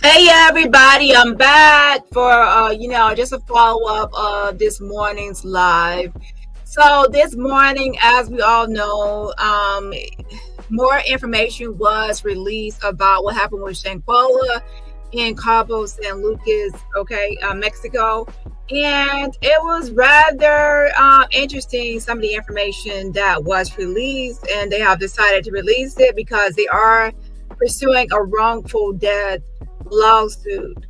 Hey everybody, I'm back for just a follow-up of this morning's live. So this morning, as we all know, more information was released about what happened with Shanquella in Cabo, San Lucas, Mexico. And it was rather interesting, some of the information that was released, and they have decided to release it because they are pursuing a wrongful death lawsuit.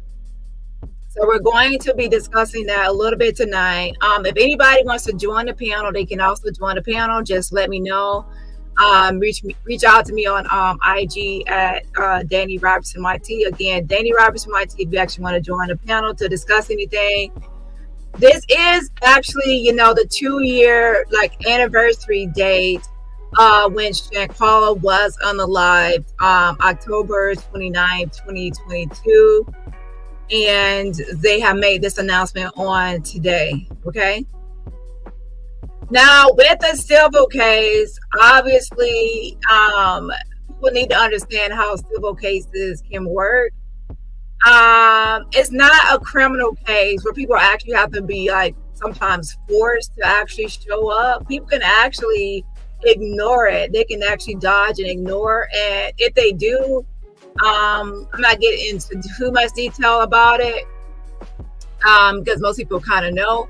So we're going to be discussing that a little bit tonight. If anybody wants to join the panel, they can also join the panel. Just let me know. Reach out to me on IG at Danny Robertson YT. Again, Danny Robertson YT. If you actually want to join the panel to discuss anything, this is actually the 2-year anniversary date when Shanquella was unalived, October 29th, 2022. And they have made this announcement on today. Okay. Now, with the civil case, obviously, people need to understand how civil cases can work. It's not a criminal case where people actually have to be sometimes forced to actually show up. People can actually ignore it. They can actually dodge and ignore. And if they do, I'm not getting into too much detail about it because most people kind of know.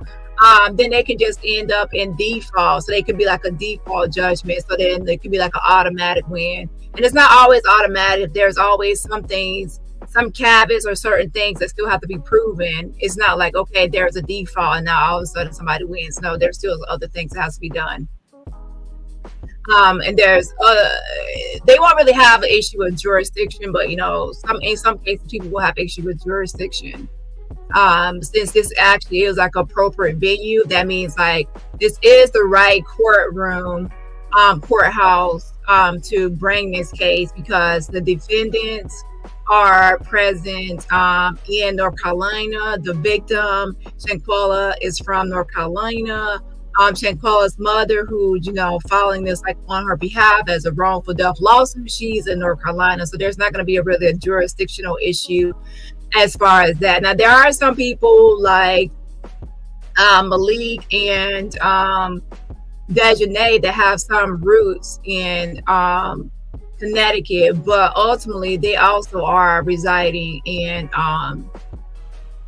Then they can just end up in default. So they could be like a default judgment. So then they could be like an automatic win. And it's not always automatic. There's always some things, some caveats or certain things that still have to be proven. It's not like, okay, there's a default and now all of a sudden somebody wins. No, there's still other things that has to be done. And there's they won't really have an issue with jurisdiction, but in some cases people will have issue with jurisdiction. Since this actually is like appropriate venue, that means like this is the right courtroom, courthouse to bring this case because the defendants are present in North Carolina. The victim, Shanquella, is from North Carolina. Shanquella's mother, who, filing this on her behalf as a wrongful death lawsuit, she's in North Carolina. So there's not going to be a jurisdictional issue as far as that. Now, there are some people like Malik and Dejanay that have some roots in Connecticut, but ultimately they also are residing in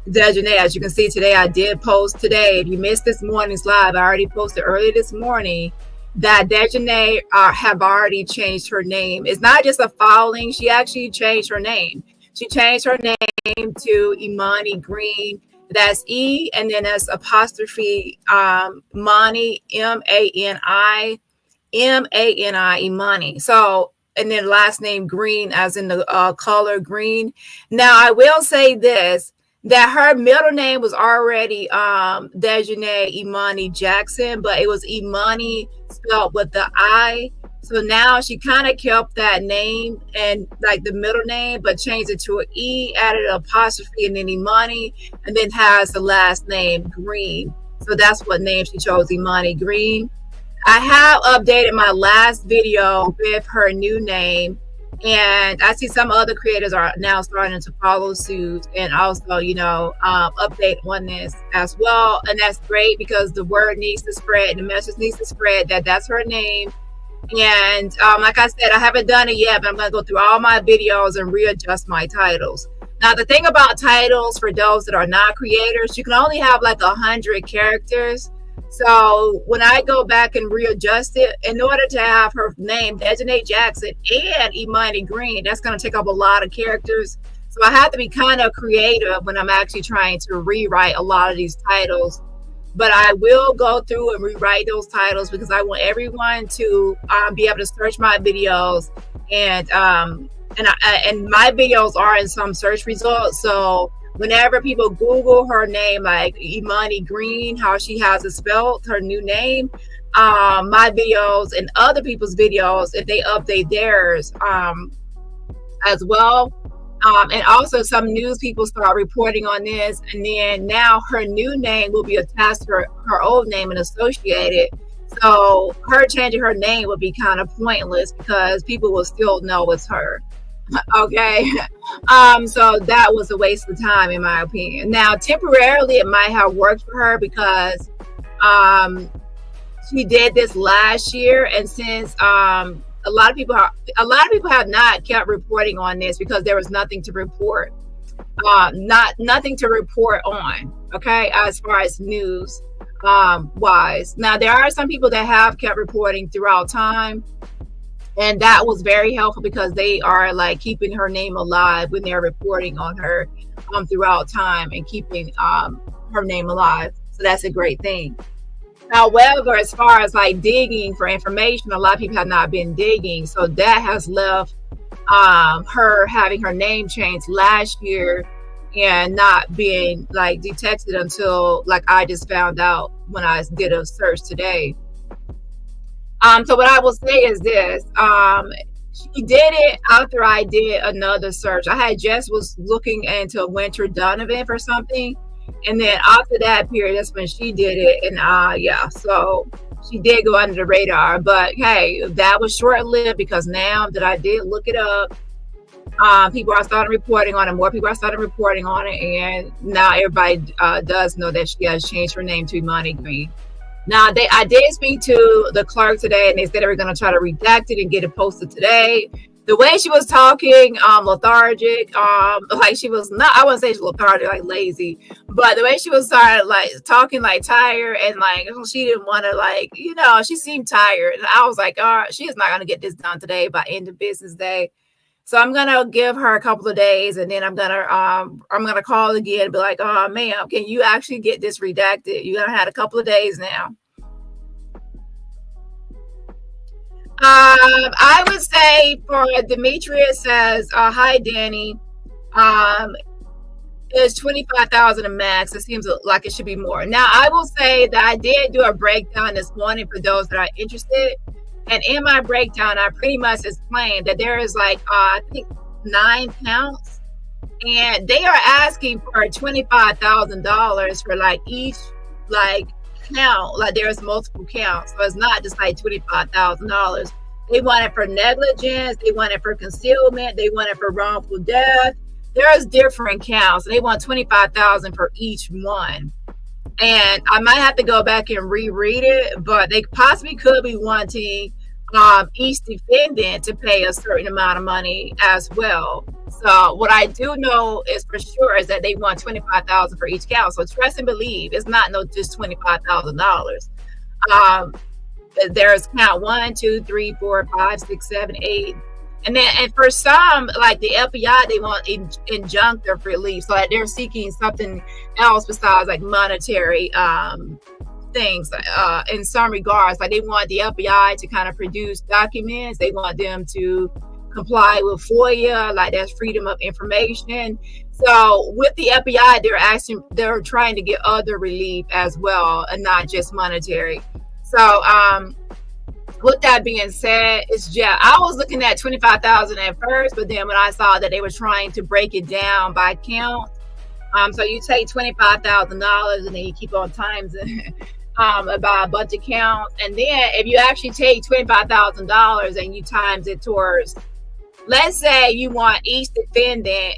Dejanay. As you can see today, I did post today. If you missed this morning's live, I already posted early this morning that Dejanay have already changed her name. It's not just a filing. She actually changed her name. She changed her name to Imani Green. That's E, and then that's apostrophe Mani, Mani, Imani. So, and then last name Green, as in the color green. Now, I will say this, that her middle name was already Dejanay Imani Jackson, but it was Imani spelled with the I. So now she kind of kept that name and like the middle name, but changed it to an E, added an apostrophe, and then Imani, and then has the last name Green. So that's what name she chose, Imani Green. I have updated my last video with her new name, and I see some other creators are now starting to follow suit and also, update on this as well. And that's great because the word needs to spread, the message needs to spread that that's her name. And like I said, I haven't done it yet, but I'm going to go through all my videos and readjust my titles. Now, the thing about titles for those that are not creators, you can only have like 100 characters. So when I go back and readjust it, in order to have her name, Dejanay Jackson and Imani Green, that's going to take up a lot of characters. So I have to be kind of creative when I'm actually trying to rewrite a lot of these titles. But I will go through and rewrite those titles because I want everyone to be able to search my videos, and my videos are in some search results. So whenever people Google her name, like Imani Green, how she has it spelled, her new name, my videos and other people's videos, if they update theirs as well. And also some news people start reporting on this, and then now her new name will be attached to her old name and associated. So her changing her name would be kind of pointless because people will still know it's her. Okay. So that was a waste of time, in my opinion. Now, temporarily, it might have worked for her because um, she did this last year, and since a lot of people have not kept reporting on this because there was nothing to report, nothing to report on. Okay, as far as news wise. Now there are some people that have kept reporting throughout time, and that was very helpful because they are like keeping her name alive when they're reporting on her throughout time and keeping her name alive. So that's a great thing. However, as far as like digging for information, a lot of people have not been digging, so that has left her having her name changed last year and not being like detected until like I just found out when I did a search today. So what I will say is this. She did it after I did another search. I had just was looking into a Winter Donovan for something, and then after that period, that's when she did it. And yeah, so she did go under the radar. But hey, that was short lived because now that I did look it up, people are starting reporting on it. More people are starting reporting on it, and now everybody does know that she has changed her name to Imani Green. Now, I did speak to the clerk today, and they said they were going to try to redact it and get it posted today. The way she was talking, lethargic, like she was not, I wouldn't say she's lethargic, like lazy, but the way she was started, like talking like tired and like she didn't want to, like, she seemed tired. And I was like, all right, she is not going to get this done today by end of business day. So I'm gonna give her a couple of days, and then I'm gonna call again and be like, oh ma'am, can you actually get this redacted? You're gonna have a couple of days now. I would say for Demetrius says, hi Danny. It's 25,000 a max. It seems like it should be more. Now I will say that I did do a breakdown this morning for those that are interested. And in my breakdown, I pretty much explained that there is like I think 9 counts, and they are asking for $25,000 for like each like count. Like there's multiple counts, so it's not just like $25,000. They want it for negligence, they want it for concealment, they want it for wrongful death. There's different counts, and they want 25,000 for each one. And I might have to go back and reread it, but they possibly could be wanting each defendant to pay a certain amount of money as well. So what I do know is for sure is that they want 25,000 for each count. So trust and believe, it's not no just $25,000. Um, there's count 1, 2, 3, 4, 5, 6, 7, 8. And for some, like the FBI, they want injunctive relief, so like they're seeking something else besides like monetary things. In some regards, like they want the FBI to kind of produce documents. They want them to comply with FOIA, like that's freedom of information. So with the FBI, they're trying to get other relief as well, and not just monetary. So with that being said, I was looking at 25,000 at first, but then when I saw that they were trying to break it down by count, so you take $25,000 and then you keep on times about a bunch of counts, and then if you actually take $25,000 and you times it towards, let's say you want each defendant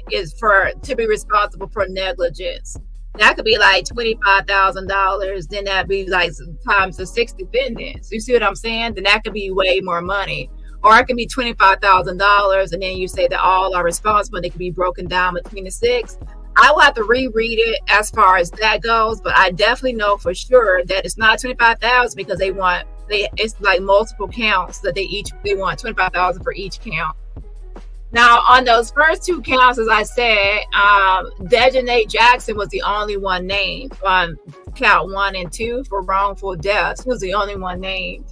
to be responsible for negligence. That could be like $25,000. Then that'd be like times the 6 defendants. You see what I'm saying? Then that could be way more money. Or it can be $25,000, and then you say that all are responsible. They can be broken down between the 6. I will have to reread it as far as that goes, but I definitely know for sure that it's not 25,000 because it's like multiple counts that they want 25,000 for each count. Now, on those first 2 counts, as I said, Dejanay Jackson was the only one named on count 1 and 2 for wrongful death. He was the only one named.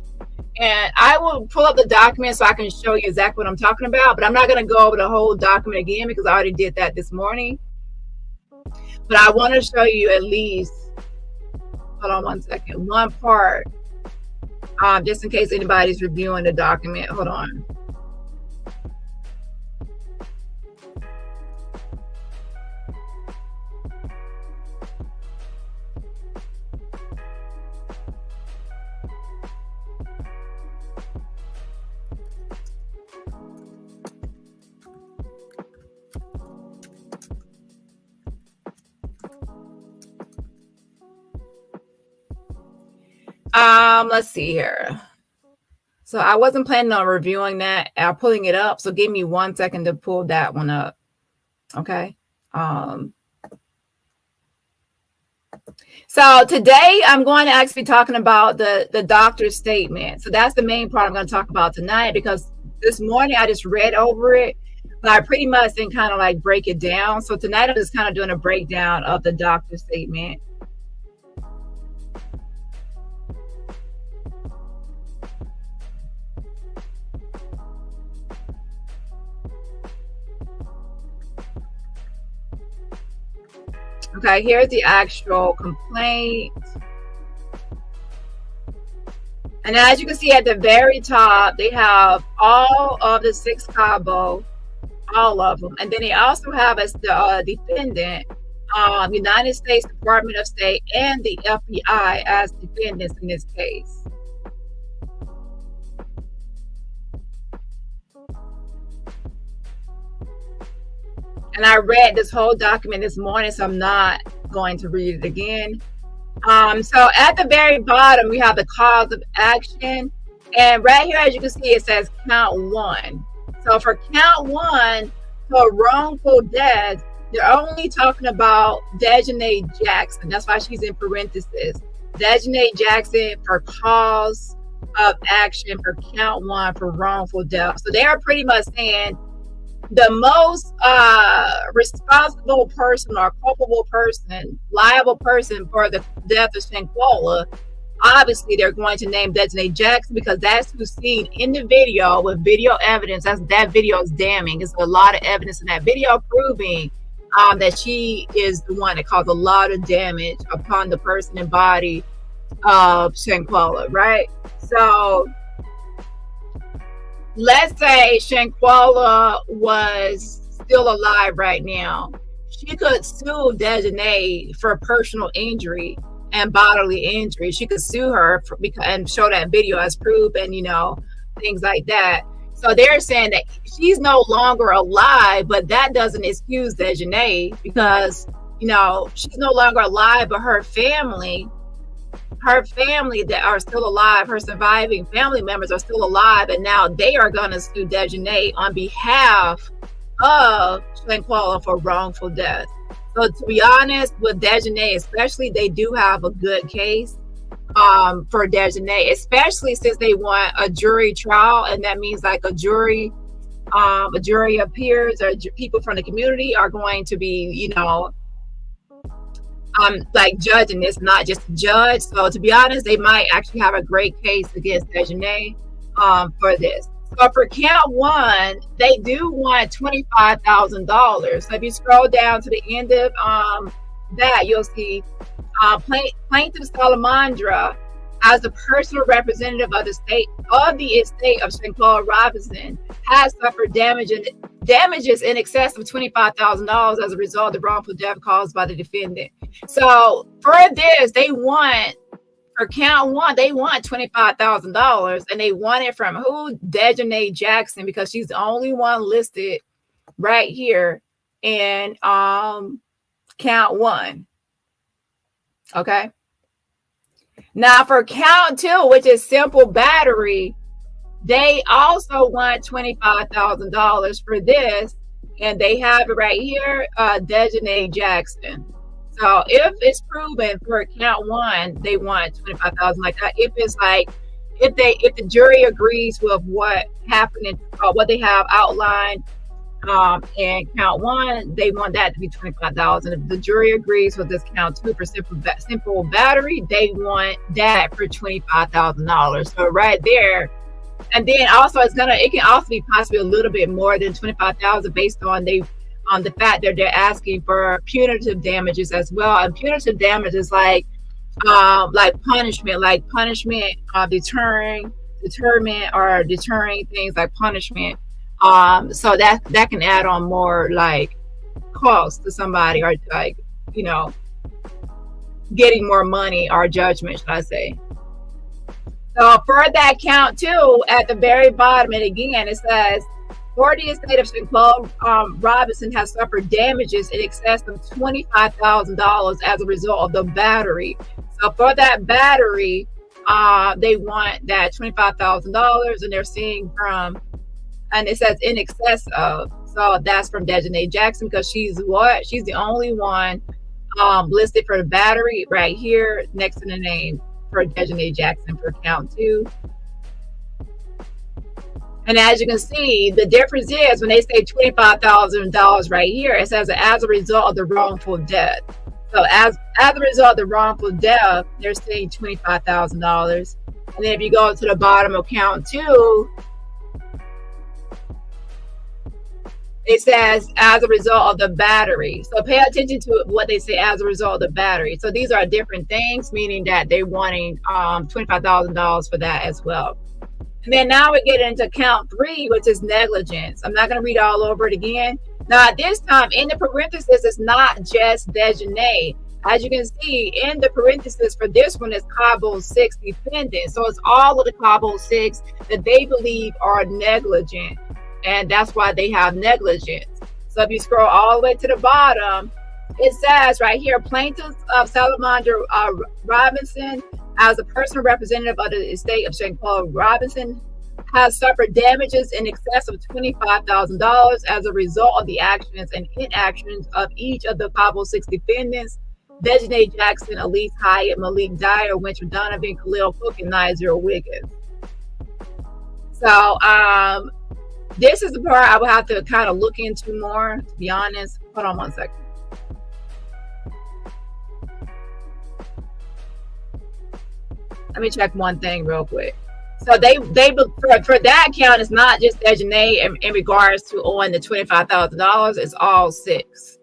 And I will pull up the document so I can show you exactly what I'm talking about, but I'm not going to go over the whole document again because I already did that this morning. But I want to show you at least, hold on one second, one part, just in case anybody's reviewing the document. Hold on. Let's see here. So I wasn't planning on reviewing that, pulling it up. So give me 1 second to pull that one up. Okay. So today I'm going to actually be talking about the doctor's statement. So that's the main part I'm going to talk about tonight, because this morning I just read over it, but I pretty much didn't kind of like break it down. So tonight I'm just kind of doing a breakdown of the doctor's statement. Okay, here's the actual complaint. And as you can see at the very top, they have all of the 6 Cabo, all of them. And then they also have as the defendant, United States Department of State and the FBI as defendants in this case. And I read this whole document this morning, so I'm not going to read it again. So at the very bottom, we have the cause of action. And right here, as you can see, it says count 1. So for count 1, for wrongful death, they're only talking about Desjanée Jackson. That's why she's in parentheses. Desjanée Jackson for cause of action for count 1 for wrongful death. So they are pretty much saying the most responsible person or culpable person, liable person for the death of Shanquella, obviously they're going to name Desjanée Jackson, because that's who's seen in the video with video evidence. That video is damning. There's a lot of evidence in that video proving that she is the one that caused a lot of damage upon the person and body of Shanquella, right? So let's say Shanquella was still alive right now. She could sue Desjanée for personal injury and bodily injury. She could sue her and show that video as proof, and things like that. So they're saying that she's no longer alive, but that doesn't excuse Desjanée, because she's no longer alive, but her family that are still alive, her surviving family members are still alive, and now they are going to sue Desjanée on behalf of Shanquella for wrongful death. So to be honest, with Desjanée especially, they do have a good case for Desjanée, especially since they want a jury trial, and that means like a jury of peers or people from the community are going to be, like judging this, not just a judge. So to be honest, they might actually have a great case against Desjanée for this. So for count 1, they do want $25,000. So if you scroll down to the end of that, you'll see Plaintiff Salamandra, as the personal representative of the estate of Shanquella Robinson, has suffered damages in excess of $25,000 as a result of wrongful death caused by the defendant. So for this, for count 1, they want $25,000, and they want it from who? Desjanée Jackson, because she's the only one listed right here in count 1. Okay. Now for count 2, which is simple battery, they also want $25,000 for this, and they have it right here, Desjanée Jackson. So if it's proven for count 1, they want $25,000 like that. If it's like, if the jury agrees with what happened and what they have outlined in count 1, they want that to be $25,000. If the jury agrees with this count 2 for simple battery, they want that for $25,000. So right there. And then also it can also be possibly a little bit more than $25,000 based on the fact that they're asking for punitive damages as well. And punitive damages like punishment, deterring things like punishment. So that can add on more like cost to somebody, or like, getting more money or judgment, should I say. So for that count 2, at the very bottom, and again, it says, for the estate of Shanquella Robinson has suffered damages in excess of $25,000 as a result of the battery. So for that battery, they want that $25,000, and they're seeing from, and it says in excess of. So that's from Desjanae Jackson, because she's what? She's the only one listed for the battery right here next to the name for Desjanae Jackson for count 2. And as you can see, the difference is when they say $25,000 right here, it says as a result of the wrongful death. So as a result of the wrongful death, they're saying $25,000. And then if you go to the bottom of count 2, it says as a result of the battery. So pay attention to what they say as a result of the battery. So these are different things, meaning that they're wanting $25,000 for that as well. And then now we get into count 3, which is negligence. I'm not going to read all over it again. Now, at this time, in the parentheses, it's not just Desjanae. As you can see, in the parentheses for this one is Cabo 6 defendants. So it's all of the Cabo 6 that they believe are negligent. And that's why they have negligence. So if you scroll all the way to the bottom, it says right here, plaintiffs of Salamander Robinson, as a personal representative of the estate of Shanquella Robinson, has suffered damages in excess of $25,000 as a result of the actions and inactions of each of the Cabo 6 defendants: Desjanae Jackson, Elise Hyatt, Malik Dyer, Winter Donovan, Khalil Cook, and Nizar Wiggins. So this is the part I would have to kind of look into more, to be honest. Hold on one second. Let me check one thing real quick. So they for that count, it's not just Desjanae in regards to owing the $25,000. It's all 6.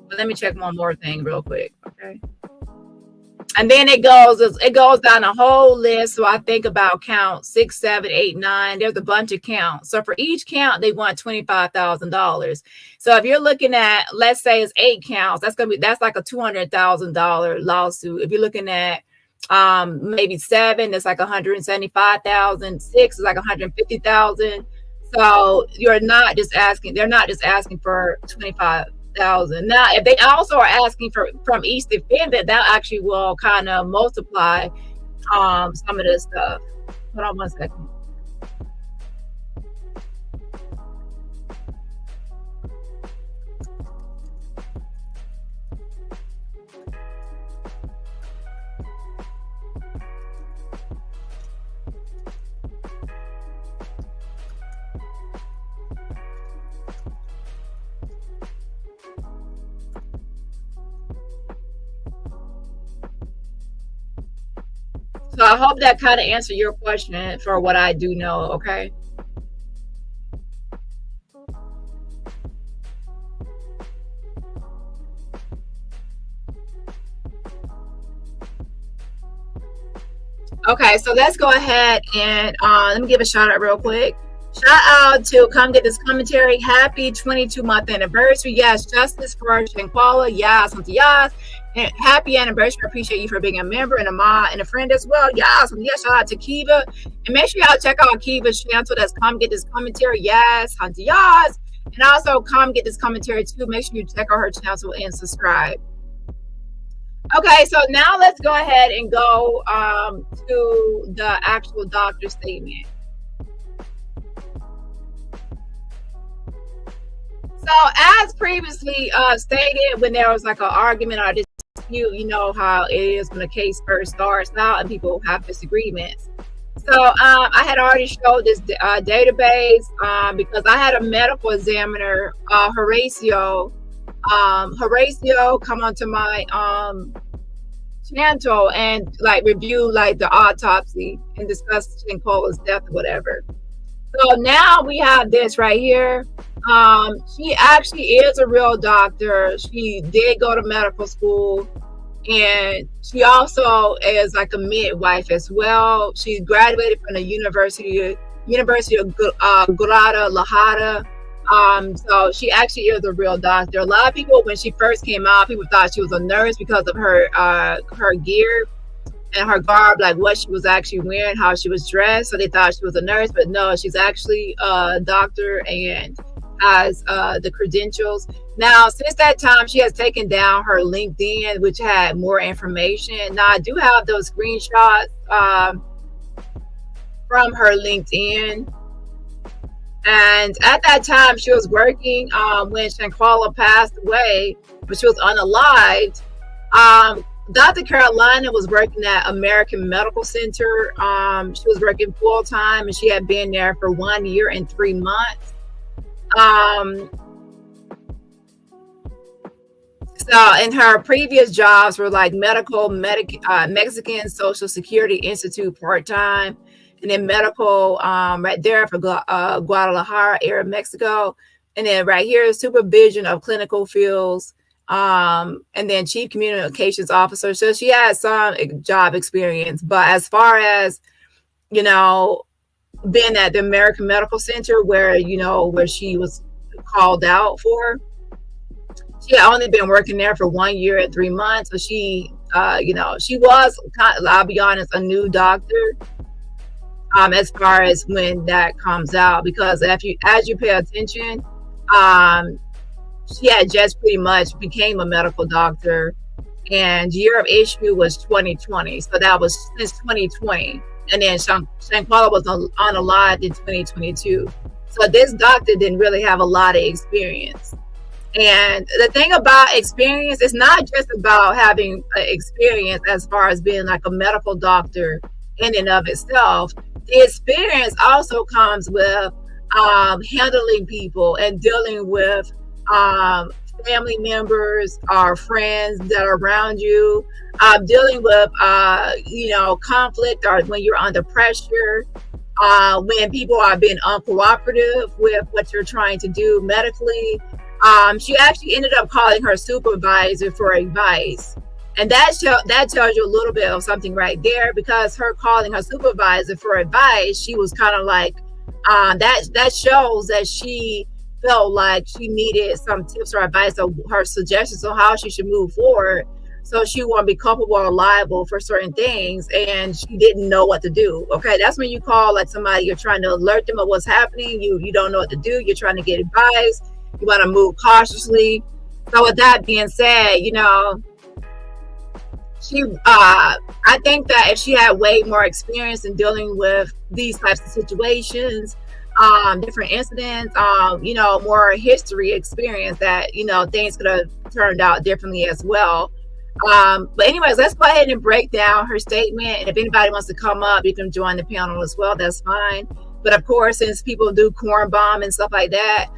But let me check one more thing real quick, okay? And then it goes down a whole list. So I think about count 6, 7, 8, 9. There's a bunch of counts. So for each count, they want $25,000. So if you're looking at, let's say it's 8 counts, that's like a $200,000 lawsuit. If you're looking at maybe 7, it's like 175,000. 6 is like 150,000. So they're not just asking for 25,000. Now, if they also are asking for from each defendant, that actually will kind of multiply some of this stuff. Hold on one second. So I hope that kind of answered your question for what I do know, okay? Okay, so let's go ahead and let me give a shout out real quick. Shout out to Come Get This Commentary. Happy 22-month anniversary. Yes, justice for Shanquella. Yes, yes. And happy anniversary. I appreciate you for being a member and a mom and a friend as well. Yes, yes. Shout out to Kiva. And make sure y'all check out Kiva's channel. That's Come Get This Commentary. Yes, yes. And also Come Get This Commentary too. Make sure you check out her channel and subscribe. Okay, so now let's go ahead and go to the actual doctor's statement. So as previously stated, when there was like an argument or dispute, you know how it is when a case first starts out and people have disagreements. So I had already showed this database because I had a medical examiner, Horatio come onto my channel and like review like the autopsy and discuss Shanquella's death or whatever. So now we have this right here. She actually is a real doctor. She did go to medical school, and she also is like a midwife as well. She graduated from the University of Guadalajara. So she actually is a real doctor. A lot of people, when she first came out, people thought she was a nurse because of her gear and her garb, like what she was actually wearing, how she was dressed. So they thought she was a nurse, but no, she's actually a doctor and has the credentials. Now, since that time, she has taken down her LinkedIn, which had more information. Now, I do have those screenshots from her LinkedIn. And at that time, she was working when Shanquella passed away, but she was unalived. Dr. Carolina was working at American Medical Center. She was working full time, and she had been there for 1 year and 3 months. So, and her previous jobs were like Mexican Social Security Institute part time, and then medical right there for Guadalajara area, Mexico, and then right here supervision of clinical fields, and then chief communications officer. So she has some job experience, but as far as you know, being at the American Medical Center where where she was called out for. She had only been working there for 1 year and 3 months, so she, she was, I'll be honest, a new doctor. As far as when that comes out, because as you pay attention, she had just pretty much became a medical doctor, and year of issue was 2020, so that was since 2020, and then Shanquella was unalived in 2022. So this doctor didn't really have a lot of experience. And the thing about experience, it's not just about having experience as far as being like a medical doctor in and of itself. The experience also comes with handling people and dealing with family members or friends that are around you, dealing with conflict or when you're under pressure, when people are being uncooperative with what you're trying to do medically. She actually ended up calling her supervisor for advice. And that tells you a little bit of something right there, because her calling her supervisor for advice, she was kind of like, that shows that she felt like she needed some tips or advice or her suggestions on how she should move forward. So she won't be culpable or liable for certain things, and she didn't know what to do. Okay, that's when you call like somebody, you're trying to alert them of what's happening. You don't know what to do. You're trying to get advice. You want to move cautiously. So with that being said, she I think that if she had way more experience in dealing with these types of situations, different incidents, more history experience, that things could have turned out differently as well. But anyways, let's go ahead and break down her statement. And if anybody wants to come up, you can join the panel as well. That's fine. But of course, since people do corn bomb and stuff like that,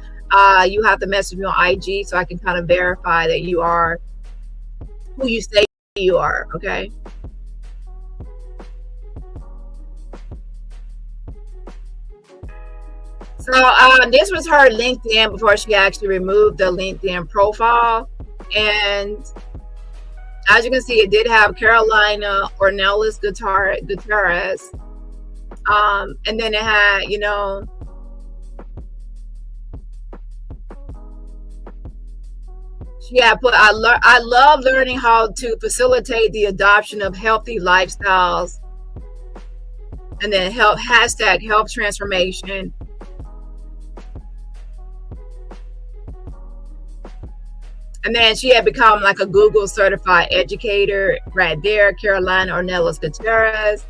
you have to message me on IG so I can kind of verify that you are who you say you are. Okay. So this was her LinkedIn before she actually removed the LinkedIn profile. And as you can see, it did have Karolina'S Gutierrez. And then it had, she had put, I love learning how to facilitate the adoption of healthy lifestyles. And then health transformation. And then she had become like a Google certified educator right there, Karolina'S Gutierrez.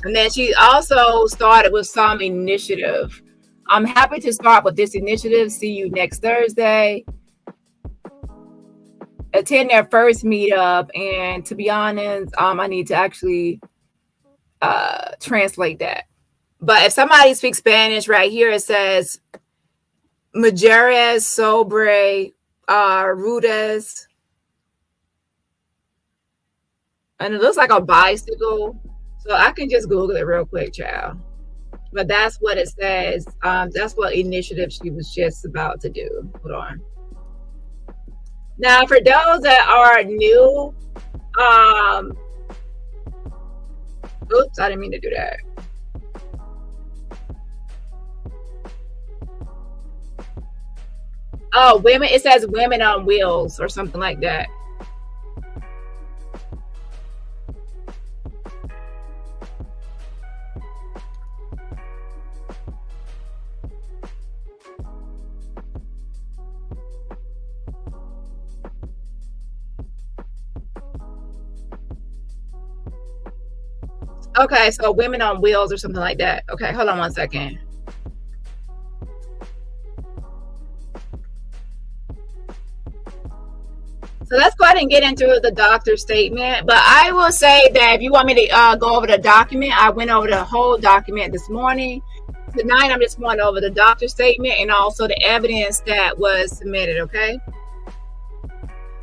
And then she also started with some initiative. I'm happy to start with this initiative. See you next Thursday. Attend their first meetup. And to be honest, I need to actually translate that. But if somebody speaks Spanish, right here it says Mujeres sobre ruedas. And it looks like a bicycle. So I can just Google it real quick, child. But that's what it says. That's what initiative she was just about to do. Hold on. Now, for those that are new, oops, I didn't mean to do that. Oh, women, it says Women on Wheels or something like that. Okay, so Women on Wheels or something like that. Okay, hold on one second. So let's go ahead and get into the doctor's statement. But I will say that if you want me to go over the document, I went over the whole document this morning. Tonight, I'm just going over the doctor's statement and also the evidence that was submitted, okay?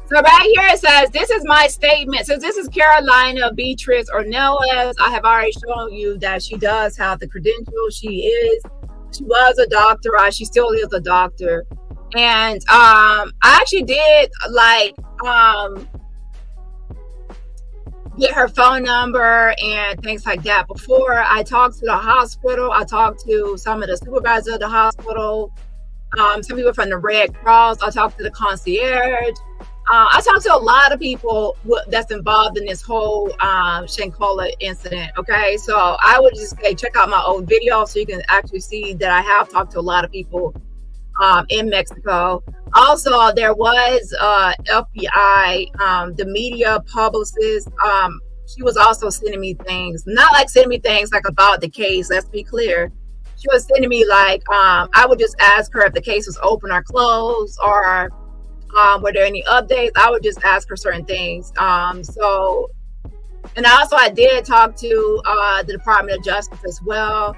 So right here it says, this is my statement. So this is Carolina Beatrice Ornelas. I have already shown you that she does have the credentials. She was a doctor. She still is a doctor. And I actually did get her phone number and things like that before. I talked to the hospital. I talked to some of the supervisors of the hospital, some people from the Red Cross. I talked to the concierge. I talked to a lot of people that's involved in this whole Shanquella incident. Okay, so I would just say check out my old video so you can actually see that I have talked to a lot of people in Mexico. Also, there was FBI, the media publicist. She was also sending me things, not like sending me things like about the case. Let's be clear. She was sending me like I would just ask her if the case was open or closed, or were there any updates. I would just ask her certain things. So, and also I did talk to the Department of Justice as well.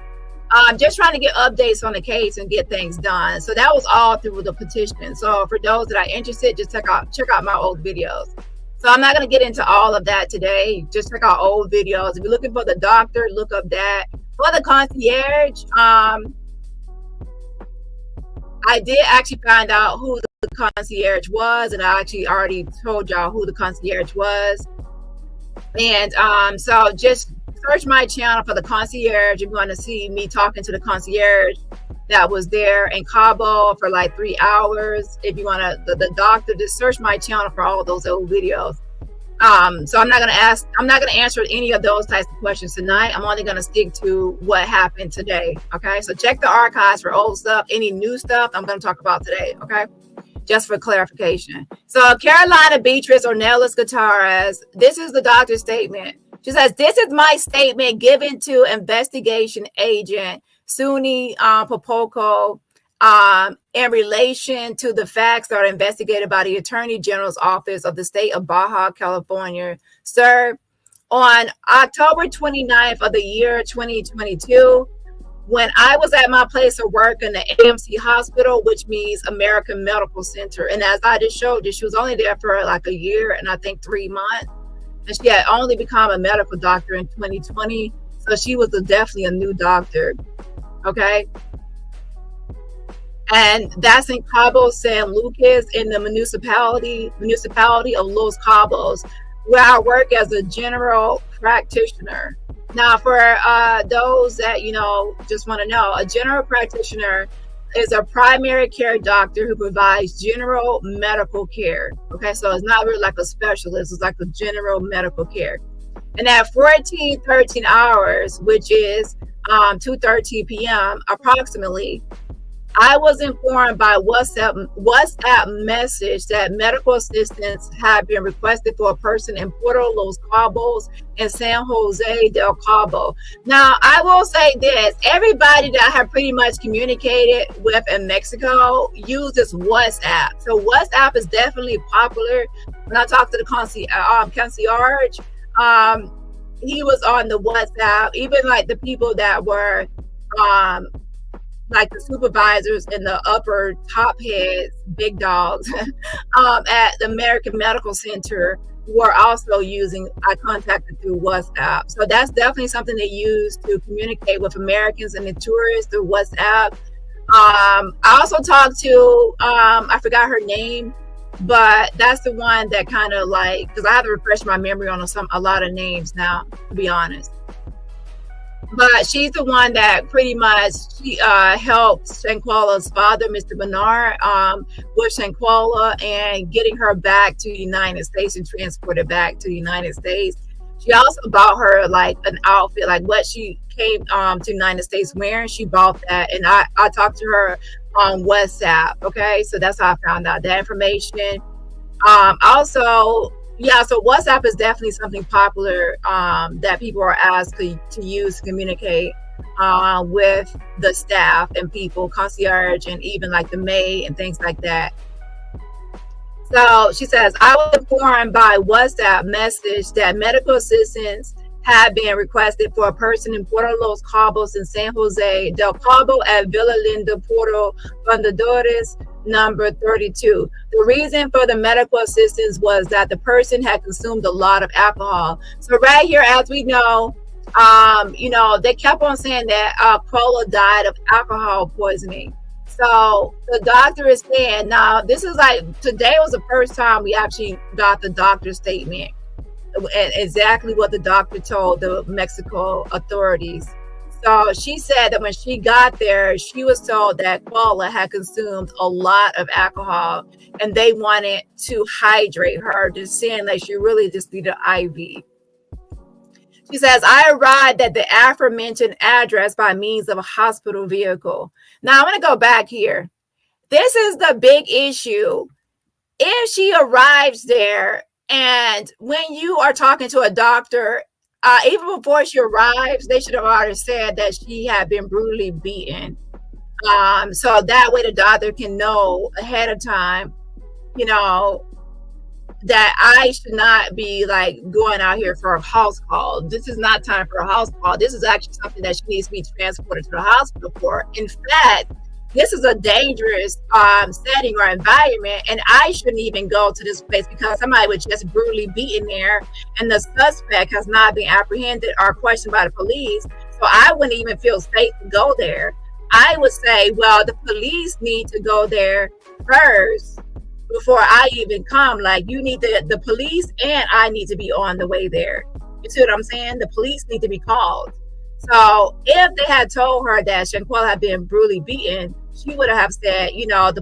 Just trying to get updates on the case and get things done. So that was all through the petition. So for those that are interested, just check out my old videos. So I'm not going to get into all of that today. Just check out old videos. If you're looking for the doctor, look up that. For the concierge, I did actually find out who the concierge was, and I actually already told y'all who the concierge was. And so just search my channel for the concierge. If you want to see me talking to the concierge that was there in Cabo for like 3 hours. If you want to, the doctor, just search my channel for all of those old videos. So I'm not gonna answer any of those types of questions tonight. I'm only gonna stick to what happened today. Okay, so check the archives for old stuff. Any new stuff I'm gonna talk about today. Okay, just for clarification. So Carolina Beatrice Ornelas Gutierrez, this is the doctor's statement. She says, this is my statement given to investigation agent Suni Popoco in relation to the facts that are investigated by the Attorney General's Office of the State of Baja California. Sir, on October 29th of the year 2022, when I was at my place of work in the AMC hospital, which means American Medical Center, and as I just showed you, she was only there for like a year and I think 3 months, and she had only become a medical doctor in 2020, so she was definitely a new doctor. Okay, and that's in Cabo San Lucas in the municipality of Los Cabos, where I work as a general practitioner. Now, for those that just want to know, a general practitioner is a primary care doctor who provides general medical care. Okay, so it's not really like a specialist; it's like a general medical care. And at 14:13 hours, which is 2:13 p.m. approximately, I was informed by WhatsApp message that medical assistance had been requested for a person in Puerto Los Cabos and San Jose del Cabo. Now, I will say this, everybody that I have pretty much communicated with in Mexico uses WhatsApp. So WhatsApp is definitely popular. When I talked to the concierge, he was on the WhatsApp, even like the people that were like the supervisors and the upper top heads, big dogs at the American Medical Center were also using, I contacted through WhatsApp. So that's definitely something they use to communicate with Americans and the tourists through WhatsApp. I also talked to, I forgot her name, but that's the one that kind of like, because I have to refresh my memory on a lot of names now, to be honest. But she's the one that pretty much helped Shanquella's father, Mr. Bernard, with Shanquella and getting her back to the United States and transported back to the United States. She also bought her like an outfit, like what she came to the United States wearing. She bought that, and I talked to her on WhatsApp. Okay, so that's how I found out that information. Also, Yeah, so WhatsApp is definitely something popular that people are asked to use to communicate with the staff and people, concierge, and even like the maid and things like that. So she says, I was informed by WhatsApp message that medical assistance had been requested for a person in Puerto Los Cabos in San Jose del Cabo at Villa Linda, Puerto Fundadores, number 32. The reason for the medical assistance was that the person had consumed a lot of alcohol. So right here, as we know, they kept on saying that Paula died of alcohol poisoning. So the doctor is saying, now this is like, today was the first time we actually got the doctor's statement and exactly what the doctor told the Mexico authorities. So she said that when she got there, she was told that Paula had consumed a lot of alcohol and they wanted to hydrate her, just saying that she really just needed an IV. She says, I arrived at the aforementioned address by means of a hospital vehicle. Now, I'm going to go back here. This is the big issue. If she arrives there, and when you are talking to a doctor, even before she arrives, they should have already said that she had been brutally beaten. So that way the doctor can know ahead of time, you know, that I should not be like going out here for a house call. This is not time for a house call. This is actually something that she needs to be transported to the hospital for. In fact, this is a dangerous setting or environment, and I shouldn't even go to this place because somebody was just brutally beaten there, and the suspect has not been apprehended or questioned by the police. So I wouldn't even feel safe to go there. I would say, well, the police need to go there first before I even come. Like, you need the police and I need to be on the way there. You see what I'm saying? The police need to be called. So if they had told her that Shanquella had been brutally beaten, she would have said, have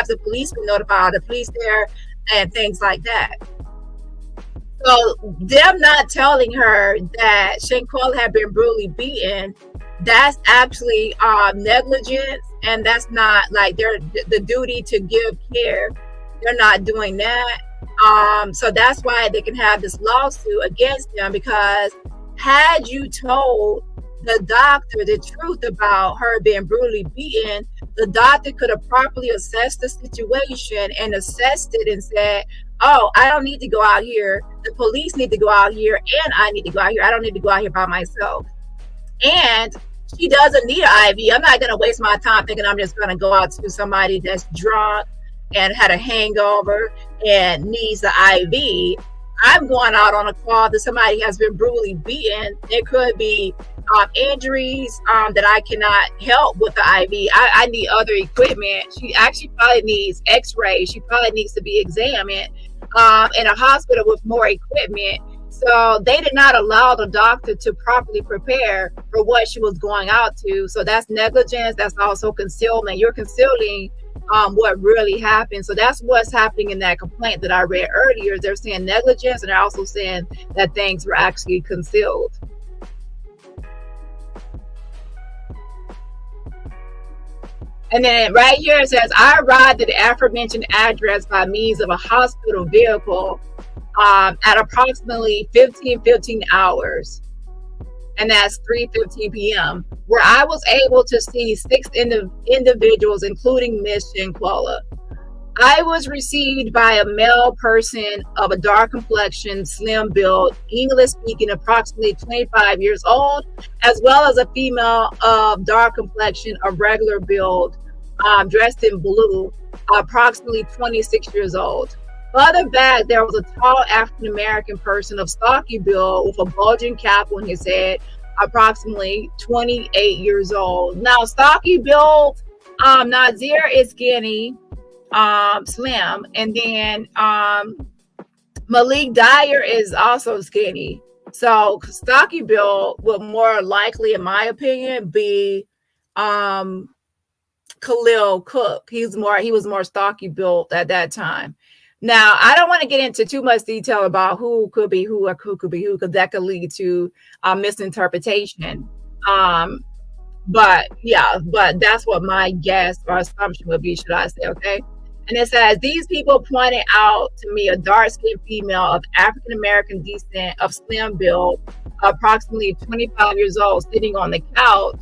the police be notified, the police there, and things like that. So them not telling her that Shanquella had been brutally beaten, that's actually negligence, and that's not like the duty to give care. They're not doing that. So that's why they can have this lawsuit against them, because had you told the doctor the truth about her being brutally beaten, the doctor could have properly assessed the situation and assessed it and said, oh, I don't need to go out here. The police need to go out here and I need to go out here. I don't need to go out here by myself. And she doesn't need an IV. I'm not going to waste my time thinking I'm just going to go out to somebody that's drunk and had a hangover and needs the IV. I'm going out on a call that somebody has been brutally beaten. There could be injuries that I cannot help with the IV. I need other equipment. She actually probably needs x-rays. She probably needs to be examined in a hospital with more equipment. So they did not allow the doctor to properly prepare for what she was going out to. So that's negligence. That's also concealment. You're concealing what really happened. So that's what's happening in that complaint that I read earlier. They're saying negligence, and they're also saying that things were actually concealed. And then right here it says, I arrived at the aforementioned address by means of a hospital vehicle at approximately 15 hours. And that's 3:15 p.m., where I was able to see 6 individuals, including Miss Shanquella. I was received by a male person of a dark complexion, slim build, English speaking, approximately 25 years old, as well as a female of dark complexion, of regular build, dressed in blue, approximately 26 years old. Further back, there was a tall African-American person of stocky build with a bulging cap on his head, approximately 28 years old. Now, stocky build, Nazir is skinny, slim, and then Malik Dyer is also skinny. So stocky build would more likely, in my opinion, be Khalil Cook. He was more stocky built at that time. Now, I don't want to get into too much detail about who could be who or who could be who, because that could lead to misinterpretation. But that's what my guess or assumption would be, should I say, okay? And it says, these people pointed out to me a dark skinned female of African American descent, of slim build, approximately 25 years old, sitting on the couch,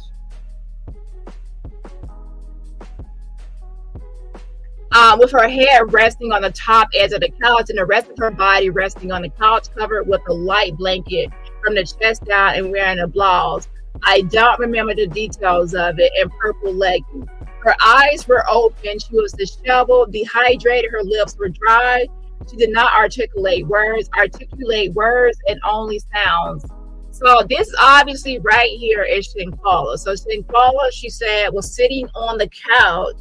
with her head resting on the top edge of the couch and the rest of her body resting on the couch, covered with a light blanket from the chest down and wearing a blouse. I don't remember the details of it, and purple leggings. Her eyes were open. She was disheveled, dehydrated. Her lips were dry. She did not articulate words, and only sounds. So this obviously right here is Shanquella. So Shanquella, she said, was sitting on the couch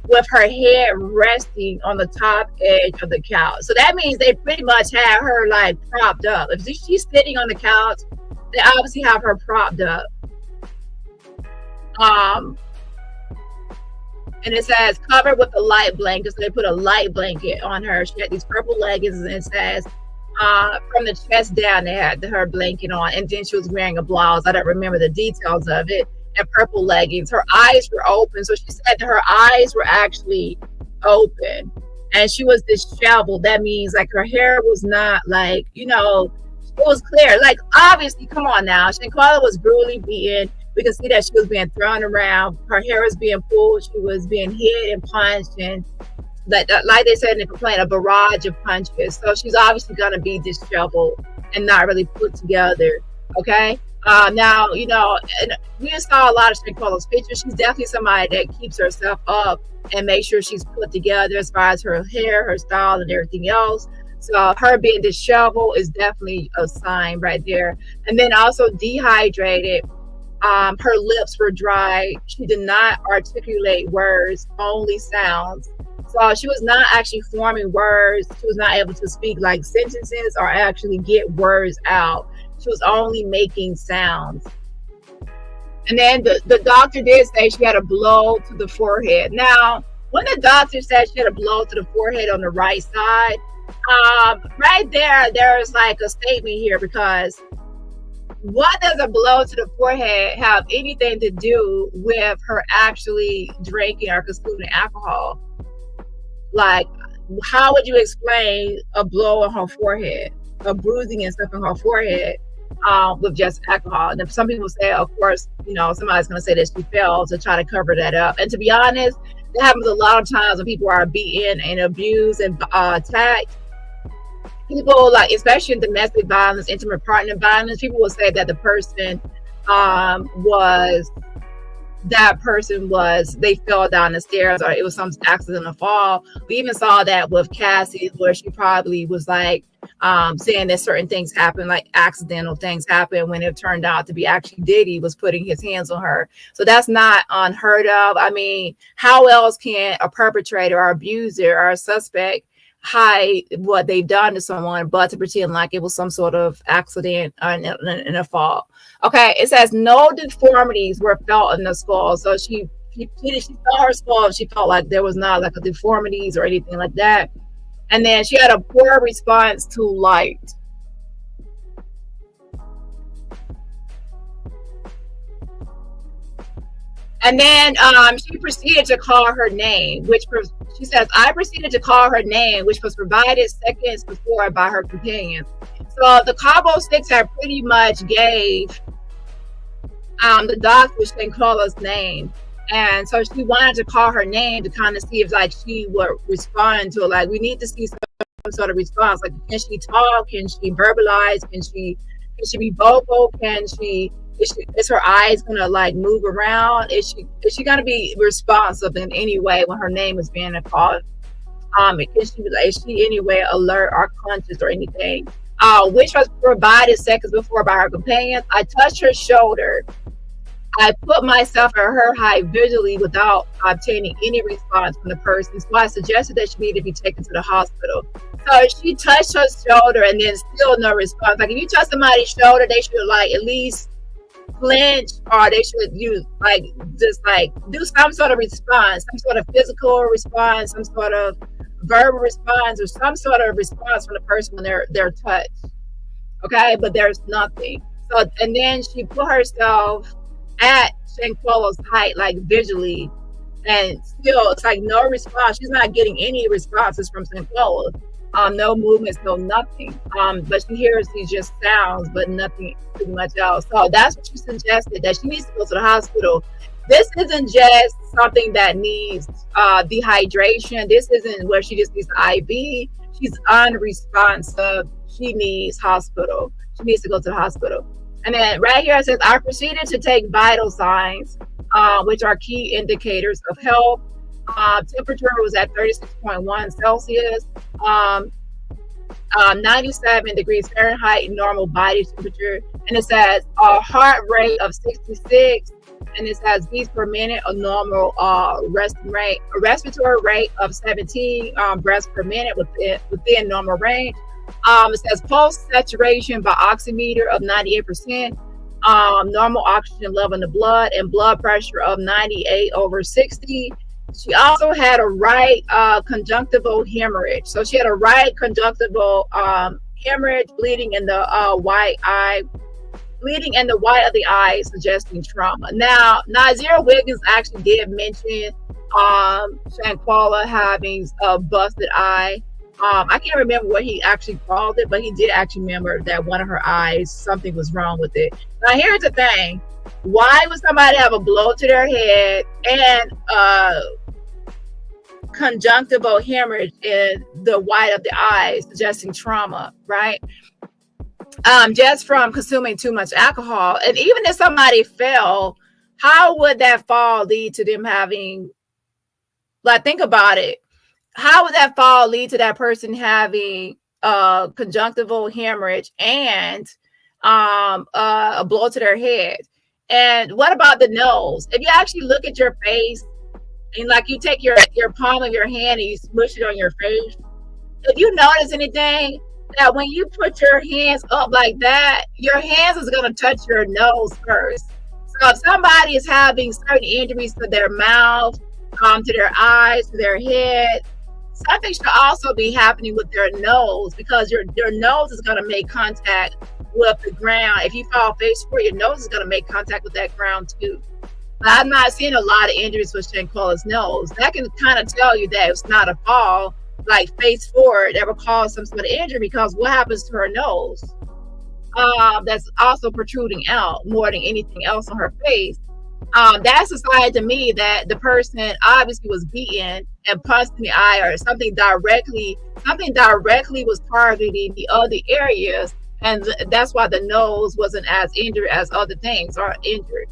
with her head resting on the top edge of the couch. So that means they pretty much had her like propped up. If she's sitting on the couch, they obviously have her propped up. And it says covered with a light blanket. So they put a light blanket on her. She had these purple leggings, and it says from the chest down they had her blanket on, and then she was wearing a blouse. I don't remember the details of it. And purple leggings. Her eyes were open. So she said that her eyes were actually open, and she was disheveled. That means like her hair was not like, it was clear. Like obviously, come on now. Shanquella was brutally beaten. We can see that she was being thrown around. Her hair was being pulled. She was being hit and punched, and like they said in the complaint, a barrage of punches. So she's obviously gonna be disheveled and not really put together. Okay. Now, and we saw a lot of Shanquella's pictures. She's definitely somebody that keeps herself up and makes sure she's put together as far as her hair, her style, and everything else. So her being disheveled is definitely a sign right there. And then also dehydrated. Her lips were dry. She did not articulate words, only sounds. So she was not actually forming words. She was not able to speak like sentences or actually get words out. She was only making sounds. And then the doctor did say she had a blow to the forehead. Now, when the doctor said she had a blow to the forehead on the right side, right there's like a statement here, because what does a blow to the forehead have anything to do with her actually drinking or consuming alcohol? Like, how would you explain a blow on her forehead, a bruising and stuff on her forehead, with just alcohol? And if some people say, of course, somebody's going to say that she fell to try to cover that up. And to be honest, that happens a lot of times when people are beaten and abused and attacked. People, like, especially in domestic violence, intimate partner violence, people will say that the person they fell down the stairs, or it was some accidental fall. We even saw that with Cassie, where she probably was like saying that certain things happen, like accidental things happen, when it turned out to be actually Diddy was putting his hands on her. So that's not unheard of. I mean, how else can a perpetrator or abuser or a suspect hide what they've done to someone but to pretend like it was some sort of accident in a fall? Okay, it says no deformities were felt in the skull. So she saw her skull and she felt like there was not like a deformities or anything like that. And then she had a poor response to light. And then she proceeded to call her name, she says, I proceeded to call her name, which was provided seconds before by her companions. So the Cabo Six had pretty much gave the doctor Shanquella's name. And so she wanted to call her name to kind of see if like she would respond to it. Like, we need to see some sort of response. Like, can she talk? Can she verbalize? Can she be vocal? Is her eyes gonna like move around? Is she gonna be responsive in any way when her name is being called? Is she any way alert or conscious or anything? Which was provided seconds before by her companions. I touched her shoulder. I put myself at her height visually without obtaining any response from the person. So I suggested that she needed to be taken to the hospital. So she touched her shoulder and then still no response. Like, if you touch somebody's shoulder, they should like at least flinch, or they should use like just like do some sort of response, some sort of physical response, some sort of verbal response, or some sort of response from the person when they're touched. Okay, but there's nothing. So, and then she put herself at Shanquella's height, like visually, and still it's like no response. She's not getting any responses from Shanquella. No movements, no nothing. But she hears these just sounds, but nothing pretty much else. So that's what she suggested, that she needs to go to the hospital. This isn't just something that needs dehydration. This isn't where she just needs IV. She's unresponsive. She needs hospital. She needs to go to the hospital. And then right here it says, I proceeded to take vital signs, which are key indicators of health. Temperature was at 36.1 Celsius, 97 degrees Fahrenheit, normal body temperature. And it says a heart rate of 66, and it says beats per minute, a normal respiratory rate of 17 breaths per minute within normal range. It says pulse saturation by oximeter of 98%, normal oxygen level in the blood, and blood pressure of 98/60. She also had a right conjunctival hemorrhage. So she had a right conjunctival hemorrhage, bleeding in the white of the eye, suggesting trauma. Now, Nazir Wiggins actually did mention Shanquella having a busted eye. I can't remember what he actually called it, but he did actually remember that one of her eyes, something was wrong with it. Now, here's the thing. Why would somebody have a blow to their head and conjunctival hemorrhage in the white of the eye, suggesting trauma, right? Just from consuming too much alcohol. And even if somebody fell, how would that fall lead to them having, like, think about it. How would that fall lead to that person having conjunctival hemorrhage and a blow to their head? And what about the nose? If you actually look at your face and like you take your palm of your hand and you smush it on your face, if you notice anything, that when you put your hands up like that, your hands is going to touch your nose first. So if somebody is having certain injuries to their mouth, to their eyes, to their head, something should also be happening with their nose, because your nose is going to make contact with the ground. If you fall face forward, your nose is going to make contact with that ground too. But I'm not seeing a lot of injuries with Shanquella's nose. That can kind of tell you that it's not a fall, like face forward, that will cause some sort of injury, because what happens to her nose? That's also protruding out more than anything else on her face. That's a sign to me that the person obviously was beaten and punched in the eye, or something directly was targeting the other areas, and that's why the nose wasn't as injured as other things are injured,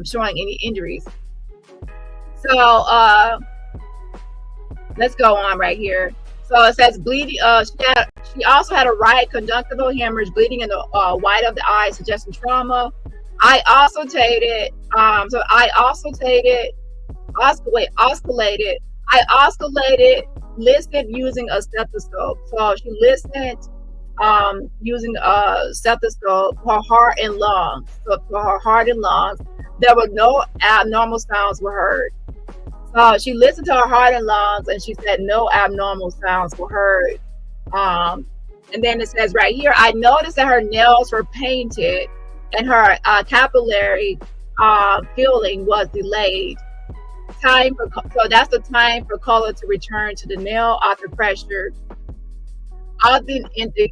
showing any injuries. So let's go on right here. So it says bleeding. She also had a right conjunctival hemorrhage, bleeding in the white of the eye, suggesting trauma. I oscillated, listened using a stethoscope. So she listened using a stethoscope for heart and lungs. So for her heart and lungs, there were no abnormal sounds were heard. So she listened to her heart and lungs, and she said no abnormal sounds were heard. And then it says right here, I noticed that her nails were painted and her capillary feeling was delayed. So that's the time for color to return to the nail after pressure, often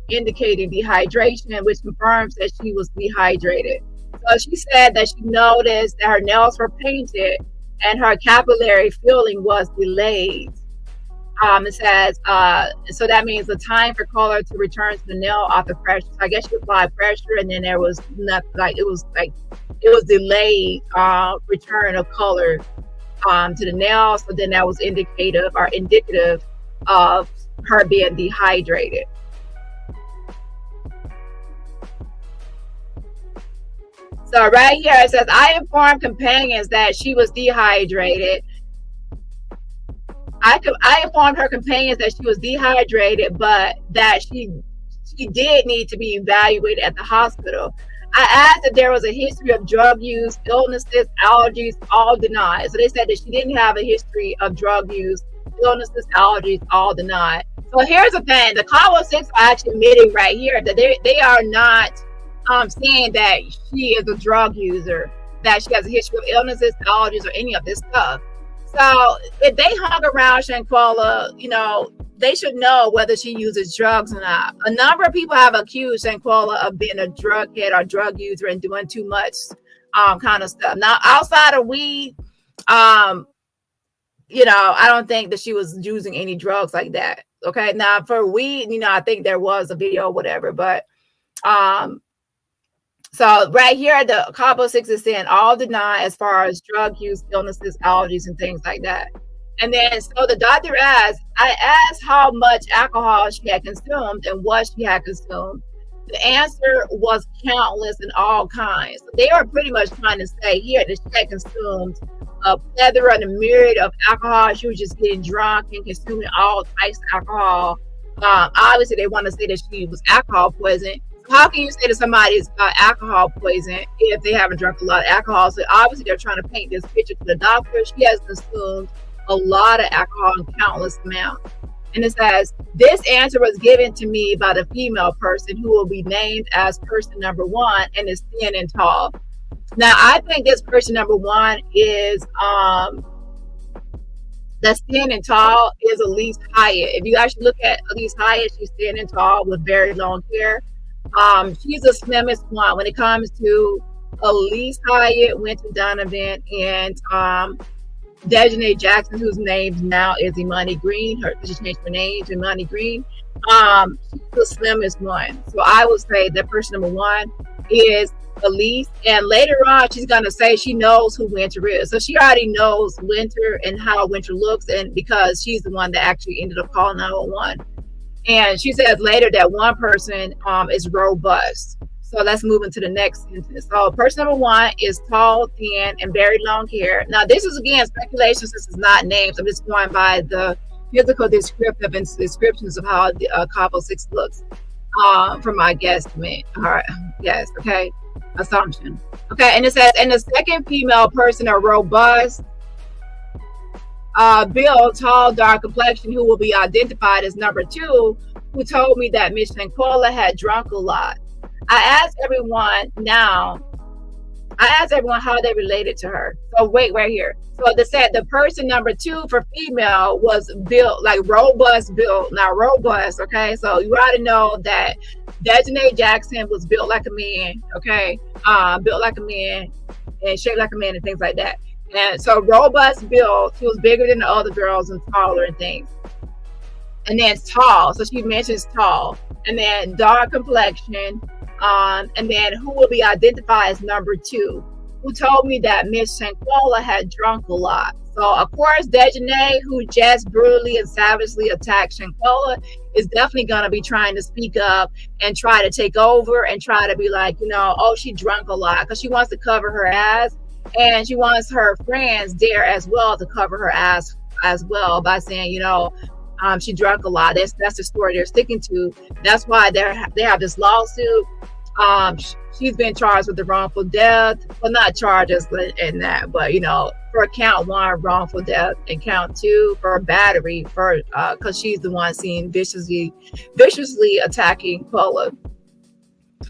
indicating dehydration, which confirms that she was dehydrated. So she said that she noticed that her nails were painted and her capillary feeling was delayed. It says, so that means the time for color to return to the nail after pressure. So I guess you applied pressure, and then there was nothing, it was delayed return of color to the nail. So then that was indicative of her being dehydrated. So right here it says, I informed companions that she was dehydrated. I informed her companions that she was dehydrated, but that she did need to be evaluated at the hospital. I asked if there was a history of drug use, illnesses, allergies, all denied. So they said that she didn't have a history of drug use, illnesses, allergies, all denied. So here's the thing. The Cabo 6 are actually admitting right here that they are not saying that she is a drug user, that she has a history of illnesses, allergies, or any of this stuff. So if they hung around Shanquella, they should know whether she uses drugs or not. A number of people have accused Shanquella of being a drug head or drug user and doing too much kind of stuff. Now, outside of weed, I don't think that she was using any drugs like that. Okay. Now for weed, I think there was a video or whatever, but so right here, the Cabo 6 is saying all deny as far as drug use, illnesses, allergies, and things like that. And then, so the doctor asked, I asked how much alcohol she had consumed and what she had consumed. The answer was countless and all kinds. So they are pretty much trying to say here that she had consumed a plethora and a myriad of alcohol. She was just getting drunk and consuming all types of alcohol. Obviously, they want to say that she was alcohol poisoned. How can you say that somebody is alcohol poisoned if they haven't drunk a lot of alcohol? So obviously they're trying to paint this picture to the doctor. She has consumed a lot of alcohol in countless amounts. And it says, this answer was given to me by the female person who will be named as person number 1 and is thin and tall. Now, I think this person number 1 is that's thin and tall is Elise Hyatt. If you actually look at Elise Hyatt, she's thin and tall with very long hair. She's the slimmest one when it comes to Elise Hyatt, Winter Donovan, and Dejanay Jackson, whose name now is Imani Green. She changed her name to Imani Green. She's the slimmest one. So I would say that person number 1 is Elise. And later on, she's going to say she knows who Winter is. So she already knows Winter and how Winter looks, and because she's the one that actually ended up calling 911. And she says later that one person is robust. So let's move into the next sentence. So person number 1 is tall, thin, and very long hair. Now, this is, again, speculation since it's not names. I'm just going by the physical descriptive and descriptions of how the Cabo 6 looks from my guesstimate. All right. Yes. Okay. Assumption. Okay. And it says, and the second female person are robust, Bill, tall, dark complexion, who will be identified as number 2, who told me that Miss Shanquella had drunk a lot. I asked everyone how they related to her. So wait, right here. So they said the person number 2 for female was built like robust built. Now robust, okay. So you already know that Dejanay Jackson was built like a man, okay. Built like a man and shaped like a man and things like that. And so robust build, she was bigger than the other girls and taller and things. And then tall, so she mentions tall. And then dark complexion, and then who will be identified as number 2, who told me that Miss Shanquella had drunk a lot. So of course, Dejanay, who just brutally and savagely attacked Shanquella, is definitely gonna be trying to speak up and try to take over and try to be like, oh, she drunk a lot, because she wants to cover her ass. And she wants her friends there as well to cover her ass as well by saying, she drank a lot. That's the story they're sticking to. That's why they have this lawsuit. She's been charged with the wrongful death. Well, not charges in that, but for count 1, wrongful death, and count 2 for battery, for because she's the one seen viciously attacking Paula.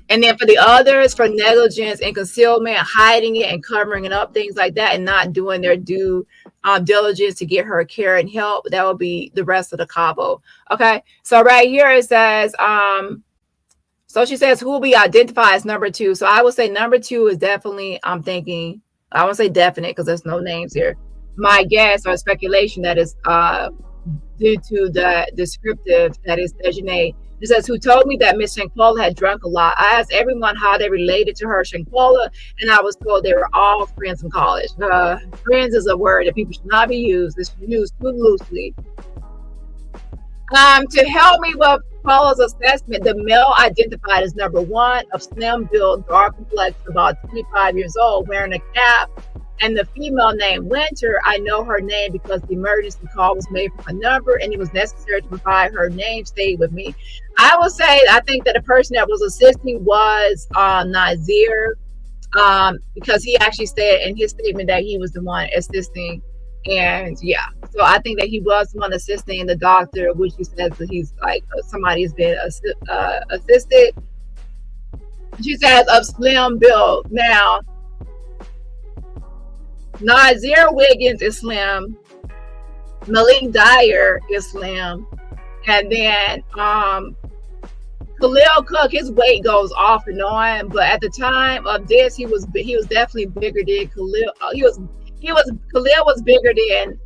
And then for the others, for negligence and concealment, hiding it and covering it up, things like that, and not doing their due diligence to get her care and help, that will be the rest of the Cabo. Okay, so right here it says, so she says, who will be identified as number 2? So I would say number 2 is definitely, I'm thinking, I won't say definite because there's no names here. My guess or speculation that is due to the descriptive that is Dejanay. It says, who told me that Miss Shanquella had drunk a lot. I asked everyone how they related to her, Shanquella, and I was told they were all friends from college. Friends is a word that people should not be used. It's used too loosely. To help me with Paula's assessment, the male identified as number 1 of slim build, dark complexion, about 25 years old, wearing a cap, and the female named Winter. I know her name because the emergency call was made from a number and it was necessary to provide her name, stayed with me. I will say, I think that the person that was assisting was Nazir, because he actually said in his statement that he was the one assisting. And yeah, so I think that he was the one assisting the doctor, which he says that he's like somebody has been assisted. She says of slim build. Now, Nazir Wiggins is slim. Malik Dyer is slim, and then Khalil Cook, his weight goes off and on, but at the time of this, he was definitely bigger than Khalil. Khalil was bigger than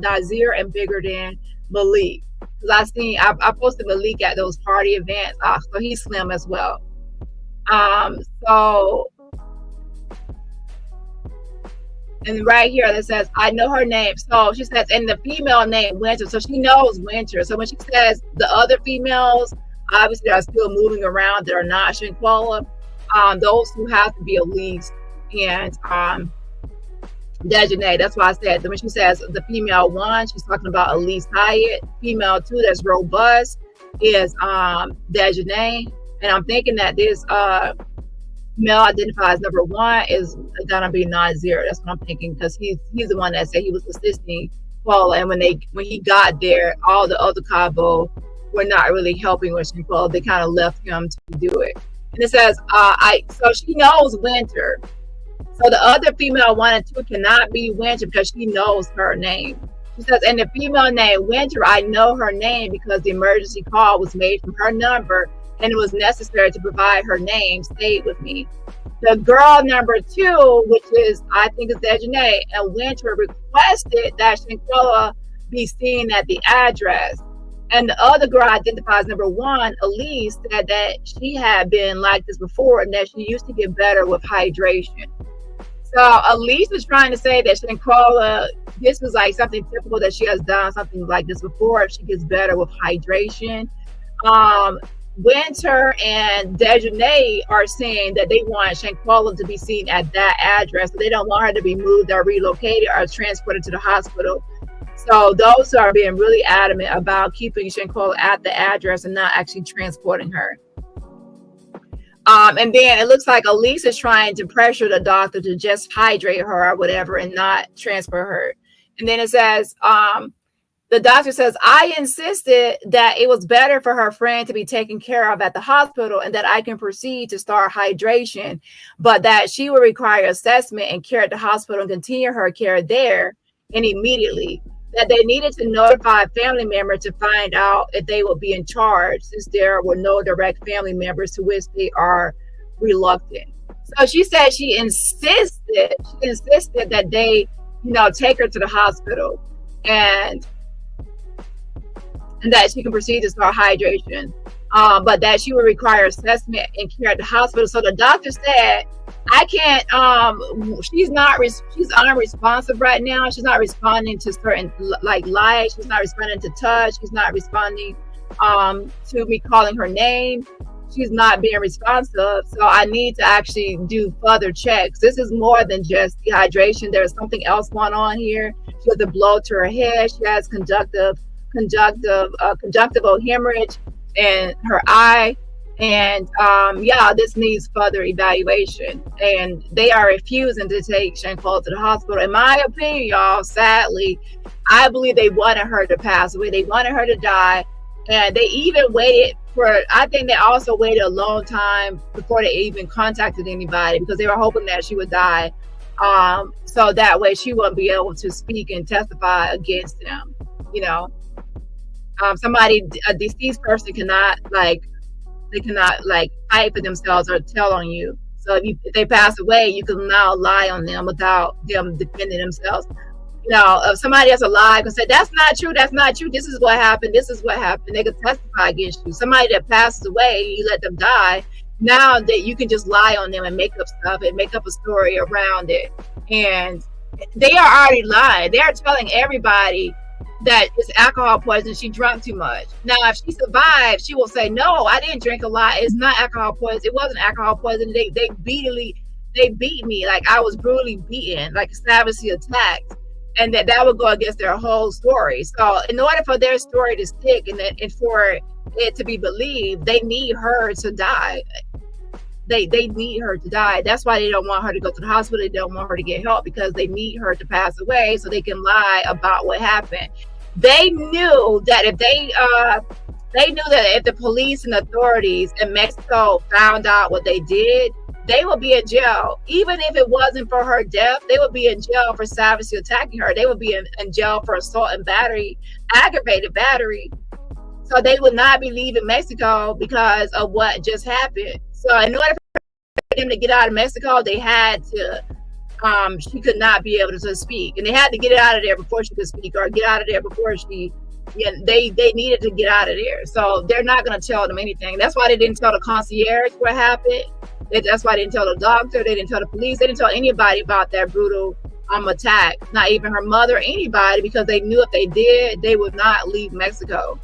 Nazir and bigger than Malik. Because I posted Malik at those party events, so he's slim as well. So, and right here it says, I know her name. So she says, and the female name Winter. So she knows Winter. So when she says the other females, obviously are still moving around that are not Shanquella, those who have to be Elise and Dejanay. That's why I said when she says the female one, she's talking about Elise Hyatt. Female two that's robust is Dejanay. And I'm thinking that this male identifies number one is gonna be Nazir. That's what I'm thinking, because he's the one that said he was assisting Paula, and when he got there, all the other Cabo were not really helping with Shanquella. They kind of left him to do it. And it says, so she knows Winter. So the other female one and two cannot be Winter because she knows her name. She says, and the female name Winter, I know her name because the emergency call was made from her number and it was necessary to provide her name, stayed with me. The girl number two, which is, I think is Dejanay, and Winter requested that Shanquella be seen at the address. And the other girl identifies number one, Elise, said that she had been like this before and that she used to get better with hydration. So Elise was trying to say that Shanquella, this was like something typical that she has done something like this before. She gets better with hydration. Winter and Dejanay are saying that they want Shanquella to be seen at that address. So they don't want her to be moved or relocated or transported to the hospital. So those are being really adamant about keeping Shanquella at the address and not actually transporting her. And then it looks like Elise is trying to pressure the doctor to just hydrate her or whatever and not transfer her. And then it says, the doctor says, I insisted that it was better for her friend to be taken care of at the hospital and that I can proceed to start hydration, but that she would require assessment and care at the hospital and continue her care there and immediately. That they needed to notify a family member to find out if they would be in charge, since there were no direct family members, to which they are reluctant. So she said she insisted that they, take her to the hospital and that she can proceed to start hydration, but that she would require assessment and care at the hospital. So the doctor said, I can't, she's unresponsive right now. She's not responding to certain light. She's not responding to touch. She's not responding to me calling her name. She's not being responsive. So I need to actually do further checks. This is more than just dehydration. There's something else going on here. She has a blow to her head. She has conjunctival hemorrhage in her eye. And this needs further evaluation. And they are refusing to take Shanquella to the hospital. In my opinion, y'all, sadly, I believe they wanted her to pass away. They wanted her to die. And they even I think they also waited a long time before they even contacted anybody, because they were hoping that she would die. So that way she wouldn't be able to speak and testify against them. A deceased person cannot fight for themselves or tell on you. So if they pass away, you can now lie on them without them defending themselves. If somebody else alive can say, that's not true, this is what happened, they can testify against you. Somebody that passes away, you let them die, now that you can just lie on them and make up stuff and make up a story around it. And they are already lying. They are telling everybody that it's alcohol poisoning. She drank too much. Now, if she survives, she will say, no, I didn't drink a lot. It's not alcohol poisoning. It wasn't alcohol poisoning. They beat me. Like, I was brutally beaten, like savagely attacked. And that would go against their whole story. So in order for their story to stick and for it to be believed, they need her to die. They need her to die. That's why they don't want her to go to the hospital. They don't want her to get help, because they need her to pass away so they can lie about what happened. They knew that if if the police and authorities in Mexico found out what they did, they would be in jail. Even if it wasn't for her death, they would be in jail for savagely attacking her. They would be in jail for assault and battery, aggravated battery. So they would not be leaving Mexico because of what just happened. So in order for them to get out of Mexico, they had to she could not be able to speak, and they had to get it out of there before she could speak, or get out of there before she. Yeah, they needed to get out of there, so they're not going to tell them anything. That's why they didn't tell the concierge what happened. That's why they didn't tell the doctor. They didn't tell the police. They didn't tell anybody about that brutal attack. Not even her mother, or anybody, because they knew if they did, they would not leave Mexico.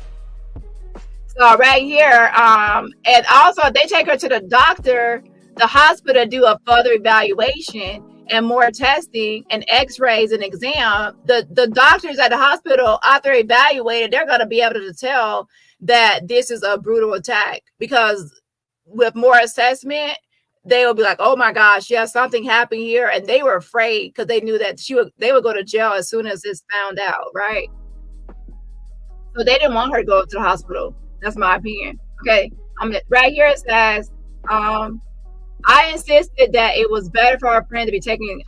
So right here, and also they take her to the doctor, the hospital, do a further evaluation and more testing and x-rays and exam. The doctors at the hospital, after evaluated, they're going to be able to tell that this is a brutal attack, because with more assessment, they will be like, oh my gosh, yeah, something happened here. And they were afraid because they knew that they would go to jail as soon as it's found out, right? So they didn't want her to go to the hospital. That's my opinion. Okay. Right here it says, I insisted that it was better for our friend to be taken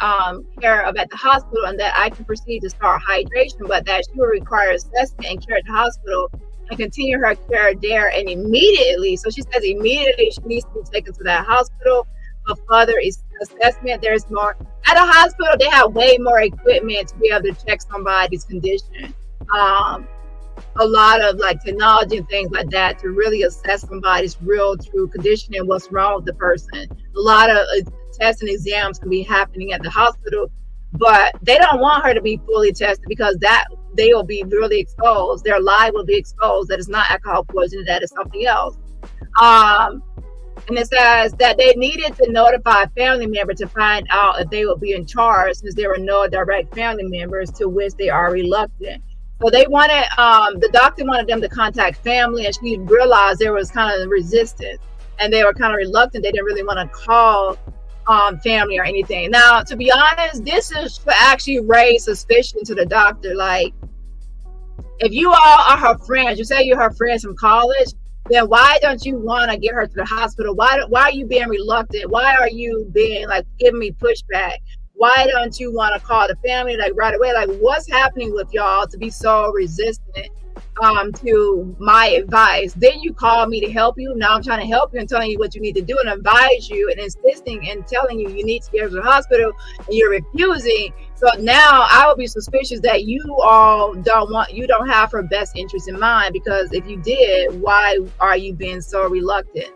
care of at the hospital, and that I can proceed to start hydration, but that she will require assessment and care at the hospital and continue her care there and immediately. So she says immediately she needs to be taken to that hospital for further assessment. There's more at a hospital. They have way more equipment to be able to check somebody's condition. A lot of like technology and things like that to really assess somebody's real true condition and what's wrong with the person. A lot of tests and exams can be happening at the hospital, but they don't want her to be fully tested, because that they will be really exposed. Their lie will be exposed that it's not alcohol poisoning, that is something else. And it says that they needed to notify a family member to find out if they will be in charge, since there were no direct family members, to which they are reluctant. So they wanted, the doctor wanted them to contact family, and she realized there was kind of resistance, and they were kind of reluctant. They didn't really want to call family or anything. Now, to be honest, this is to actually raise suspicion to the doctor. Like, if you all are her friends, you say you're her friends from college, then why don't you want to get her to the hospital? Why are you being reluctant? Why are you being like giving me pushback? Why don't you want to call the family like right away? Like, what's happening with y'all to be so resistant to my advice? Then you call me to help you. Now I'm trying to help you and telling you what you need to do and advise you and insisting and telling you need to get her to the hospital, and you're refusing. So now I would be suspicious that you all don't have her best interest in mind, because if you did, why are you being so reluctant?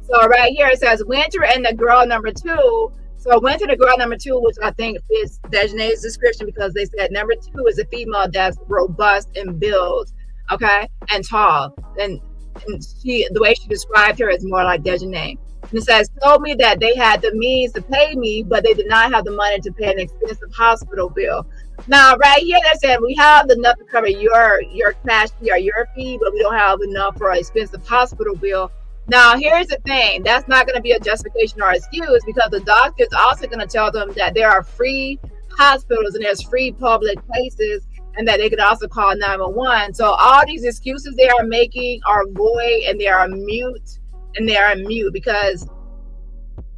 So right here it says Winter and the girl number 2. So I went to the girl number 2, which I think fits Dejanae's description, because they said number 2 is a female that's robust and built, okay, and tall. And she, the way she described her, is more like Dejanae. And it says, told me that they had the means to pay me, but they did not have the money to pay an expensive hospital bill. Now, right here, they said we have enough to cover your cash fee or your fee, but we don't have enough for an expensive hospital bill. Now, here's the thing. That's not going to be a justification or excuse, because the doctor is also going to tell them that there are free hospitals and there's free public places, and that they could also call 911. So all these excuses they are making are void, and they are mute, because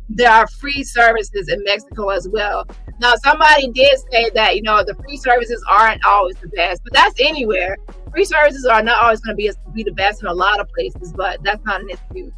there are free services in Mexico as well. Now, somebody did say that, the free services aren't always the best, but that's anywhere. Free services are not always going to be the best in a lot of places, but that's not an excuse.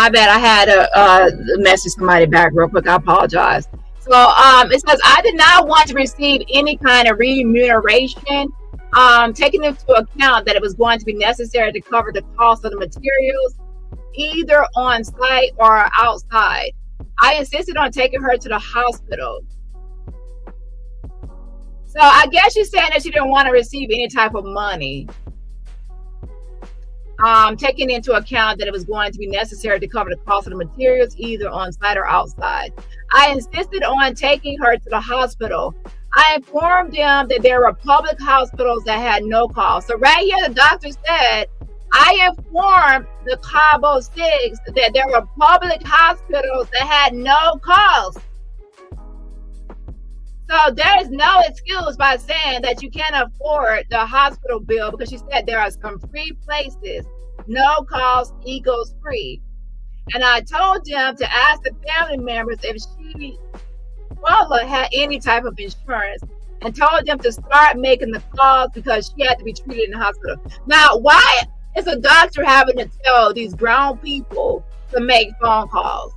My bad. I had a message somebody back real quick. I apologize. So it says I did not want to receive any kind of remuneration, taking into account that it was going to be necessary to cover the cost of the materials, either on site or outside. I insisted on taking her to the hospital. So I guess she's saying that she didn't want to receive any type of money, taking into account that it was going to be necessary to cover the cost of the materials, either on site or outside. I insisted on taking her to the hospital. I informed them that there were public hospitals that had no cost. So right here, the doctor said, I informed the Cabo 6 that there were public hospitals that had no cost. So there is no excuse by saying that you can't afford the hospital bill, because she said there are some free places, no cost equals free. And I told them to ask the family members if Shanquella had any type of insurance, and told them to start making the calls because she had to be treated in the hospital. Now, why is a doctor having to tell these grown people to make phone calls?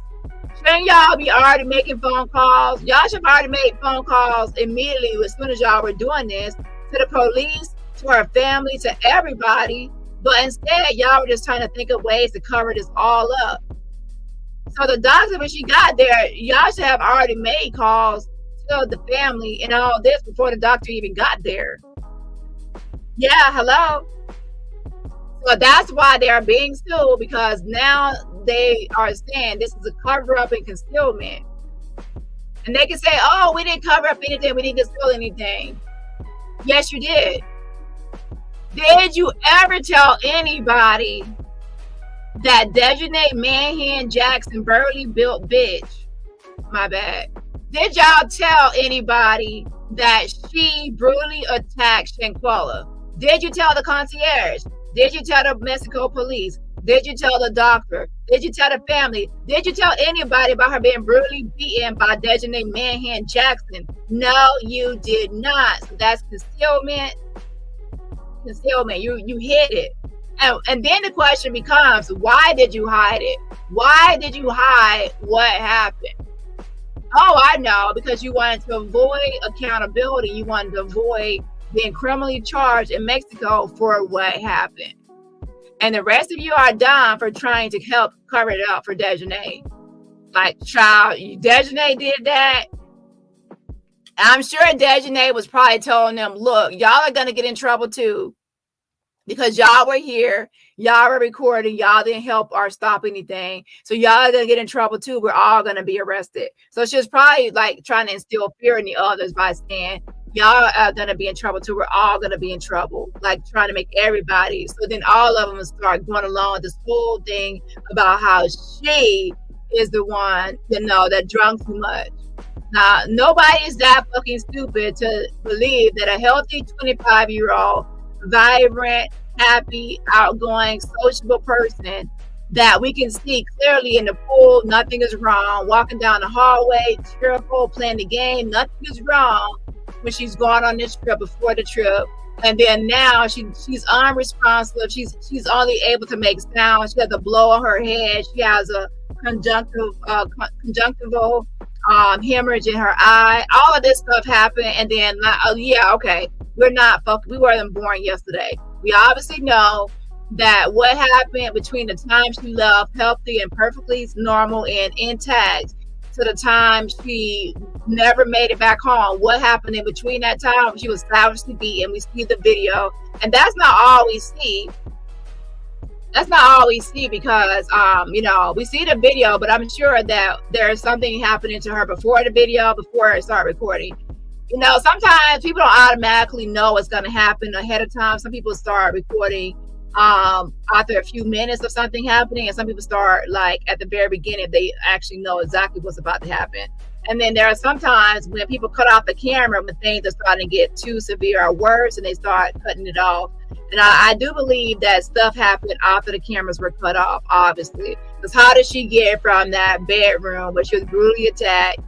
Shouldn't y'all be already making phone calls? Y'all should have already made phone calls immediately as soon as y'all were doing this, to the police, to her family, to everybody. But instead, y'all were just trying to think of ways to cover this all up. So the doctor, when she got there, y'all should have already made calls to the family and all this before the doctor even got there. Yeah, hello? So that's why they are being sued, because now they are saying this is a cover-up and concealment. And they can say, oh, we didn't cover up anything, we didn't conceal anything. Yes, you did. Did you ever tell anybody that Dejanay Manhan Jackson Burley built bitch? My bad. Did y'all tell anybody that she brutally attacked Shanquella? Did you tell the concierge? Did you tell the Mexico police? Did you tell the doctor? Did you tell the family? Did you tell anybody about her being brutally beaten by Dejanay Manhan Jackson? No, you did not. So that's concealment. Concealment. You hid it. And then the question becomes, why did you hide it? Why did you hide what happened? Oh, I know, because you wanted to avoid accountability. You wanted to avoid being criminally charged in Mexico for what happened. And the rest of you are done for trying to help cover it up for Dejanay. Like, child, Dejanay did that. I'm sure Dejanay was probably telling them, look, y'all are going to get in trouble too, because y'all were here, y'all were recording, y'all didn't help or stop anything. So y'all are going to get in trouble too. We're all going to be arrested. So she's probably like trying to instill fear in the others by saying, y'all are going to be in trouble too. We're all going to be in trouble. Like trying to make everybody. So then all of them start going along this whole thing about how she is the one, that drunk too much. Now, nobody is that fucking stupid to believe that a healthy 25-year-old, vibrant, happy, outgoing, sociable person that we can see clearly in the pool, nothing is wrong, walking down the hallway, cheerful, playing the game, nothing is wrong when she's going on this trip before the trip. And then now she's unresponsive. She's only able to make sound. She has a blow on her head. She has a conjunctival hemorrhage in her eye. All of this stuff happened, and then we weren't born yesterday. We obviously know that what happened between the time she left healthy and perfectly normal and intact to the time she never made it back home, what happened in between that time? She was savagely beaten. We see the video, and that's not all we see. That's not all we see, because we see the video, but I'm sure that there's something happening to her before the video, before I start recording. Sometimes people don't automatically know what's going to happen ahead of time. Some people start recording after a few minutes of something happening, and some people start like at the very beginning. They actually know exactly what's about to happen. And then there are sometimes when people cut off the camera when things are starting to get too severe or worse, and they start cutting it off. And I do believe that stuff happened after the cameras were cut off, obviously. Because how did she get from that bedroom where she was brutally attacked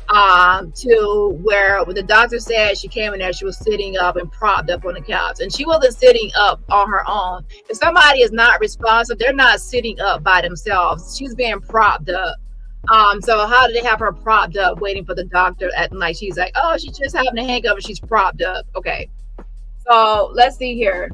to where the doctor said she came in there, she was sitting up and propped up on the couch, and she wasn't sitting up on her own. If somebody is not responsive, they're not sitting up by themselves. She's being propped up. So how did they have her propped up waiting for the doctor at night? She's like, oh, she's just having a hangover and she's propped up. Okay. So let's see here.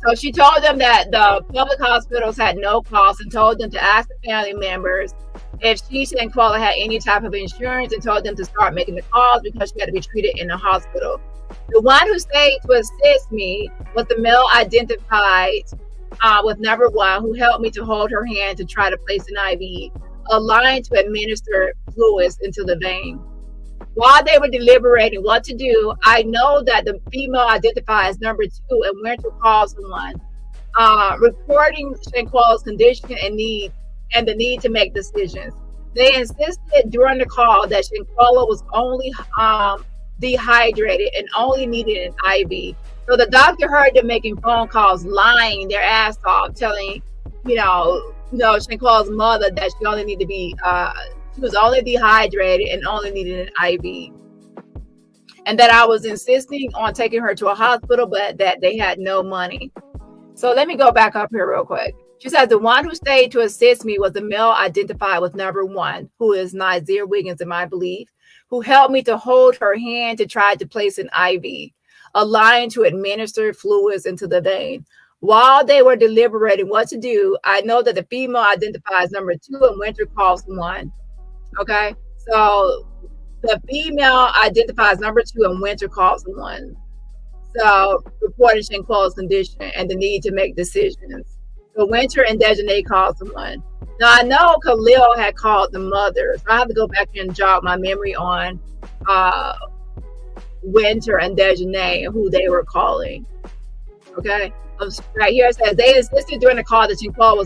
So she told them that the public hospitals had no cost and told them to ask the family members if she and Shanquella had any type of insurance, and told them to start making the calls because she had to be treated in the hospital. The one who stayed to assist me was the male identified with number 1, who helped me to hold her hand to try to place an IV, a line to administer fluids into the vein. While they were deliberating what to do, I know that the female identified as number 2 and went to call someone, reporting Shanquella's condition and the need to make decisions. They insisted during the call that Shanquella was only dehydrated and only needed an IV. So the doctor heard them making phone calls, lying their ass off, telling, Shanquella's mother that she only needed to be, she was only dehydrated and only needed an IV. And that I was insisting on taking her to a hospital, but that they had no money. So let me go back up here real quick. She says the one who stayed to assist me was the male identified with number 1, who is Nazir Wiggins in my belief, who helped me to hold her hand to try to place an IV, a line to administer fluids into the vein. While they were deliberating what to do, I know that the female identifies number 2 and went to call someone. Okay, so the female identifies number 2 and went to call someone. So reporting Shanquella's condition and the need to make decisions. So Winter and Dejanay called someone. Now I know Khalil had called the mother, so I have to go back and jog my memory on Winter and Dejanay and who they were calling. Okay, right here it says they insisted during the call that Shanquella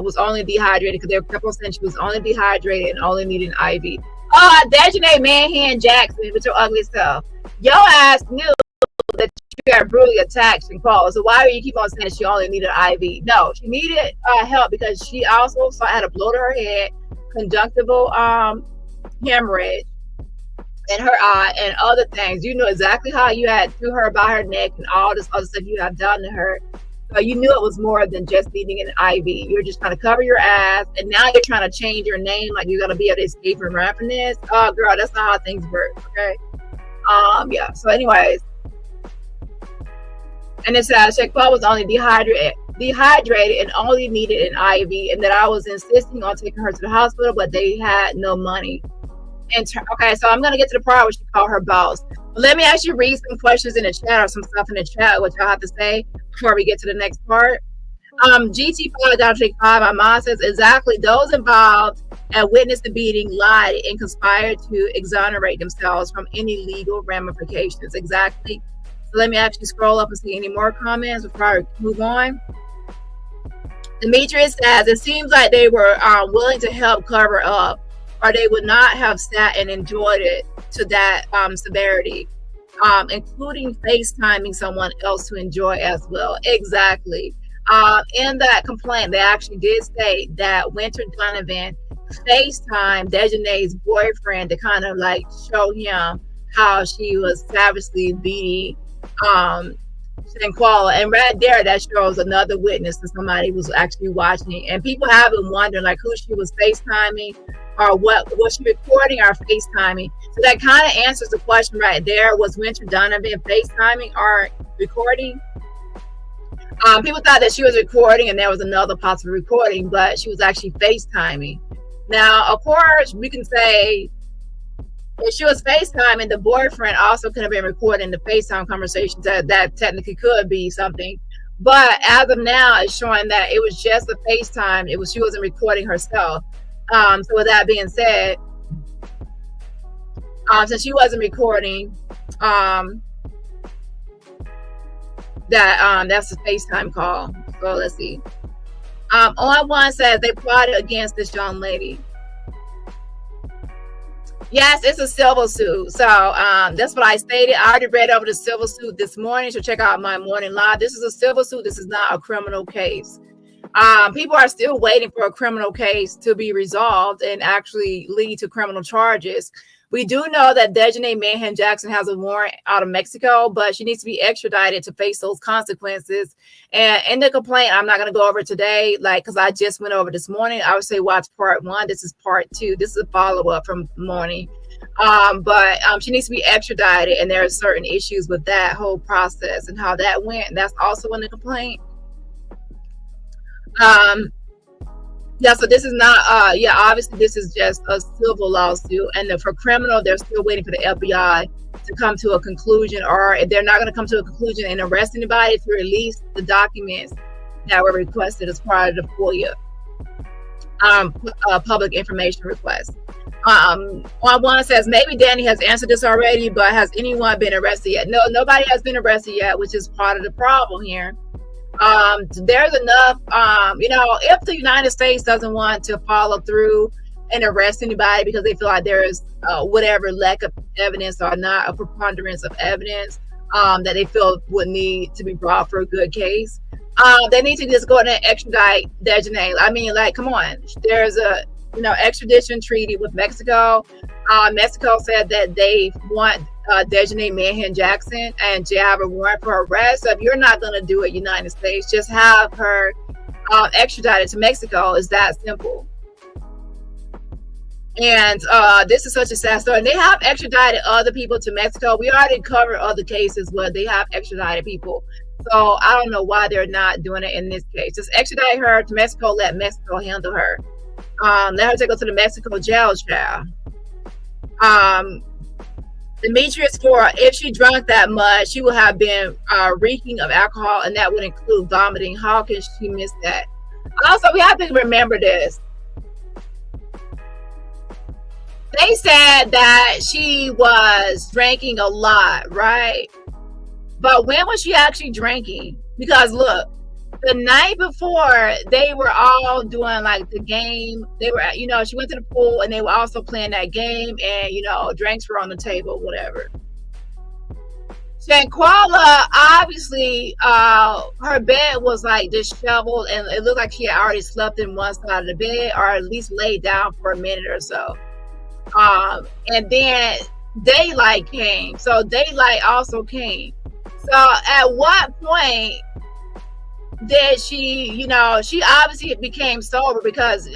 was only dehydrated, because they kept on saying she was only dehydrated and only needed an IV. Dejanay Manhand Jackson with your ugly self. Your ass knew that you got brutally attacked Shanquella, so why do you keep on saying she only needed an IV? No, she needed help because she also had a blow to her head, conjunctival hemorrhage in her eye, and other things. You know exactly how you had threw her by her neck and all this other stuff you have done to her. So you knew it was more than just needing an IV. You're just trying to cover your ass, and now you're trying to change your name like you're gonna be able to escape and run from this. Oh, girl, that's not how things work. Okay. Yeah. So, anyways. And it says Shanquella was only dehydrated and only needed an IV, and that I was insisting on taking her to the hospital, but they had no money. Okay, so I'm going to get to the part where she called her boss. But let me actually read some questions in the chat, or some stuff in the chat, what y'all have to say before we get to the next part. GT5.5, my mom says, exactly, those involved and witnessed the beating lied and conspired to exonerate themselves from any legal ramifications. Exactly. So let me actually scroll up and see any more comments before I move on. Demetrius says, it seems like they were willing to help cover up, or they would not have sat and enjoyed it to that severity, including FaceTiming someone else to enjoy as well. Exactly. In that complaint, they actually did state that Winter Donovan FaceTimed Dejanay's boyfriend to kind of like show him how she was savagely beating Shanquella, and right there that shows another witness that somebody was actually watching. And people have been wondering like who she was FaceTiming, or what was she recording or FaceTiming. So that kind of answers the question right there. Was Winter Donovan FaceTiming or recording? People thought that she was recording and there was another possible recording, but she was actually FaceTiming. Now, of course, we can say if she was FaceTiming, the boyfriend also could have been recording the FaceTime conversations. That technically could be something. But as of now, it's showing that it was just a FaceTime. She wasn't recording herself. So with that being said, since she wasn't recording, that's a FaceTime call. So let's see. On one says they plotted against this young lady. Yes, it's a civil suit. So that's what I stated. I already read over the civil suit this morning. So check out my morning live. This is a civil suit. This is not a criminal case. People are still waiting for a criminal case to be resolved and actually lead to criminal charges. We do know that Dejanay Manhan Jackson has a warrant out of Mexico, but she needs to be extradited to face those consequences. And in the complaint, I'm not going to go over today, like, because I just went over this morning. I would say watch part one. This is part two. This is a follow up from morning. But she needs to be extradited, and there are certain issues with that whole process and how that went. That's also in the complaint. Um, Yeah, so this is not, yeah, obviously this is just a civil lawsuit. And then for criminal, they're still waiting for the FBI to come to a conclusion, or if they're not going to come to a conclusion and arrest anybody, to release the documents that were requested as part of the FOIA public information request. One says, maybe Danny has answered this already, but has anyone been arrested yet? No, nobody has been arrested yet, which is part of the problem here. There's enough, if the United States doesn't want to follow through and arrest anybody because they feel like there is whatever lack of evidence or not a preponderance of evidence that they feel would need to be brought for a good case, they need to just go ahead and extradite Dejanay. I mean, like, come on, there's a extradition treaty with Mexico. Mexico said that they want Dejanay Manhan Jackson and to have a warrant for arrest. So if you're not going to do it, United States, just have her extradited to Mexico. It's that simple. And this is such a sad story. And they have extradited other people to Mexico. We already covered other cases where they have extradited people. So I don't know why they're not doing it in this case. Just extradite her to Mexico. Let Mexico handle her. Let her take her to the Mexico jail trial. Demetrius, for if she drank that much, she would have been reeking of alcohol, and that would include vomiting. How can she miss that? Also, we have to remember this. They said that she was drinking a lot, right? But when was she actually drinking? Because look, the night before, they were all doing like the game. They were, she went to the pool and they were also playing that game, and drinks were on the table, whatever. Shanquella, obviously, her bed was like disheveled, and it looked like she had already slept in one side of the bed, or at least laid down for a minute or so. And then daylight came, so daylight also came. So at what point did she, she obviously became sober, because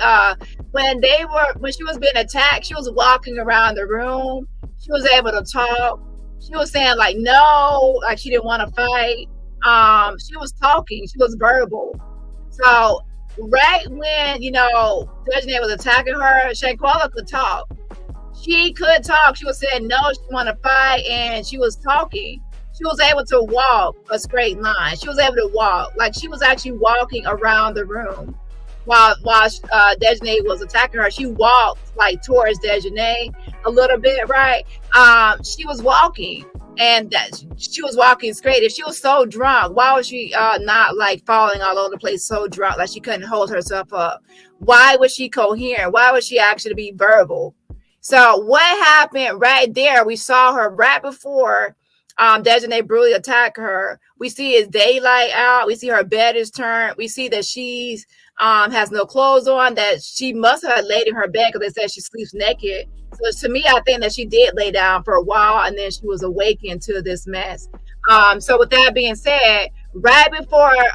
when she was being attacked, she was walking around the room. She was able to talk. She was saying like no, like she didn't want to fight. She was talking. She was verbal. So right when Dejanay was attacking her, Shanquella could talk. She could talk. She was saying no, she didn't want to fight, and she was talking. She was able to walk a straight line. She was able to walk. Like, she was actually walking around the room while Dejanay was attacking her. She walked like towards Dejanay a little bit, right? She was walking, and she was walking straight. If she was so drunk, why was she not like falling all over the place, so drunk, like she couldn't hold herself up? Why was she coherent? Why would she actually be verbal? So what happened right there? We saw her right before Dejanay brutally attacked her. We see it's daylight out. We see her bed is turned. We see that she's has no clothes on, that she must have laid in her bed, because they said she sleeps naked. So to me, I think that she did lay down for a while, and then she was awakened to this mess. So with that being said, right before it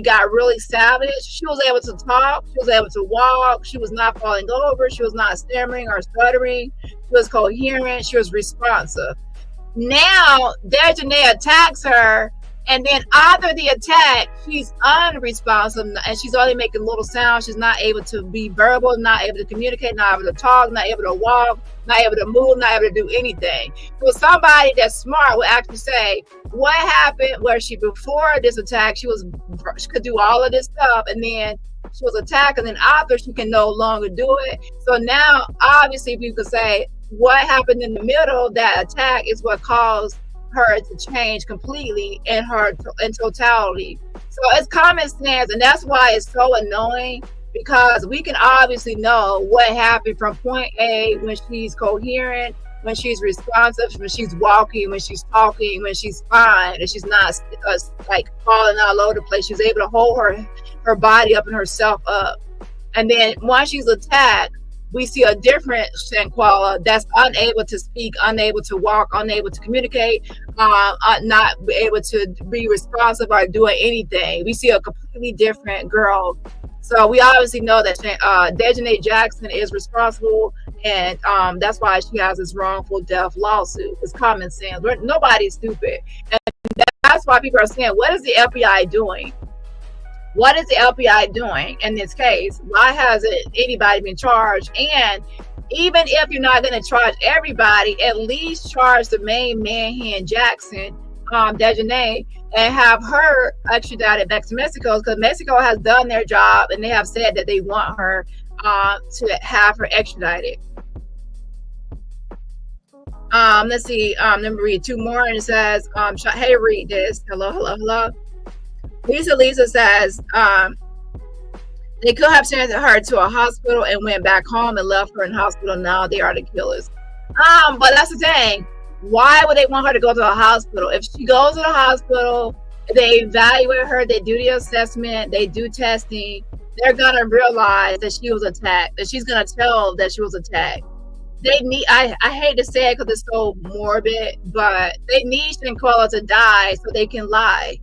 got really savage, she was able to talk. She was able to walk. She was not falling over. She was not stammering or stuttering. She was coherent. She was responsive. Now Dejanay attacks her, and then after the attack, she's unresponsive, and she's only making little sounds. She's not able to be verbal, not able to communicate, not able to talk, not able to walk, not able to move, not able to do anything. So somebody that's smart would actually say, what happened where before this attack, she could do all of this stuff, and then she was attacked, and then after, she can no longer do it. So now, obviously, people could say, what happened in the middle, that attack, is what caused her to change completely in totality. So it's common sense, and that's why it's so annoying, because we can obviously know what happened from point A when she's coherent when she's responsive, when she's walking, when she's talking, when she's fine, and she's not like falling all over the place. She's able to hold her body up and herself up. And then once she's attacked, we see a different Shanquella that's unable to speak, unable to walk, unable to communicate, not able to be responsive or doing anything. We see a completely different girl. So we obviously know that Dejanay Jackson is responsible, and that's why she has this wrongful death lawsuit. It's common sense. Nobody's stupid. And that's why people are saying, what is the FBI doing? What is the FBI doing in this case? Why hasn't anybody been charged? And even if you're not going to charge everybody, at least charge the main man, Jackson, Dejanay, and have her extradited back to Mexico, because Mexico has done their job and they have said that they want her to have her extradited. Let's see. Let me read two more, and it says, hey, read this. Hello. Lisa says, they could have sent her to a hospital and went back home and left her in hospital. Now they are the killers. But that's the thing. Why would they want her to go to a hospital? If she goes to the hospital, they evaluate her, they do the assessment, they do testing, they're gonna realize that she was attacked, that she's gonna tell that she was attacked. They need, I hate to say it because it's so morbid, but they need Shanquella to die so they can lie.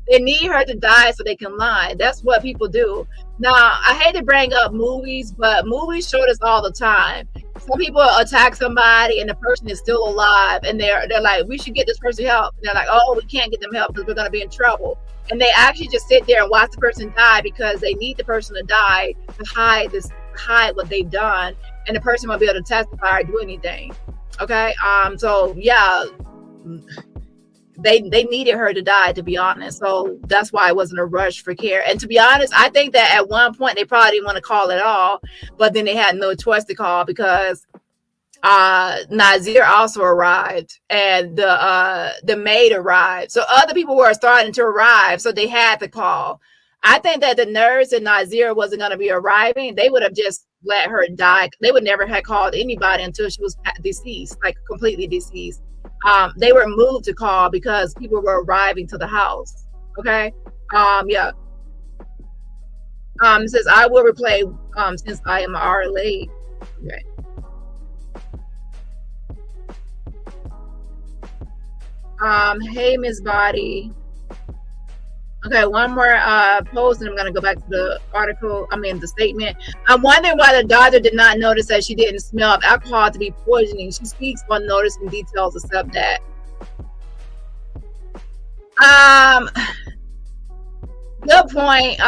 They need her to die so they can lie. That's what people do. Now, I hate to bring up movies, but movies show this all the time. Some people attack somebody and the person is still alive, and they're like, we should get this person help. And they're like, oh, we can't get them help because we're going to be in trouble. And they actually just sit there and watch the person die because they need the person to die to hide what they've done, and the person won't be able to testify or do anything. Okay, so yeah, they needed her to die, to be honest. So that's why it wasn't a rush for care. And to be honest, I think that at one point they probably didn't want to call at all, but then they had no choice to call because Nazir also arrived, and the maid arrived. So other people were starting to arrive, so they had to call. I think that the nurse and Nazir wasn't going to be arriving. They would have just let her die. They would never have called anybody until she was deceased, like completely deceased. They were moved to call because people were arriving to the house. Okay. Yeah. It says, I will replay since I am an hour late. Okay. Hey, Miss Body. Okay, one more post, and I'm going to go back to the article. The statement. I'm wondering why the doctor did not notice that she didn't smell of alcohol to be poisoning. She speaks on noticing details except that. Good point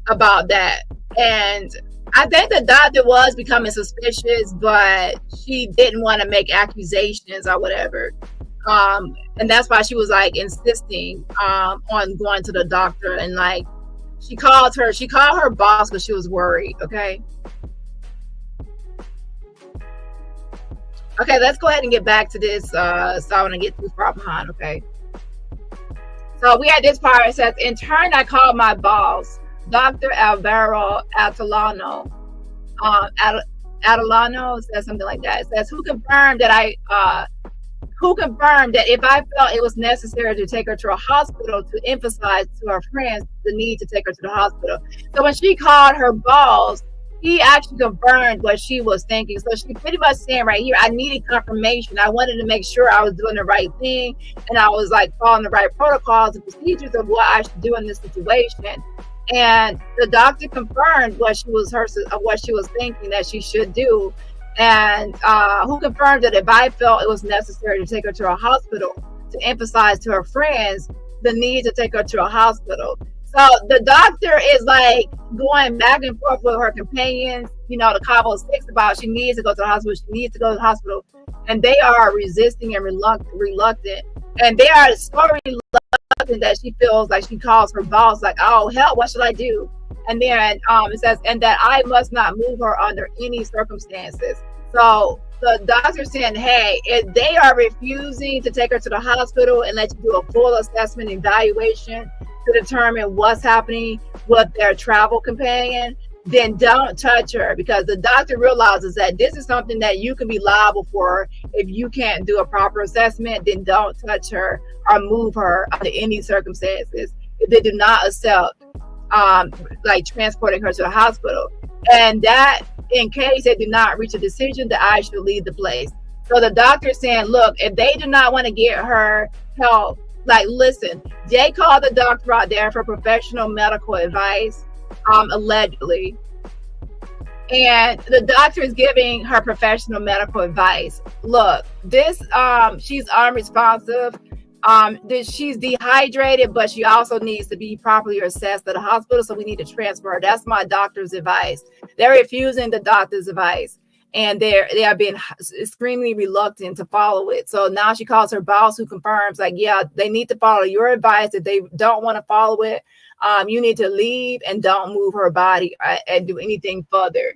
about that. And I think the doctor was becoming suspicious, but she didn't want to make accusations or whatever. And that's why she was like insisting on going to the doctor, and like she called her boss because she was worried. Okay, let's go ahead and get back to this, so I want to get too far behind. Okay, so we had this part. It says, in turn I called my boss, Dr. Alvaro Atalano. Atalano says something like that. It says, who confirmed that if I felt it was necessary to take her to a hospital, to emphasize to her friends the need to take her to the hospital. So when she called her boss, he actually confirmed what she was thinking. So she pretty much saying right here, I needed confirmation. I wanted to make sure I was doing the right thing, and I was like following the right protocols and procedures of what I should do in this situation. And the doctor confirmed what she was thinking that she should do. And who confirmed that if I felt it was necessary to take her to a hospital, to emphasize to her friends the need to take her to a hospital. So the doctor is like going back and forth with her companions, the Cabo 6, about she needs to go to the hospital, and they are resisting and reluctant, and they are so reluctant that she feels like she calls her boss like, oh hell, what should I do? And then it says, and that I must not move her under any circumstances. So the doctor's saying, hey, if they are refusing to take her to the hospital and let you do a full assessment evaluation to determine what's happening with their travel companion, then don't touch her, because the doctor realizes that this is something that you can be liable for if you can't do a proper assessment. Then don't touch her or move her under any circumstances if they do not accept like transporting her to the hospital. And that in case they do not reach a decision that I should leave the place. So the doctor is saying, look, if they do not want to get her help, like, listen, they called the doctor out there for professional medical advice, allegedly. And the doctor is giving her professional medical advice. Look, this, she's unresponsive. She's dehydrated, but she also needs to be properly assessed at the hospital. So we need to transfer her. That's my doctor's advice. They're refusing the doctor's advice, and they are being extremely reluctant to follow it. So now she calls her boss, who confirms, like, yeah, they need to follow your advice. If they don't want to follow it, you need to leave and don't move her body and do anything further.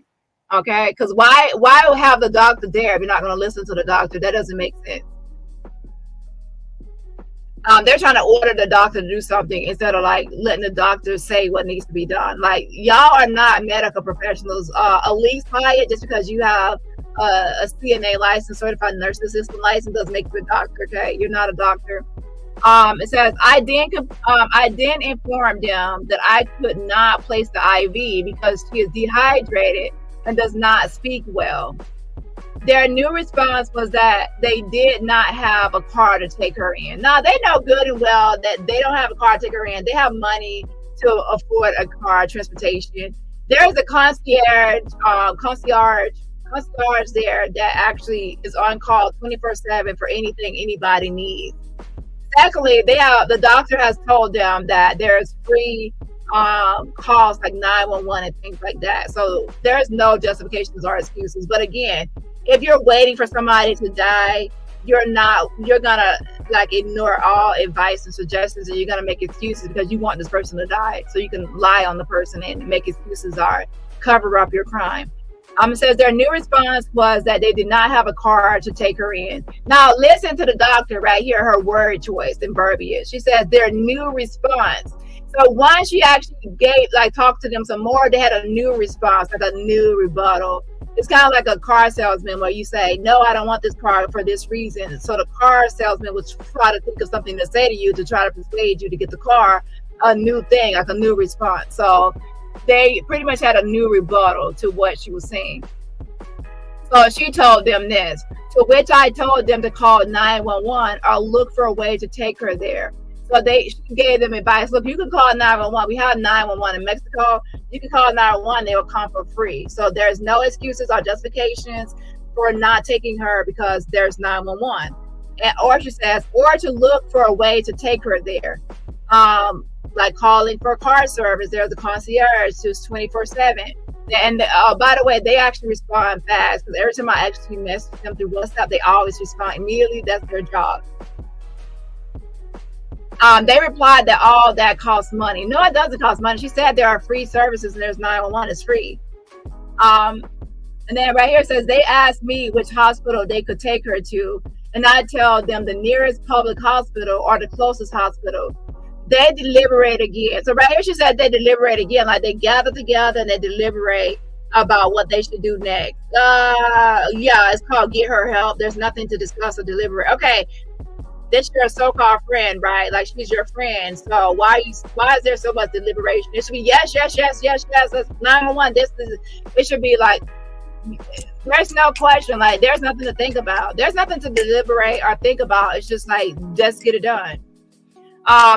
Okay, because why have the doctor there if you're not going to listen to the doctor? That doesn't make sense. They're trying to order the doctor to do something instead of like letting the doctor say what needs to be done. Like, y'all are not medical professionals. At least Hyatt, just because you have a CNA license, certified nurse assistant license, doesn't make you a doctor. Okay, you're not a doctor. It says I then informed them that I could not place the IV because she is dehydrated and does not speak well. Their new response was that they did not have a car to take her in. Now, they know good and well that they don't have a car to take her in. They have money to afford a car transportation. There's a concierge there that actually is on call 24/7 for anything anybody needs. Secondly, the doctor has told them that there's free calls like 911 and things like that. So there's no justifications or excuses. But again, if you're waiting for somebody to die, you're gonna like ignore all advice and suggestions, and you're gonna make excuses because you want this person to die, so you can lie on the person and make excuses or cover up your crime. It says their new response was that they did not have a car to take her in. Now listen to the doctor right here, her word choice and verbiage. She says their new response. So once she actually talked to them some more, they had a new response, like a new rebuttal. It's kind of like a car salesman where you say, no, I don't want this car for this reason. So the car salesman would try to think of something to say to you to try to persuade you to get the car, a new thing, like a new response. So they pretty much had a new rebuttal to what she was saying. So she told them this, to which I told them to call 911 or look for a way to take her there. So she gave them advice. Look, you can call 911. We have 911 in Mexico. You can call 911. They will come for free. So there's no excuses or justifications for not taking her because there's 911. Or she says, or to look for a way to take her there. Like calling for car service. There's a concierge who's 24/7. And by the way, they actually respond fast because every time I actually message them through WhatsApp, they always respond immediately. That's their job. They replied that all that costs money. No, it doesn't cost money. She said there are free services and there's 911 is free. And then right here it says they asked me which hospital they could take her to, and I tell them the nearest public hospital or the closest hospital. They deliberate again. So right here she said they deliberate again, like they gather together and they deliberate about what they should do next. Yeah, it's called get her help. There's nothing to discuss or deliberate. Okay. This your so-called friend, right? Like she's your friend. So why is there so much deliberation? It should be yes. That's 911. It should be like there's no question. Like there's nothing to think about. There's nothing to deliberate or think about. It's just like just get it done.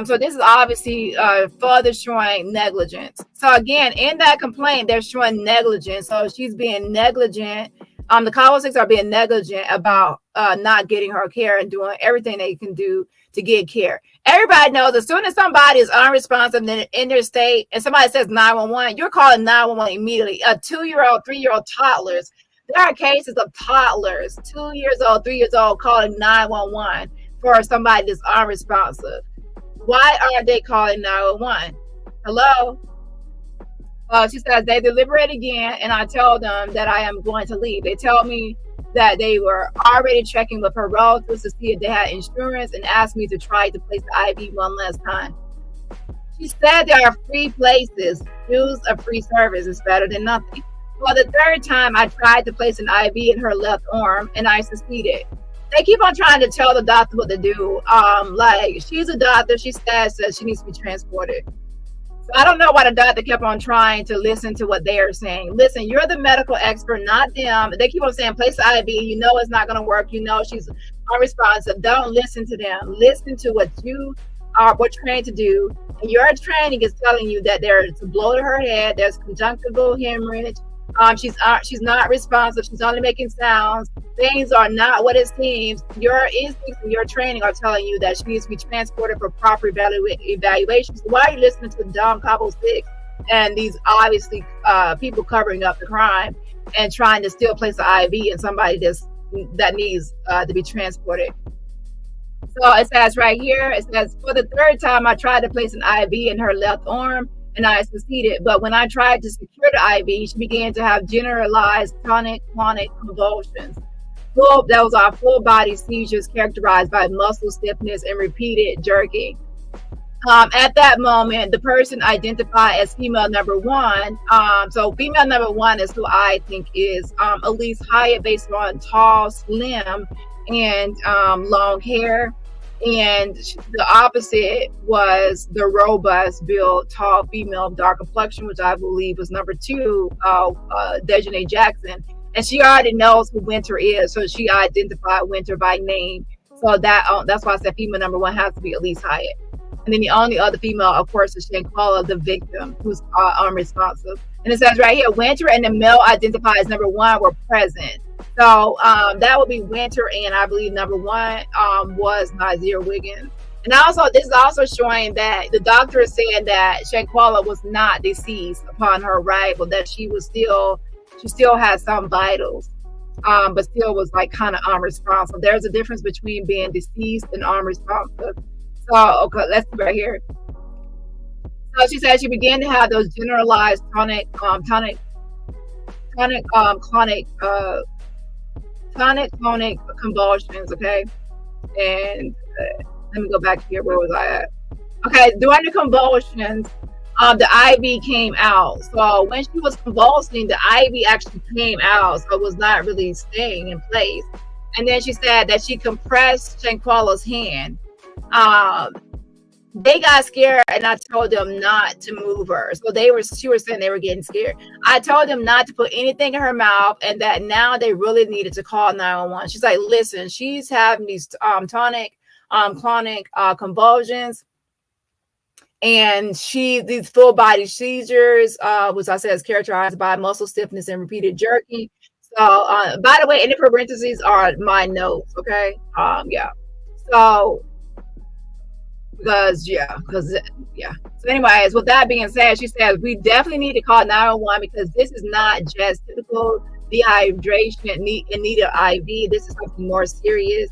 So this is obviously further showing negligence. So again, in that complaint, they're showing negligence. So she's being negligent. The Cabo 6 are being negligent about not getting her care and doing everything they can do to get care. Everybody knows as soon as somebody is unresponsive in their state and somebody says 911, you're calling 911 immediately. A 2-year-old, 3-year-old toddlers. There are cases of toddlers, 2 years old, 3 years old, calling 911 for somebody that's unresponsive. Why are they calling 911? Hello? She says they deliberate again, and I tell them that I am going to leave. They tell me that they were already checking with her relatives to see if they had insurance and asked me to try to place the IV one last time. She said there are free places. Use a free service is better than nothing. Well, the third time I tried to place an IV in her left arm and I succeeded. They keep on trying to tell the doctor what to do. Like she's a doctor, she says she needs to be transported. So I don't know why the doctor kept on trying to listen to what they are saying. Listen, you're the medical expert, not them. They keep on saying place the IV. You know it's not going to work. You know she's unresponsive. Don't listen to them. Listen to what you were trained to do. And your training is telling you that there's a blow to her head. There's conjunctival hemorrhage. She's not responsive. She's only making sounds. Things are not what it seems. Your instincts and your training are telling you that she needs to be transported for proper evaluation. So why are you listening to dumb Cabo 6 and these obviously people covering up the crime and trying to still place an IV in somebody that needs to be transported? So it says right here, it says, for the third time, I tried to place an IV in her left arm and I succeeded. But when I tried to secure the IV, she began to have generalized tonic-clonic convulsions. Those are full body seizures characterized by muscle stiffness and repeated jerking. At that moment, the person identified as female number one. So female number one is who I think is Elise Hyatt, based on tall, slim, and long hair. And the opposite was the robust built, tall female, dark complexion, which I believe was number two, Dejanay Jackson. And she already knows who Winter is, so she identified Winter by name. So that's why I said female number one has to be Elise Hyatt. And then the only other female, of course, is Shanquella, the victim, who's unresponsive. And it says right here, Winter and the male identified as number one were present. So that would be Winter, and I believe number one was Nazir Wiggins. And also, this is also showing that the doctor is saying that Shanquella was not deceased upon her arrival, that she still had some vitals, but still was like kind of unresponsive. There's a difference between being deceased and unresponsive. So, okay, let's see right here. So she said she began to have those generalized tonic-clonic convulsions, okay? And let me go back here. Where was I at? Okay, during the convulsions, the IV came out. So when she was convulsing, the IV actually came out, so it was not really staying in place. And then she said that she compressed Shanquella's hand. They got scared, and I told them not to move her. So she was saying they were getting scared. I told them not to put anything in her mouth, and that now they really needed to call 911. She's like, listen, she's having these tonic-clonic convulsions, and these full body seizures, which I said is characterized by muscle stiffness and repeated jerking. So, by the way, in the parentheses are my notes, okay? Yeah. So, because. So anyways, with that being said, she says, we definitely need to call 911 because this is not just typical dehydration and need an IV. This is something more serious.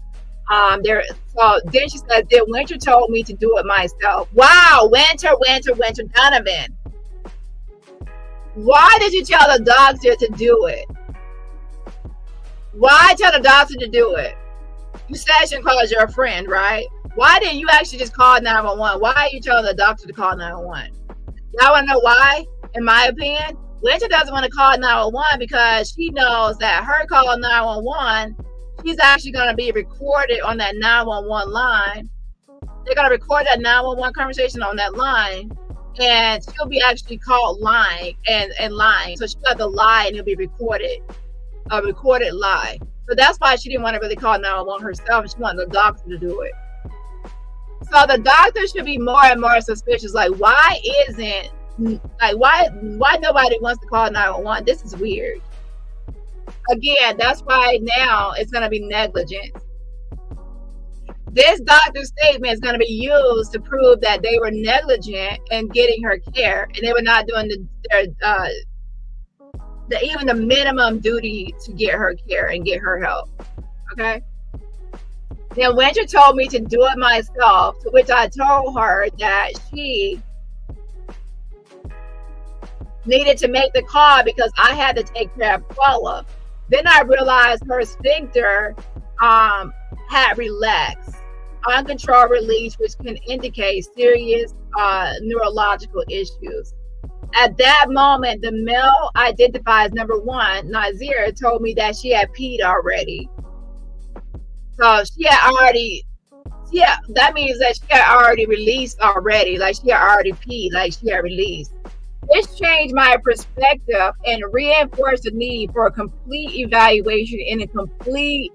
So then she says, then Winter told me to do it myself. Wow, Winter Donovan. Why did you tell the doctor to do it? Why tell the doctor to do it? You said Shanquella is your friend, right? Why didn't you actually just call 911? Why are you telling the doctor to call 911? Y'all want to know why? In my opinion, Winter doesn't want to call 911 because she knows that her call 911, she's actually going to be recorded on that 911 line. They're going to record that 911 conversation on that line, and she'll be actually called lying and lying. So she'll have to lie, and it'll be recorded, a recorded lie. So that's why she didn't want to really call 911 herself. She wanted the doctor to do it. So the doctor should be more and more suspicious. Like, why nobody wants to call 911? This is weird. Again, that's why now it's going to be negligence. This doctor's statement is going to be used to prove that they were negligent in getting her care, and they were not doing even the minimum duty to get her care and get her help. Okay. Then Winter told me to do it myself, to which I told her that she needed to make the call because I had to take care of Quella. Then I realized her sphincter had relaxed. uncontrolled release, which can indicate serious neurological issues. At that moment, the male identified as number one, Nazir, told me that she had peed already. So she had already, yeah, that means that she had already released already. Like she had already peed, like she had released. This changed my perspective and reinforced the need for a complete evaluation in a complete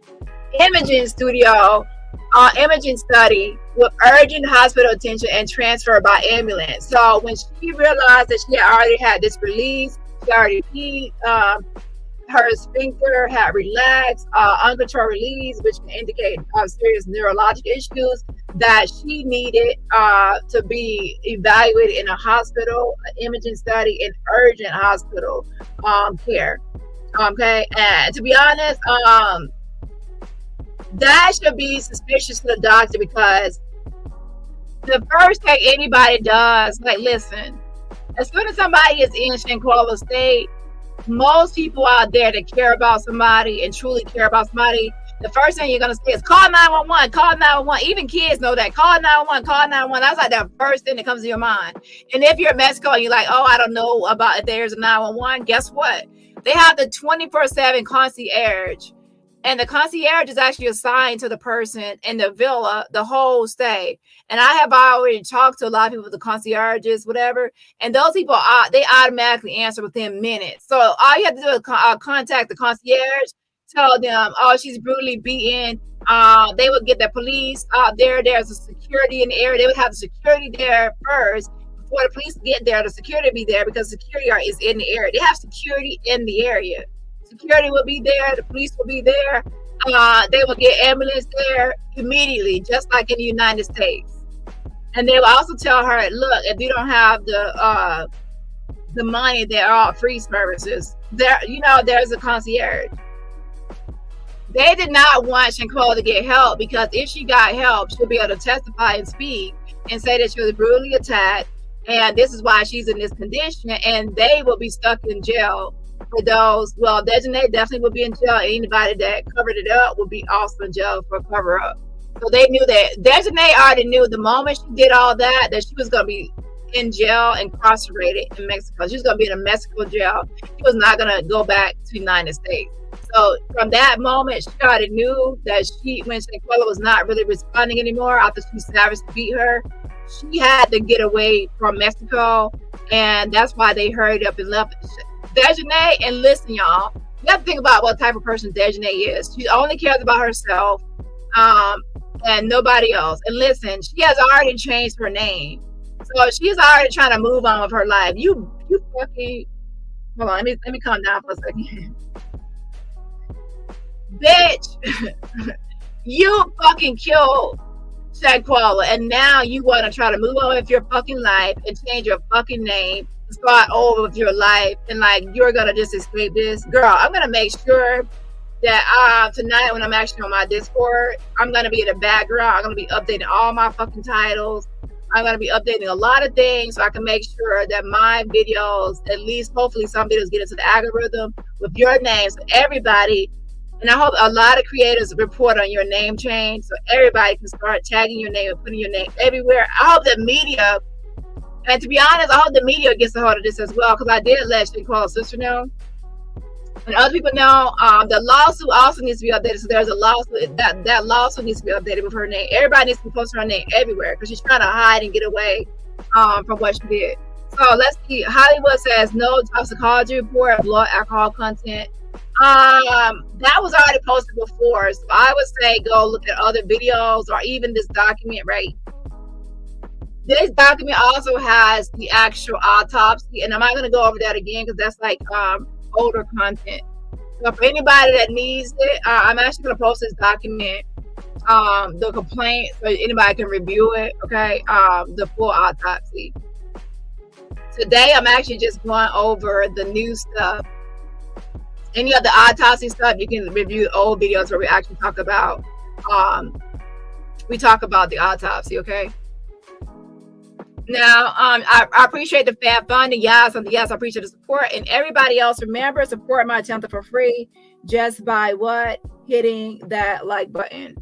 imaging studio, imaging study with urgent hospital attention and transfer by ambulance. So when she realized that she already had this release, she already peed, her sphincter had relaxed, uncontrolled release, which can indicate serious neurological issues, that she needed to be evaluated in a hospital, an imaging study, and urgent hospital care. Okay, and to be honest, that should be suspicious to the doctor, because the first thing anybody does, like, listen, as soon as somebody is in Shanquella state, most people out there that care about somebody and truly care about somebody, the first thing you're going to say is call 911, call 911. Even kids know that. Call 911, call 911. That's like the first thing that comes to your mind. And if you're in Mexico and you're like, oh, I don't know about if there's a 911, guess what? They have the 24/7 concierge. And the concierge is actually assigned to the person in the villa the whole stay. And I have already talked to a lot of people, the concierges, whatever. And those people, they automatically answer within minutes. So all you have to do is contact the concierge, tell them, oh, she's brutally beaten. They would get the police out there. There's a security in the area. They would have the security there first. Before the police get there, the security be there, because security is in the area. They have security in the area. Security will be there. The police will be there. They will get ambulance there immediately, just like in the United States. And they will also tell her, look, if you don't have the money, there are free services. There, there's a concierge. They did not want Shanquella to get help, because if she got help, she'll be able to testify and speak and say that she was brutally attacked, and this is why she's in this condition, and they will be stuck in jail. For those, well, Dejanay definitely would be in jail. Anybody that covered it up would be also in jail for cover up. So they knew that. Dejanay already knew the moment she did all that she was going to be in jail, incarcerated in Mexico. She was going to be in a Mexico jail. She was not going to go back to the United States. So from that moment, she already knew that when Shanquella was not really responding anymore after she savagely beat her, she had to get away from Mexico. And that's why they hurried up and left Dejanay. And listen, y'all, you have to think about what type of person Dejanay is. She only cares about herself and nobody else. And listen, she has already changed her name. So she's already trying to move on with her life. You fucking, hold on, let me calm down for a second. Bitch, you fucking killed Shanquella, and now you want to try to move on with your fucking life and change your fucking name, start over with your life, and like you're gonna just escape this. Girl, I'm gonna make sure that tonight when I'm actually on my Discord, I'm gonna be in the background. I'm gonna be updating all my fucking titles. I'm gonna be updating a lot of things so I can make sure that my videos, at least hopefully some videos, get into the algorithm with your name, so everybody. And I hope a lot of creators report on your name change, so everybody can start tagging your name and putting your name everywhere. I hope the media, and to be honest, I hope the media gets a hold of this as well, because I did let Shanquella's sister know, and other people know. The lawsuit also needs to be updated. So there's a lawsuit, that lawsuit needs to be updated with her name. Everybody needs to post her name everywhere, because she's trying to hide and get away from what she did. So let's see. Hollywood says no toxicology report, blood alcohol content. That was already posted before, so I would say go look at other videos or even this document, right? This document also has the actual autopsy, and I'm not going to go over that again because that's like older content. So for anybody that needs it, I'm actually going to post this document, the complaint, so anybody can review it, okay? The full autopsy. Today, I'm actually just going over the new stuff. Any of the autopsy stuff, you can review old videos where we actually talk about the autopsy, okay? Now, I appreciate the fab fund, the yes, and the yes, I appreciate the support. And everybody else, remember, support my channel for free just by what? Hitting that like button.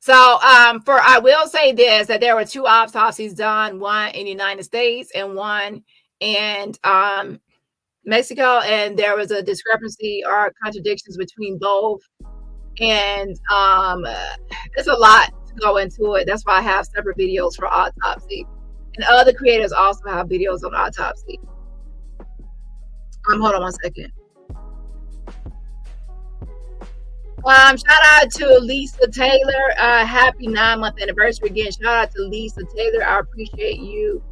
So, for I will say this, that there were two autopsies done, one in the United States and one in Mexico, and there was a discrepancy or contradictions between both. And it's a lot to go into it. That's why I have separate videos for autopsy. And other creators also have videos on autopsy. Hold on one second. Shout out to Lisa Taylor. Happy 9-month anniversary again. Shout out to Lisa Taylor. I appreciate you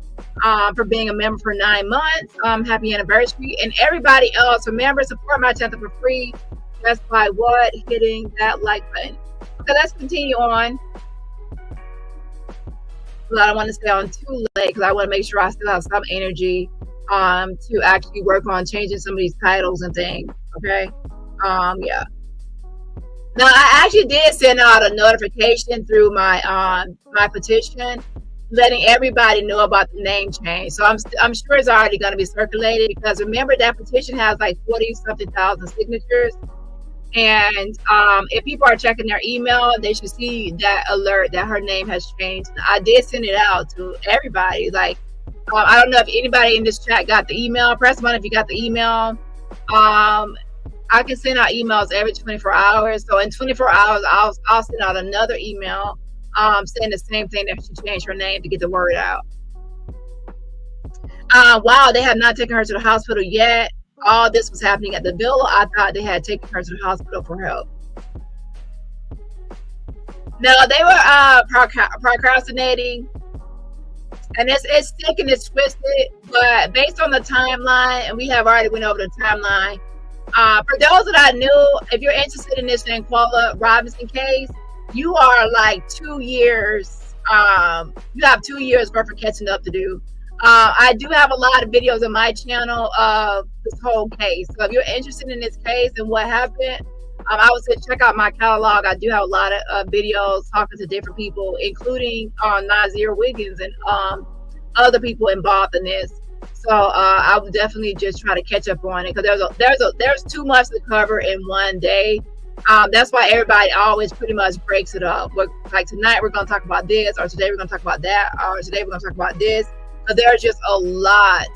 for being a member for 9 months. Happy anniversary. And everybody else, remember, support my channel for free. Just by what? Hitting that like button. Okay, let's continue on. But I don't want to stay on too late because I want to make sure I still have some energy to actually work on changing some of these titles and things. Okay. Yeah. Now, I actually did send out a notification through my my petition, letting everybody know about the name change. So I'm sure it's already going to be circulated, because remember that petition has like 40-something thousand signatures, and if people are checking their email, they should see that alert that her name has changed. I did send it out to everybody. Like, I don't know if anybody in this chat got the email. Press 1 if you got the email. I can send out emails every 24 hours. So in 24 hours, I'll send out another email saying the same thing, that she changed her name to get the word out. Wow, they have not taken her to the hospital yet. All this was happening at the villa. I thought they had taken her to the hospital for help. No, they were procrastinating. And it's thick and it's twisted. But based on the timeline, and we have already went over the timeline, for those that I knew, if you're interested in this Shanquella Robinson case, you are like 2 years. You have 2 years worth of catching up to do. I do have a lot of videos on my channel of this whole case. So if you're interested in this case and what happened, I would say check out my catalog. I do have a lot of videos talking to different people, including Nazir Wiggins and other people involved in this. So I would definitely just try to catch up on it, because there's too much to cover in one day. That's why everybody always pretty much breaks it up. Like tonight we're going to talk about this, or today we're going to talk about that, or today we're going to talk about this. But there's just a lot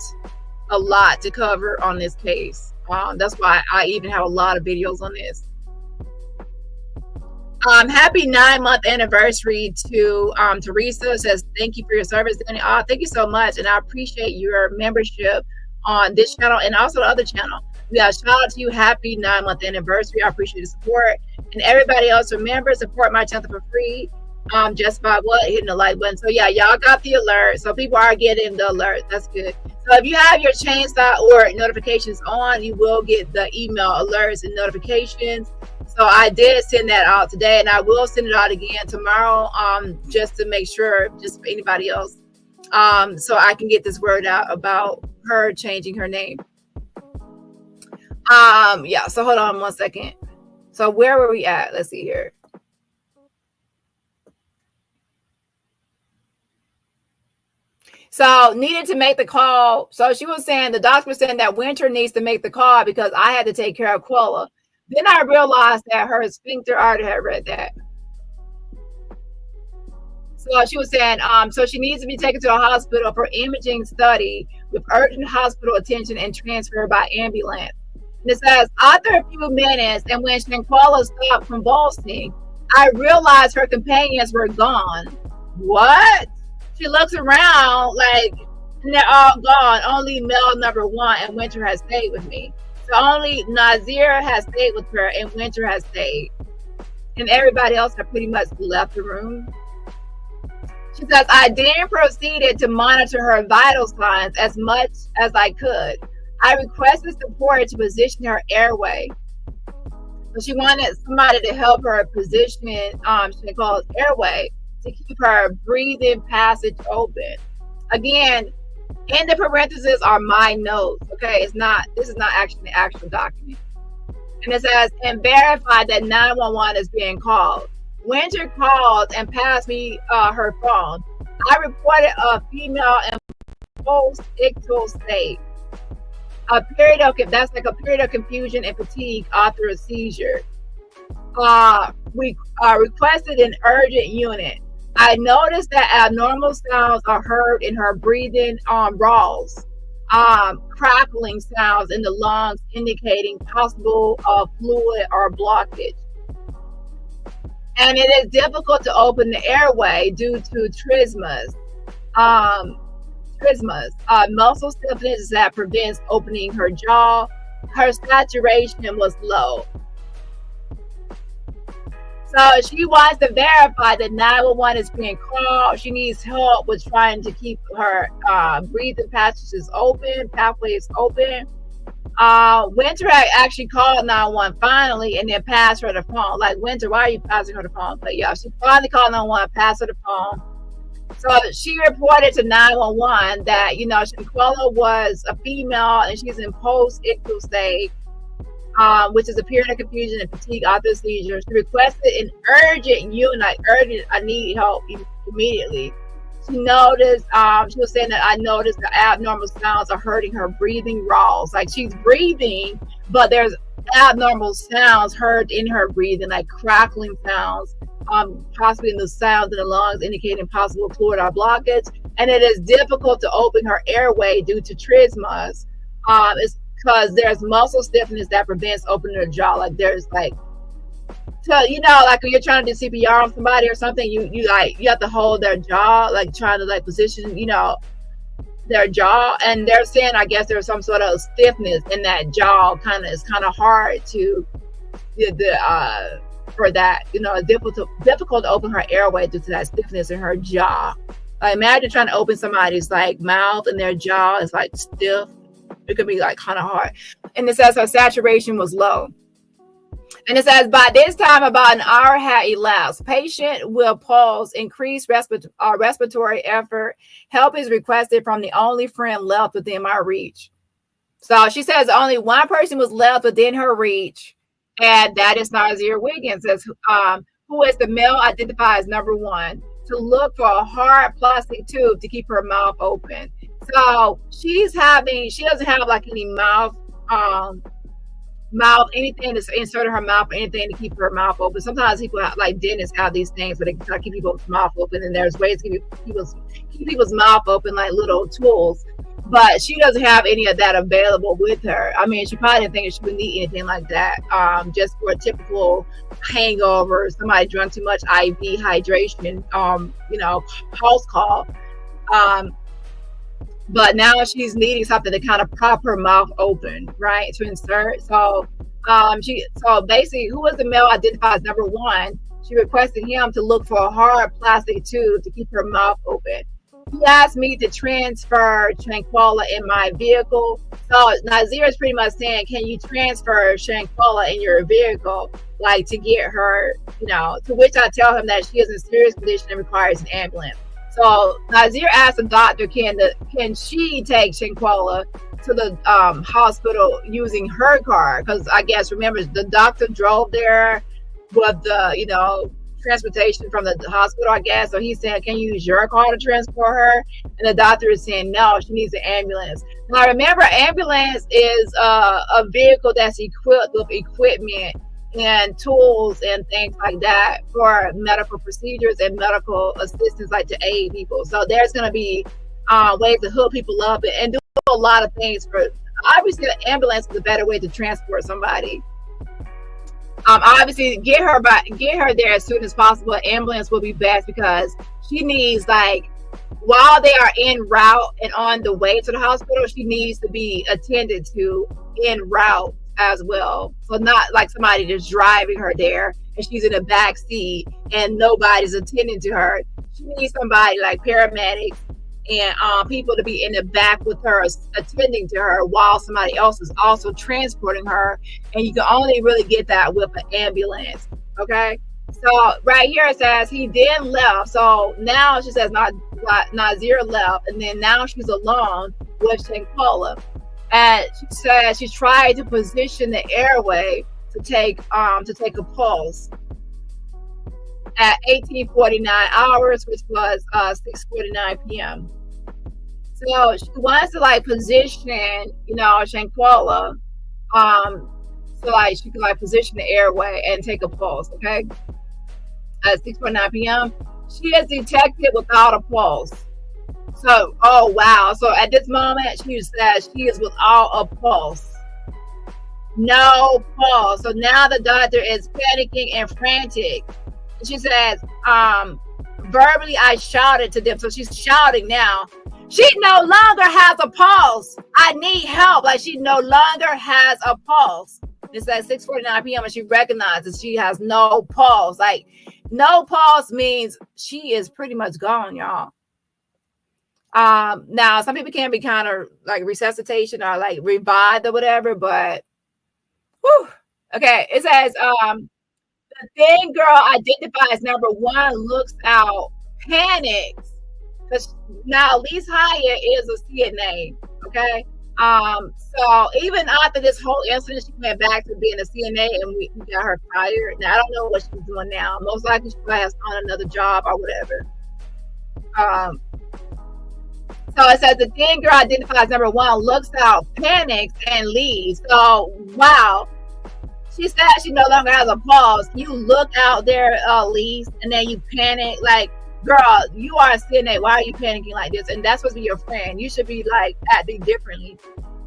to cover on this case. That's why I even have a lot of videos on this. Happy 9-month anniversary to Teresa. Says thank you for your service, Danny. Thank you so much, and I appreciate your membership on this channel and also the other channel. Yeah, shout out to you. Happy 9-month anniversary. I appreciate the support. And everybody else, remember, support my channel for free. Just by hitting the like button. So yeah, y'all got the alert. So people are getting the alert. That's good. So if you have your chainsaw notifications on, you will get the email alerts and notifications. So I did send that out today, and I will send it out again tomorrow, just to make sure, just for anybody else, so I can get this word out about her changing her name. Yeah, so hold on one second. So where were we at? Let's see here. So needed to make the call. So she was saying, the doctor was saying that Winter needs to make the call because I had to take care of Quella. Then I realized that her sphincter, I already had read that. So she was saying, so she needs to be taken to a hospital for imaging study with urgent hospital attention and transferred by ambulance. And it says, after a few minutes, and when Shanquella stopped convulsing, I realized her companions were gone. What? She looks around like, and they're all gone. Only male number 1 and Winter has stayed with me. So only Nazir has stayed with her and Winter has stayed. And everybody else have pretty much left the room. She says, I then proceeded to monitor her vital signs as much as I could. I requested support to position her airway. So she wanted somebody to help her position Shanquella's airway to keep her breathing passage open. Again, in the parentheses are my notes. Okay, this is not actually the actual document. And it says, and verify that 911 is being called. Winter called and passed me her phone. I reported a female in post-ictal state. That's like a period of confusion and fatigue after a seizure. We requested an urgent unit. I noticed that abnormal sounds are heard in her breathing rolls, crackling sounds in the lungs indicating possible fluid or blockage. And it is difficult to open the airway due to trismus. Um, muscle stiffness that prevents opening her jaw. Her saturation was low. So she wants to verify that 911 is being called. She needs help with trying to keep her breathing pathways open. Winter actually called 911 finally and then passed her the phone. Like, Winter, why are you passing her the phone? But yeah, she finally called 911, passed her the phone. So she reported to 911 that, Shanquella was a female and she's in post-ictal state, which is a period of confusion and fatigue after the seizure. She requested an urgent unit, I need help immediately. She noticed, she was saying that I noticed the abnormal sounds are hurting her breathing rolls. Like, she's breathing, but there's abnormal sounds heard in her breathing, like crackling sounds, possibly in the sounds in the lungs indicating possible fluid or blockage. And it is difficult to open her airway due to trismus. It's because there's muscle stiffness that prevents opening her jaw. Like, there's like, so like when you're trying to do CPR on somebody or something, you have to hold their jaw, like trying to position, their jaw. And they're saying, I guess there's some sort of stiffness in that jaw. It's kind of hard to for that, difficult to open her airway due to that stiffness in her jaw. Like, imagine trying to open somebody's mouth and their jaw is stiff. It could be kind of hard. And it says her saturation was low. And it says, by this time, about an hour had elapsed. Patient will pause, increase respiratory effort. Help is requested from the only friend left within my reach. So she says only one person was left within her reach, and that is Nazir Wiggins, who is the male identified as number 1, to look for a hard plastic tube to keep her mouth open. So she doesn't have any mouth anything to insert in her mouth or anything to keep her mouth open. Sometimes people dentists have these things where they can keep people's mouth open, and there's ways to keep people's mouth open, like little tools. But she doesn't have any of that available with her. I mean, she probably didn't think she would need anything like that. Just for a typical hangover, somebody drank too much IV hydration, house call. But now she's needing something to kind of prop her mouth open, right, to insert. So basically, who was the male identified as number 1? She requested him to look for a hard plastic tube to keep her mouth open. He asked me to transfer Shanquella in my vehicle. So Nazir is pretty much saying, can you transfer Shanquella in your vehicle, to get her, to which I tell him that she is in serious condition and requires an ambulance. So Nazir asked the doctor, can she take Shanquella to the hospital using her car? Because I guess, remember, the doctor drove there with the, transportation from the hospital, I guess. So he said, can you use your car to transport her? And the doctor is saying, no, she needs an ambulance. Now, remember, ambulance is a vehicle that's equipped with equipment and tools and things like that for medical procedures and medical assistance, to aid people. So there's going to be ways to hook people up and do a lot of things. Obviously, the ambulance is a better way to transport somebody. Obviously, get her there as soon as possible. Ambulance will be best because she needs, while they are en route and on the way to the hospital, she needs to be attended to en route as well. So not like somebody just driving her there and she's in the back seat and nobody's attending to her. She needs somebody like paramedics and people to be in the back with her, attending to her while somebody else is also transporting her. And you can only really get that with an ambulance. Okay. So right here it says he then left. So now she says Nazir left, and then now she's alone with Shanquella. And she said she tried to position the airway to take a pulse at 18:49 hours, which was 6:49 p.m. So she wants to position, Shanquella, so like she can like position the airway and take a pulse. Okay, at 6:49 p.m. She is detected without a pulse. So, oh wow. So at this moment, she says she is without a pulse. No pulse. So now the doctor is panicking and frantic. She says, verbally, I shouted to them. So she's shouting now. She no longer has a pulse. I need help. Like she no longer has a pulse. It's at 6:49 p.m. and she recognizes she has no pulse. Like no pulse means she is pretty much gone, y'all. Now some people can be kind of like resuscitation or like revived or whatever, but whew. Okay, it says the thin girl identifies number one, looks out, panics. Because now Elise Hyatt is a CNA, okay? So even after this whole incident, she went back to being a CNA and we got her fired. Now I don't know what she's doing now. Most likely she probably has found another job or whatever. So it says the thin girl identifies number one, looks out, panics, and leaves. So wow. She said she no longer has a pulse. You look out there, Elise, and then you panic like, girl, you are a CNA. Why are you panicking like this? And that's supposed to be your friend. You should be like acting differently.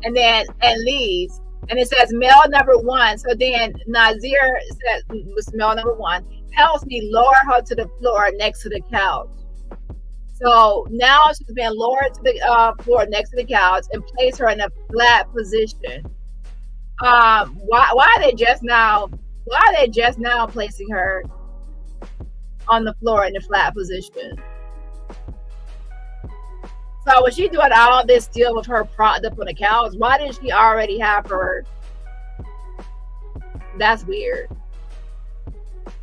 And then and leaves. And it says male number one. So then Nazir says was male number one, helps me lower her to the floor next to the couch. So now she's been lowered to the floor next to the couch and place her in a flat position. Why are they just now placing her on the floor in the flat position? So was she doing all this still with her propped up on the couch? Why didn't she already have her? That's weird.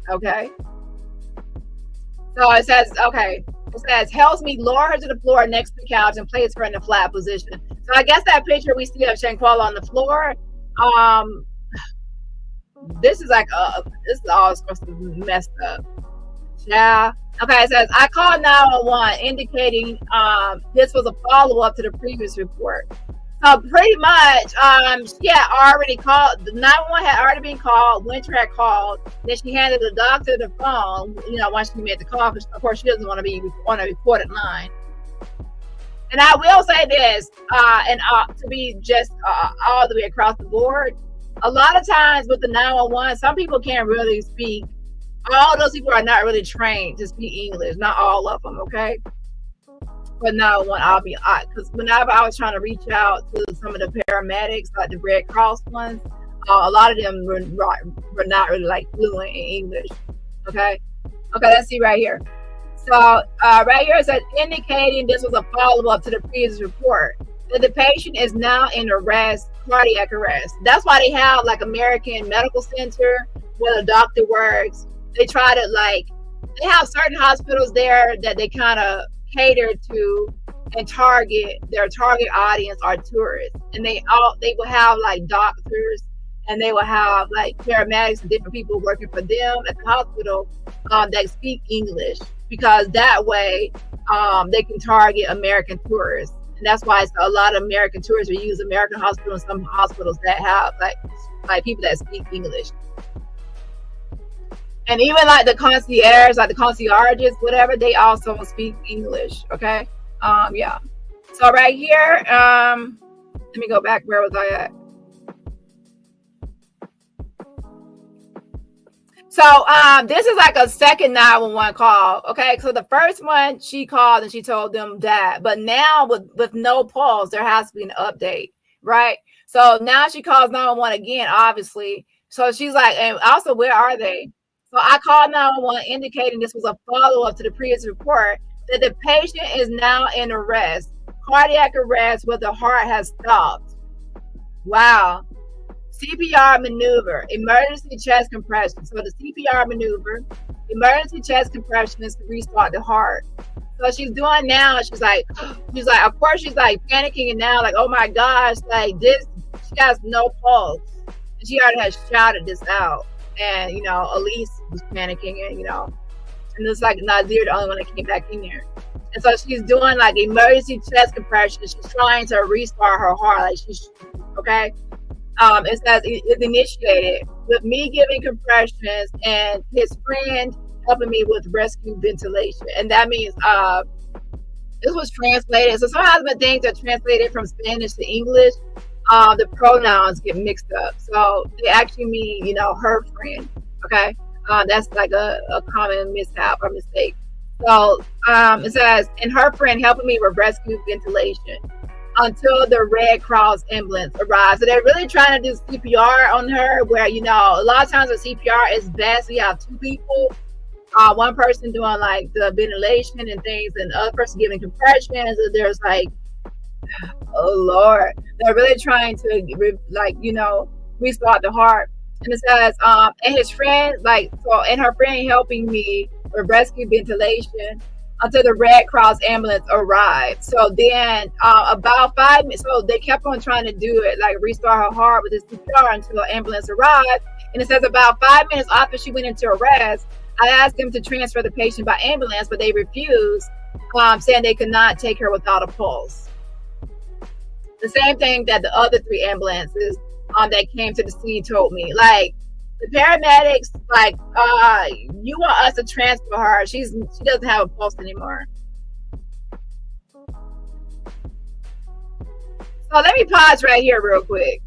Okay. So it says, helps me lower her to the floor next to the couch and place her in the flat position. So I guess that picture we see of Shanquella on the floor, this is like this is all supposed to be messed up. Yeah. Okay, it says I called 911 indicating this was a follow-up to the previous report. So pretty much she had already called, the 911 had already been called, Winter had called, then she handed the doctor the phone, once she made the call, because of course she doesn't want to be on a recorded line. And I will say this, to be just all the way across the board, a lot of times with the 911, some people can't really speak. All those people are not really trained to speak English. Not all of them, okay? But 911, because whenever I was trying to reach out to some of the paramedics, like the Red Cross ones, a lot of them were not really like fluent in English, okay? Okay, let's see right here. So right here it says indicating this was a follow-up to the previous report that the patient is now in arrest, cardiac arrest. That's why they have like American Medical Center where the doctor works. They try to they have certain hospitals there that they kind of cater to and target. Their target audience are tourists, and they will have like doctors and they will have like paramedics and different people working for them at the hospital that speak English, because that way they can target American tourists. And that's why a lot of American tourists will use American hospitals, some hospitals that have like people that speak English. And even like the concierges, like the concierges, whatever, they also speak English. Okay. Yeah. So right here, let me go back. Where was I at? So this is like a second 911 call. Okay. So the first one she called and she told them that, but now with no pulse, there has to be an update, right? So now she calls 911 again, obviously. So she's like, and also, where are they? So I called 911 indicating this was a follow-up to the previous report that the patient is now in arrest, cardiac arrest, where the heart has stopped. Wow. CPR maneuver, emergency chest compression. So the CPR maneuver, emergency chest compression is to restart the heart. So she's doing now, she's like, of course she's like panicking and now like, oh my gosh, like this, she has no pulse. And she already has shouted this out. And, Elise was panicking and, and it's like Nazir, the only one that came back in there. And so she's doing like emergency chest compression. She's trying to restart her heart. Like she's, okay. It says it's initiated with me giving compressions and his friend helping me with rescue ventilation. And that means this was translated. So sometimes when things are translated from Spanish to English, the pronouns get mixed up. So they actually mean, her friend. Okay. That's like a common mishap or mistake. So it says, and her friend helping me with rescue ventilation until the Red Cross ambulance arrives. So they're really trying to do CPR on her, where, a lot of times with CPR is best. We have two people, one person doing like the ventilation and things, and the other person giving compressions. And there's like, oh Lord, they're really trying to restart the heart. And it says, and his friend, and her friend helping me with rescue ventilation until the Red Cross ambulance arrived. So then, about 5 minutes, so they kept on trying to do it, like restart her heart with this CPR until the ambulance arrived. And it says about 5 minutes after she went into arrest, I asked them to transfer the patient by ambulance, but they refused, saying they could not take her without a pulse. The same thing that the other three ambulances that came to the scene told me. Like, the paramedics, you want us to transfer her. She doesn't have a pulse anymore. So let me pause right here real quick.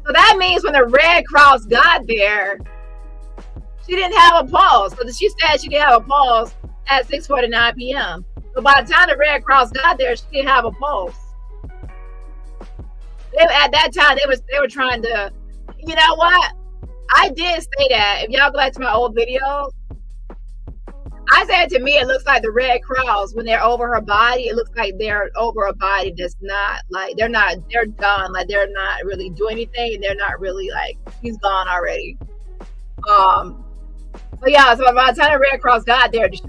So that means when the Red Cross got there, she didn't have a pulse. So she said she didn't have a pulse at 6:49 p.m. So by the time the Red Cross got there, she didn't have a pulse. At that time, they were trying to, you know what? I did say that. If y'all go back to my old videos, I said, to me, it looks like the Red Cross, when they're over her body, it looks like they're over a body that's not, like, they're done. Like, they're not really doing anything, and they're not really, like, she's gone already. So by the time the Red Cross got there, she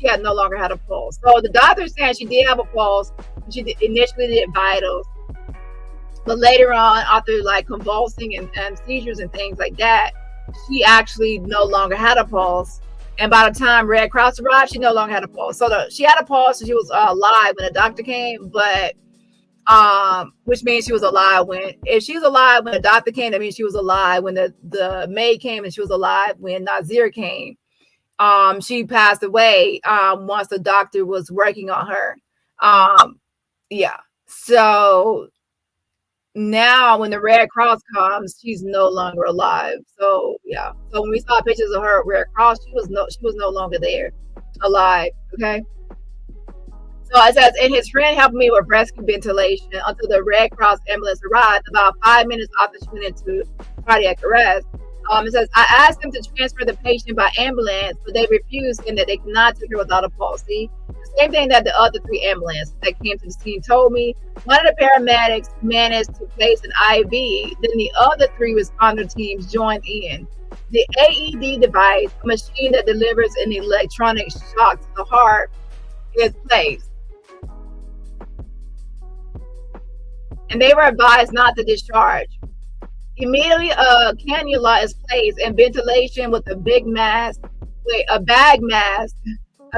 had no longer had a pulse. So the doctor said she did have a pulse. She initially did vitals. But later on, after like convulsing and seizures and things like that, she actually no longer had a pulse. And by the time Red Cross arrived, she no longer had a pulse. So she had a pulse, and she was alive when the doctor came, but which means she was alive if she was alive when the doctor came, that means she was alive when the maid came, and she was alive when Nazir came. She passed away once the doctor was working on her. So now when the Red Cross comes, she's no longer alive. So when we saw pictures of her at Red Cross, she was no longer there, alive. Okay. So it says, and his friend helped me with rescue ventilation until the Red Cross ambulance arrived about 5 minutes after she went into cardiac arrest. It says, I asked them to transfer the patient by ambulance, but they refused, and that they cannot take her without a pulse. See, the same thing that the other three ambulances that came to the scene told me. One of the paramedics managed to place an IV, then the other three responder teams joined in. The AED device, a machine that delivers an electronic shock to the heart, is placed. And they were advised not to discharge. Immediately, a cannula is placed and ventilation with a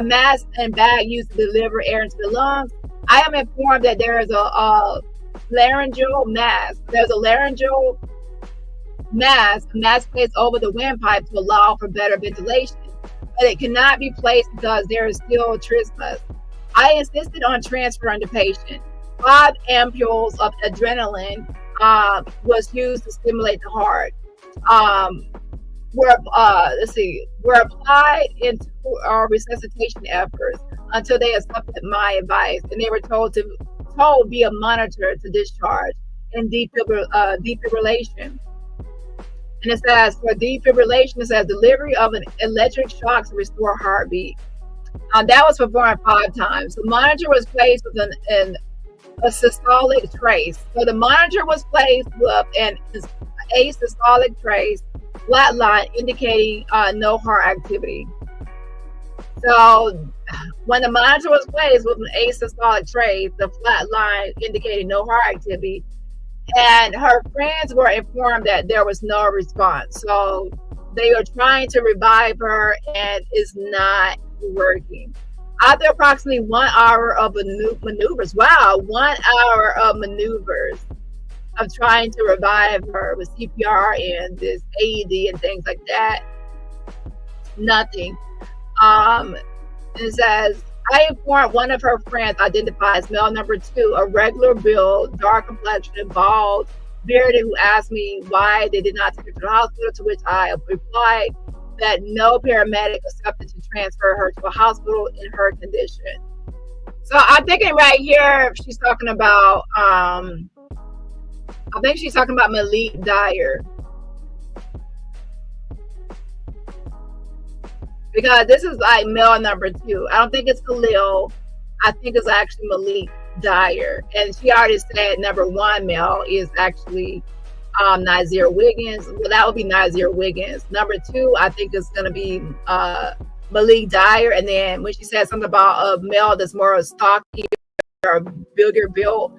mask and bag used to deliver air into the lungs. I am informed that there is a laryngeal mask. There's a laryngeal mask placed over the windpipe to allow for better ventilation, but it cannot be placed because there is still trismus. I insisted on transferring the patient. 5 ampules of adrenaline was used to stimulate the heart. Were applied into our resuscitation efforts until they accepted my advice, and they were told via monitor to discharge in defibrillation. And it says, for defibrillation, it says delivery of an electric shock to restore heartbeat. That was performed 5 times. The monitor was placed with a systolic trace. So the monitor was placed with an asystolic trace, flat line indicating no heart activity. So when the monitor was placed with an asystolic trace, the flat line indicating no heart activity, and her friends were informed that there was no response. So they are trying to revive her, and it's not working. After approximately 1 hour of maneuvers, wow, 1 hour of maneuvers of trying to revive her with CPR and this AED and things like that, nothing. Um, it says, I informed one of her friends identified as male number two, a regular build, dark complexion, bald, bearded, who asked me why they did not take her to the hospital, to which I replied that no paramedic accepted to transfer her to a hospital in her condition. So I'm thinking right here, she's talking about, I think she's talking about Malik Dyer. Because this is like male number two. I don't think it's Khalil. I think it's actually Malik Dyer. And she already said number one male is actually Nazir Wiggins. Well, that would be Nazir Wiggins. Number two, I think it's going to be Malik Dyer. And then when she said something about a male that's more stocky or bigger built,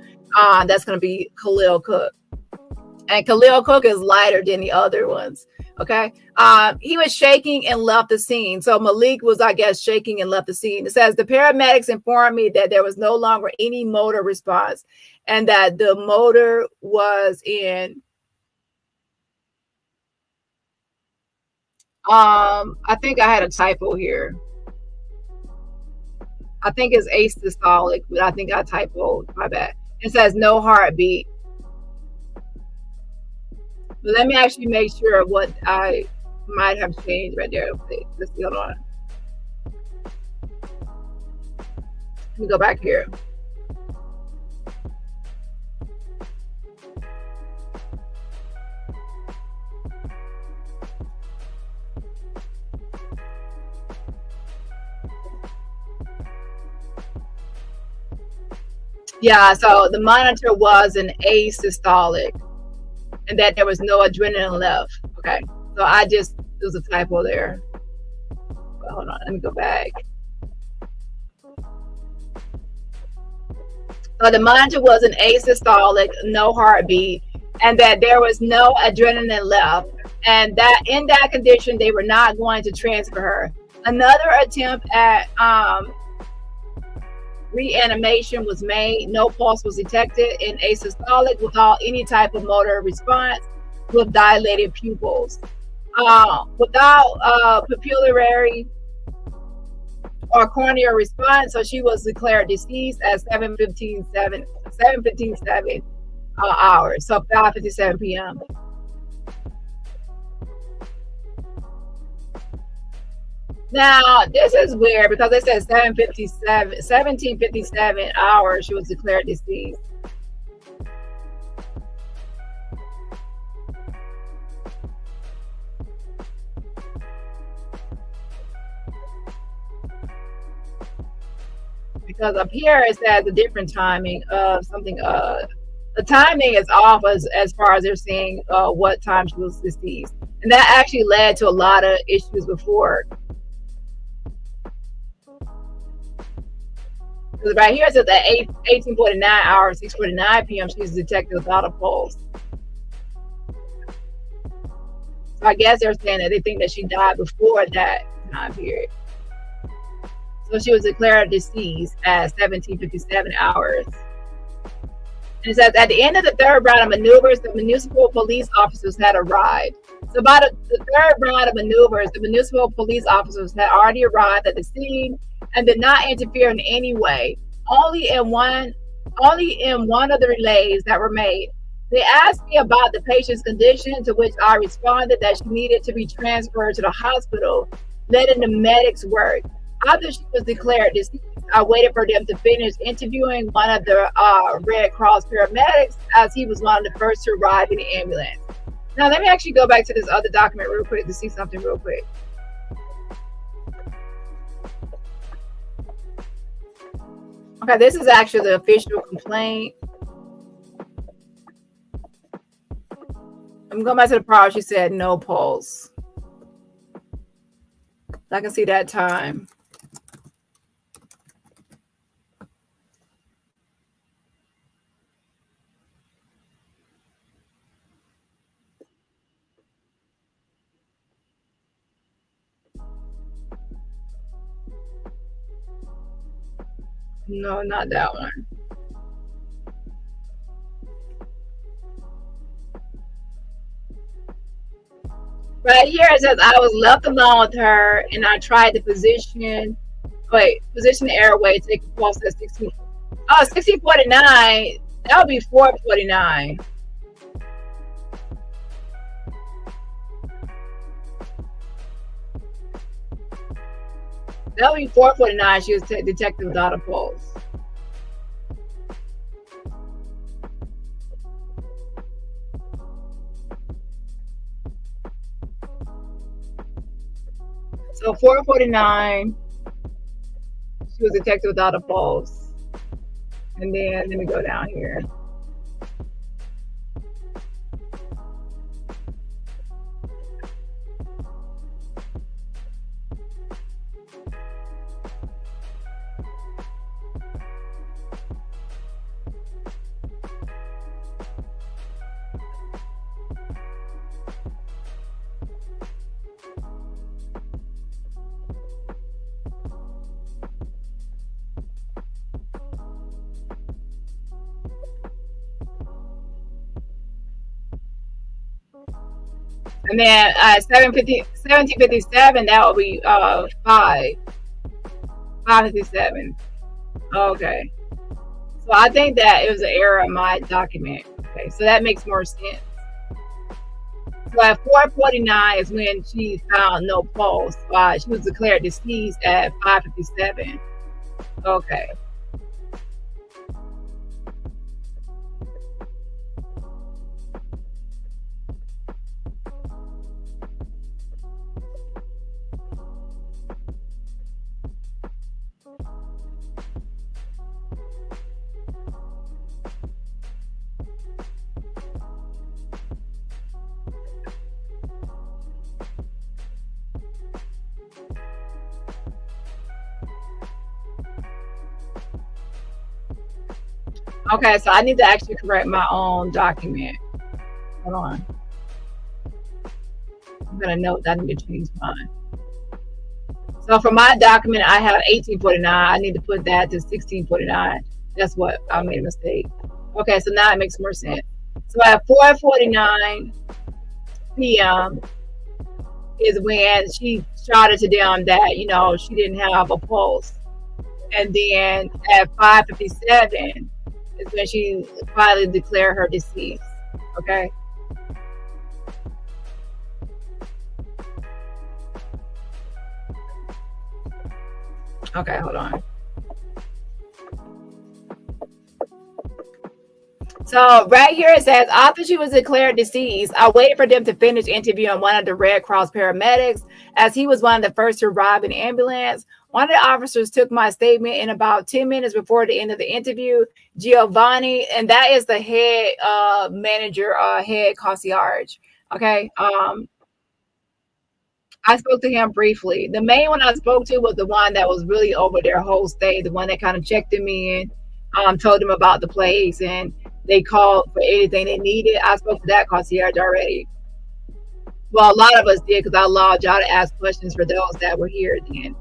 that's going to be Khalil Cook. And Khalil Cook is lighter than the other ones. Okay. He was shaking and left the scene. So Malik was, I guess, shaking and left the scene. It says the paramedics informed me that there was no longer any motor response and that the motor was in, I think I had a typo here. I think it's asystolic, but I think I typoed. My bad. It says no heartbeat. But let me actually make sure what I might have changed right there. Let's see, hold on. Let me go back here. Yeah, so the monitor was an asystolic and that there was no adrenaline left. Okay, so there was a typo there. But hold on, let me go back. So the monitor was an asystolic, no heartbeat, and that there was no adrenaline left. And that in that condition, they were not going to transfer her. Another attempt at reanimation was made. No pulse was detected in asystolic without any type of motor response with dilated pupils. Without pupillary or corneal response, so she was declared deceased at 7:57 hours, so 5:57 p.m. Now, this is weird because it says 17:57 hours she was declared deceased. Because up here it says a different timing of something. The timing is off as far as they're saying what time she was deceased. And that actually led to a lot of issues before. Because right here it says at 18:49 hours, 6:49 p.m. she was detected without a pulse. So I guess they're saying that they think that she died before that time period. So she was declared deceased at 17:57 hours. And it says at the end of the third round of maneuvers, the municipal police officers had arrived. So by the third round of maneuvers, the municipal police officers had already arrived at the scene and did not interfere in any way. Only in one of the relays that were made. They asked me about the patient's condition, to which I responded that she needed to be transferred to the hospital, letting the medics work. After she was declared deceased, I waited for them to finish interviewing one of the Red Cross paramedics, as he was one of the first to arrive in the ambulance. Now, let me actually go back to this other document real quick to see something real quick. Okay, this is actually the official complaint. I'm going back to the part she said no pulse. I can see that time. No, not that one. Right here it says I was left alone with her and I tried to position the airway, take a pulse at 16. Oh, 1649. That would be 449. That would be 449. She was detected without a pulse. So 449, she was detected without a pulse. And then let me go down here. And then 1757, that would be 557. Okay. So I think that it was an error in my document. Okay, so that makes more sense. So at 449 is when she found no pulse. She was declared deceased at 557. Okay. Okay, so I need to actually correct my own document. Hold on. I'm gonna note that I need to change mine. So for my document, I have 1849. I need to put that to 1649. That's what I made a mistake. Okay, so now it makes more sense. So at 4:49 p.m. is when she shouted to them that she didn't have a pulse, and then at 5:57 is when she finally declared her deceased. Okay. Okay, hold on. So right here it says after she was declared deceased, I waited for them to finish interviewing one of the Red Cross paramedics as he was one of the first to arrive in the ambulance. One of the officers took my statement in about 10 minutes before the end of the interview. Giovanni, and that is the head manager, head concierge. Okay. I spoke to him briefly. The main one I spoke to was the one that was really over their whole stay, the one that kind of checked them in, told them about the place, and they called for anything they needed. I spoke to that concierge already. Well, a lot of us did because I allowed y'all to ask questions for those that were here then.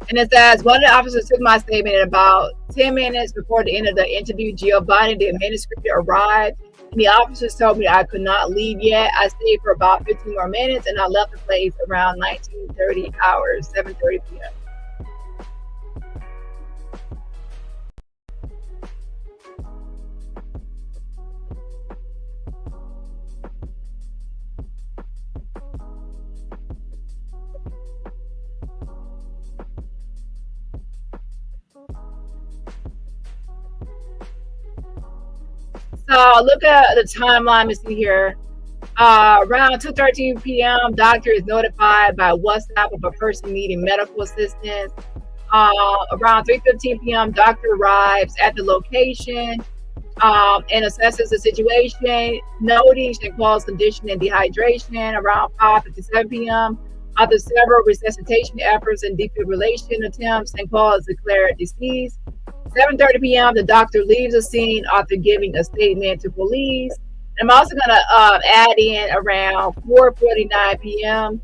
And it says one of the officers took my statement in about 10 minutes before the end of the interview. Giovanni, the administrator, arrived, and the officers told me I could not leave yet. I stayed for about 15 more minutes, and I left the place around 19:30 hours, 7:30 p.m. So look at the timeline. You see here. Around 2:13 p.m., doctor is notified by WhatsApp of a person needing medical assistance. Around 3:15 p.m., doctor arrives at the location and assesses the situation, noting Shanquella's condition and dehydration. Around 5:57 p.m., after several resuscitation efforts and defibrillation attempts, Shanquella is declared deceased. 7:30 p.m., the doctor leaves the scene after giving a statement to police. I'm also going to add in around 4:49 p.m.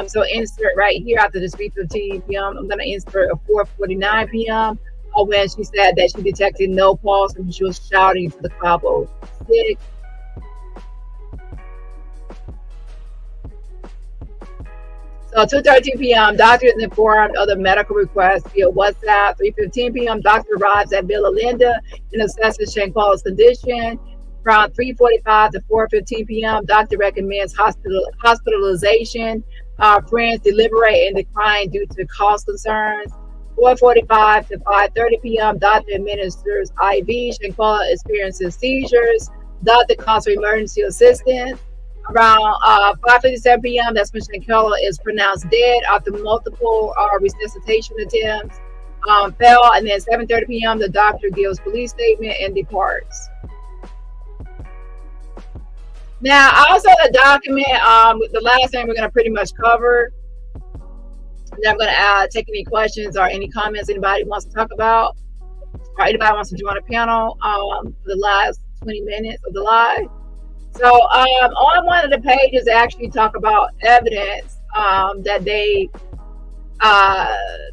So insert right here after the 3:15 p.m. I'm gonna insert a 4:49 p.m. When she said that she detected no pulse and she was shouting to the Cabo 6. So 2:13 p.m. Doctor is informed of the medical request via WhatsApp. 3:15 p.m. Doctor arrives at Villa Linda and assesses Shanquella's condition. Around 3:45 to 4:15 p.m. Doctor recommends hospitalization. Friends deliberate and decline due to cost concerns. 4:45 to 5:30 p.m. Doctor administers IV. Shanquella experiences seizures. Doctor calls for emergency assistance. Around 5:57 p.m., that's when Shanquella is pronounced dead after multiple resuscitation attempts fail. And then 7:30 p.m., the doctor gives police statement and departs. Now, also the document, the last thing we're going to pretty much cover. And then I'm going to take any questions or any comments anybody wants to talk about, or anybody wants to join a panel for the last 20 minutes of the live. So on one of the pages, they actually talk about evidence that they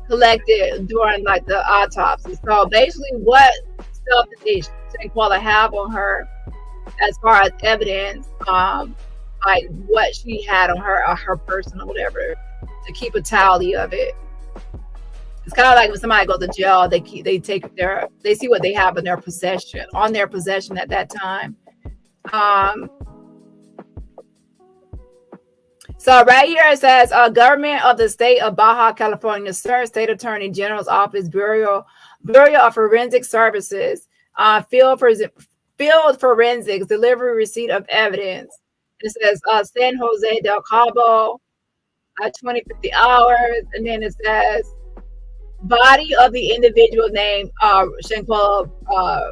collected during like the autopsy. So basically, what stuff did they Shanquella have on her as far as evidence, like what she had on her or her person or whatever, to keep a tally of it. It's kind of like when somebody goes to jail, they see what they have in their possession at that time. So right here it says, government of the state of Baja California, sir, State Attorney General's Office, Bureau of Forensic Services, field forensics, delivery, receipt of evidence. It says San Jose del Cabo, 2050 hours, and then it says body of the individual named Shanquella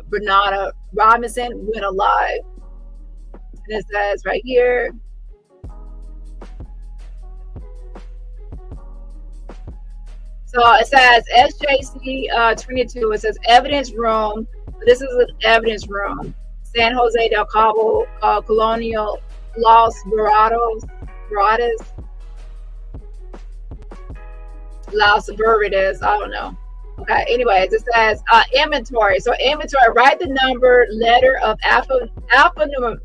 Bernarda Robinson went alive. And it says right here, so it says SJC 22. It says evidence room. This is an evidence room. San Jose del Cabo, Colonial Los Verdes, Los Verdes, I don't know. Okay, anyways, it says inventory. So inventory, write the number, letter of alphanumeric.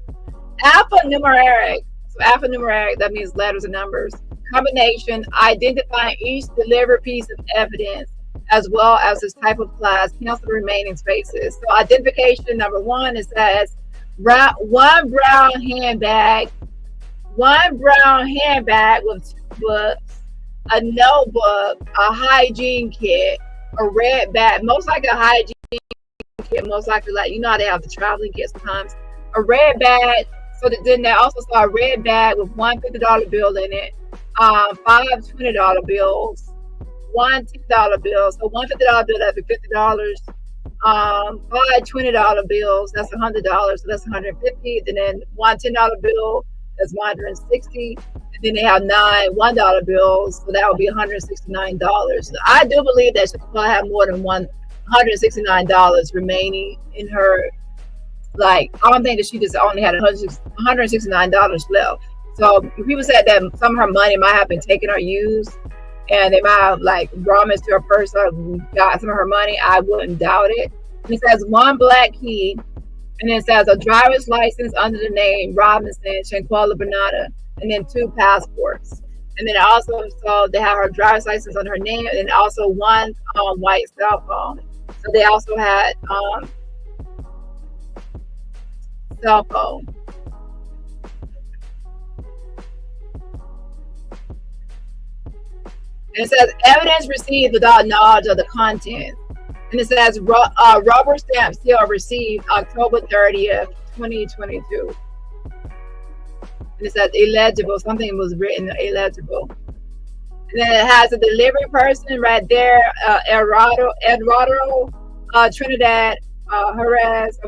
So alphanumeric, that means letters and numbers. Combination, identifying each delivered piece of evidence as well as its type of class, cancel the remaining spaces. So identification number 1, it says one brown handbag with 2 books, a notebook, a hygiene kit, a red bag, most likely a hygiene kit, most likely, like, you know how they have the traveling kit sometimes, a red bag. So then they also saw a red bag with one $50 bill in it, 5 $20 bills, 1 $10 bill. So one $50 bill, that'd be $50. 5 $20 bills, that's $100. So that's $150. And then 1 $10 bill, that's $160. And then they have 9 $1 bills, so that would be $169. So I do believe that she probably have more than $169 remaining in her. Like, I don't think that she just only had $169 left. So people said that some of her money might have been taken or used, and they might have like rummaged to her purse or got some of her money. I wouldn't doubt it. And it says 1 black key, and then it says a driver's license under the name Robinson, Shanquella Bernarda, and then 2 passports. And then also, so they have her driver's license under her name, and then also 1 white cell phone. So they also had cell phone. And it says evidence received without knowledge of the content. And it says rubber stamp seal received October 30th, 2022. And it says illegible. Something was written illegible. And then it has a delivery person right there, Eduardo, Trinidad, Jerez,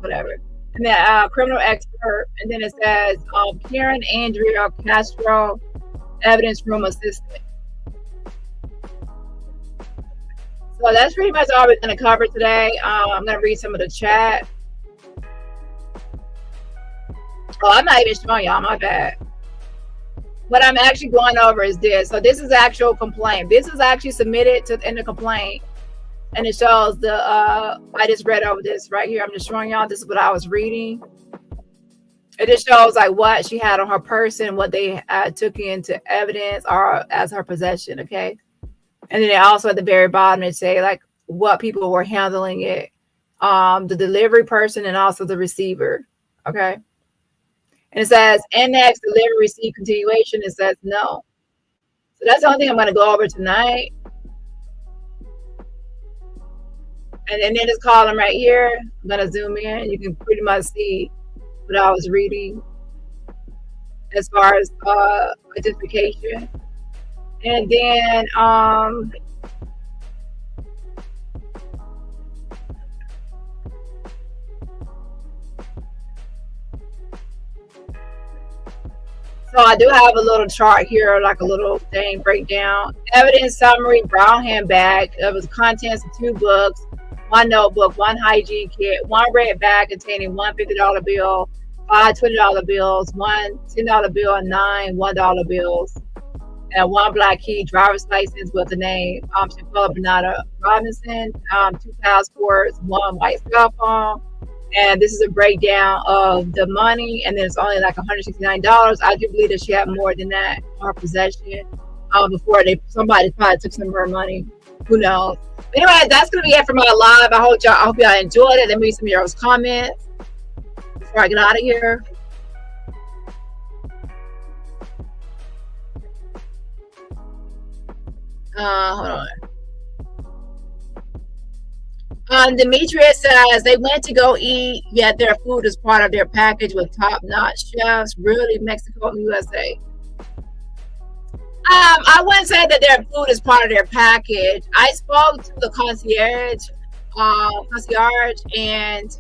whatever. And then criminal expert. And then it says Karen Andrea Castro, evidence room assistant. So that's pretty much all we're going to cover today. I'm going to read some of the chat. Oh, I'm not even showing y'all, my bad. what I'm actually going over is this. So this is actual complaint. This is actually submitted to in the complaint, and it shows the. I just read over this right here. I'm just showing y'all. This is what I was reading. It just shows like what she had on her person, what they took into evidence or as her possession. Okay, and then also at the very bottom it say like what people were handling it, the delivery person and also the receiver. Okay. And it says annex, delivery, receive, continuation. It says no. So that's the only thing I'm going to go over tonight. And then this column right here, I'm going to zoom in. You can pretty much see what I was reading as far as identification. And then so I do have a little chart here, like a little thing breakdown. Evidence summary, brown handbag. It was contents of 2 books, 1 notebook, 1 hygiene kit, 1 red bag containing 1 $50 bill, 5 $20 bills, 1 $10 bill, and 9 $1 bills, and 1 black key, driver's license with the name Shanquella Bernada Robinson, 2 passports, 1 white cell phone. And this is a breakdown of the money, and then it's only like $169. I do believe that she had more than that in her possession before somebody probably took some of her money. Who knows? But anyway, that's gonna be it for my live. I hope y'all enjoyed it. Let me read some of y'all's comments before I get out of here. Hold on. Demetrius says they went to go eat, yet their food is part of their package with top-notch chefs. Really, Mexico and USA. I wouldn't say that their food is part of their package. I spoke to the concierge, and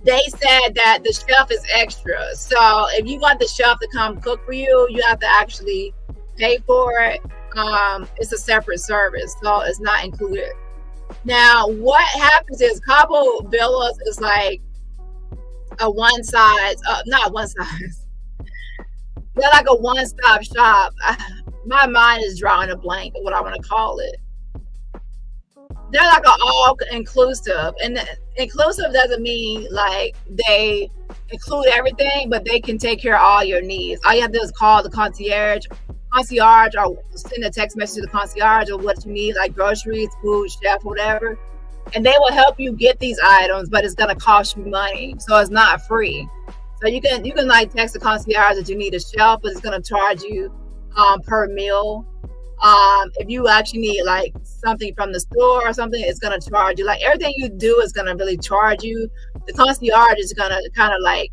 they said that the chef is extra. So if you want the chef to come cook for you, you have to actually pay for it. It's a separate service, so it's not included. Now, what happens is Cabo Villas is like a one size, not one size. They're like a one-stop shop. My mind is drawing a blank of what I want to call it. They're like an all-inclusive, and inclusive doesn't mean like they include everything, but they can take care of all your needs. All you have to do is call the concierge, or send a text message to the concierge of what you need, like groceries, food, chef, whatever, and they will help you get these items, but it's going to cost you money, so it's not free. So you can like text the concierge that you need a shelf, but it's going to charge you per meal. If you actually need like something from the store or something, it's going to charge you. Like everything you do is going to really charge you. The concierge is going to kind of like,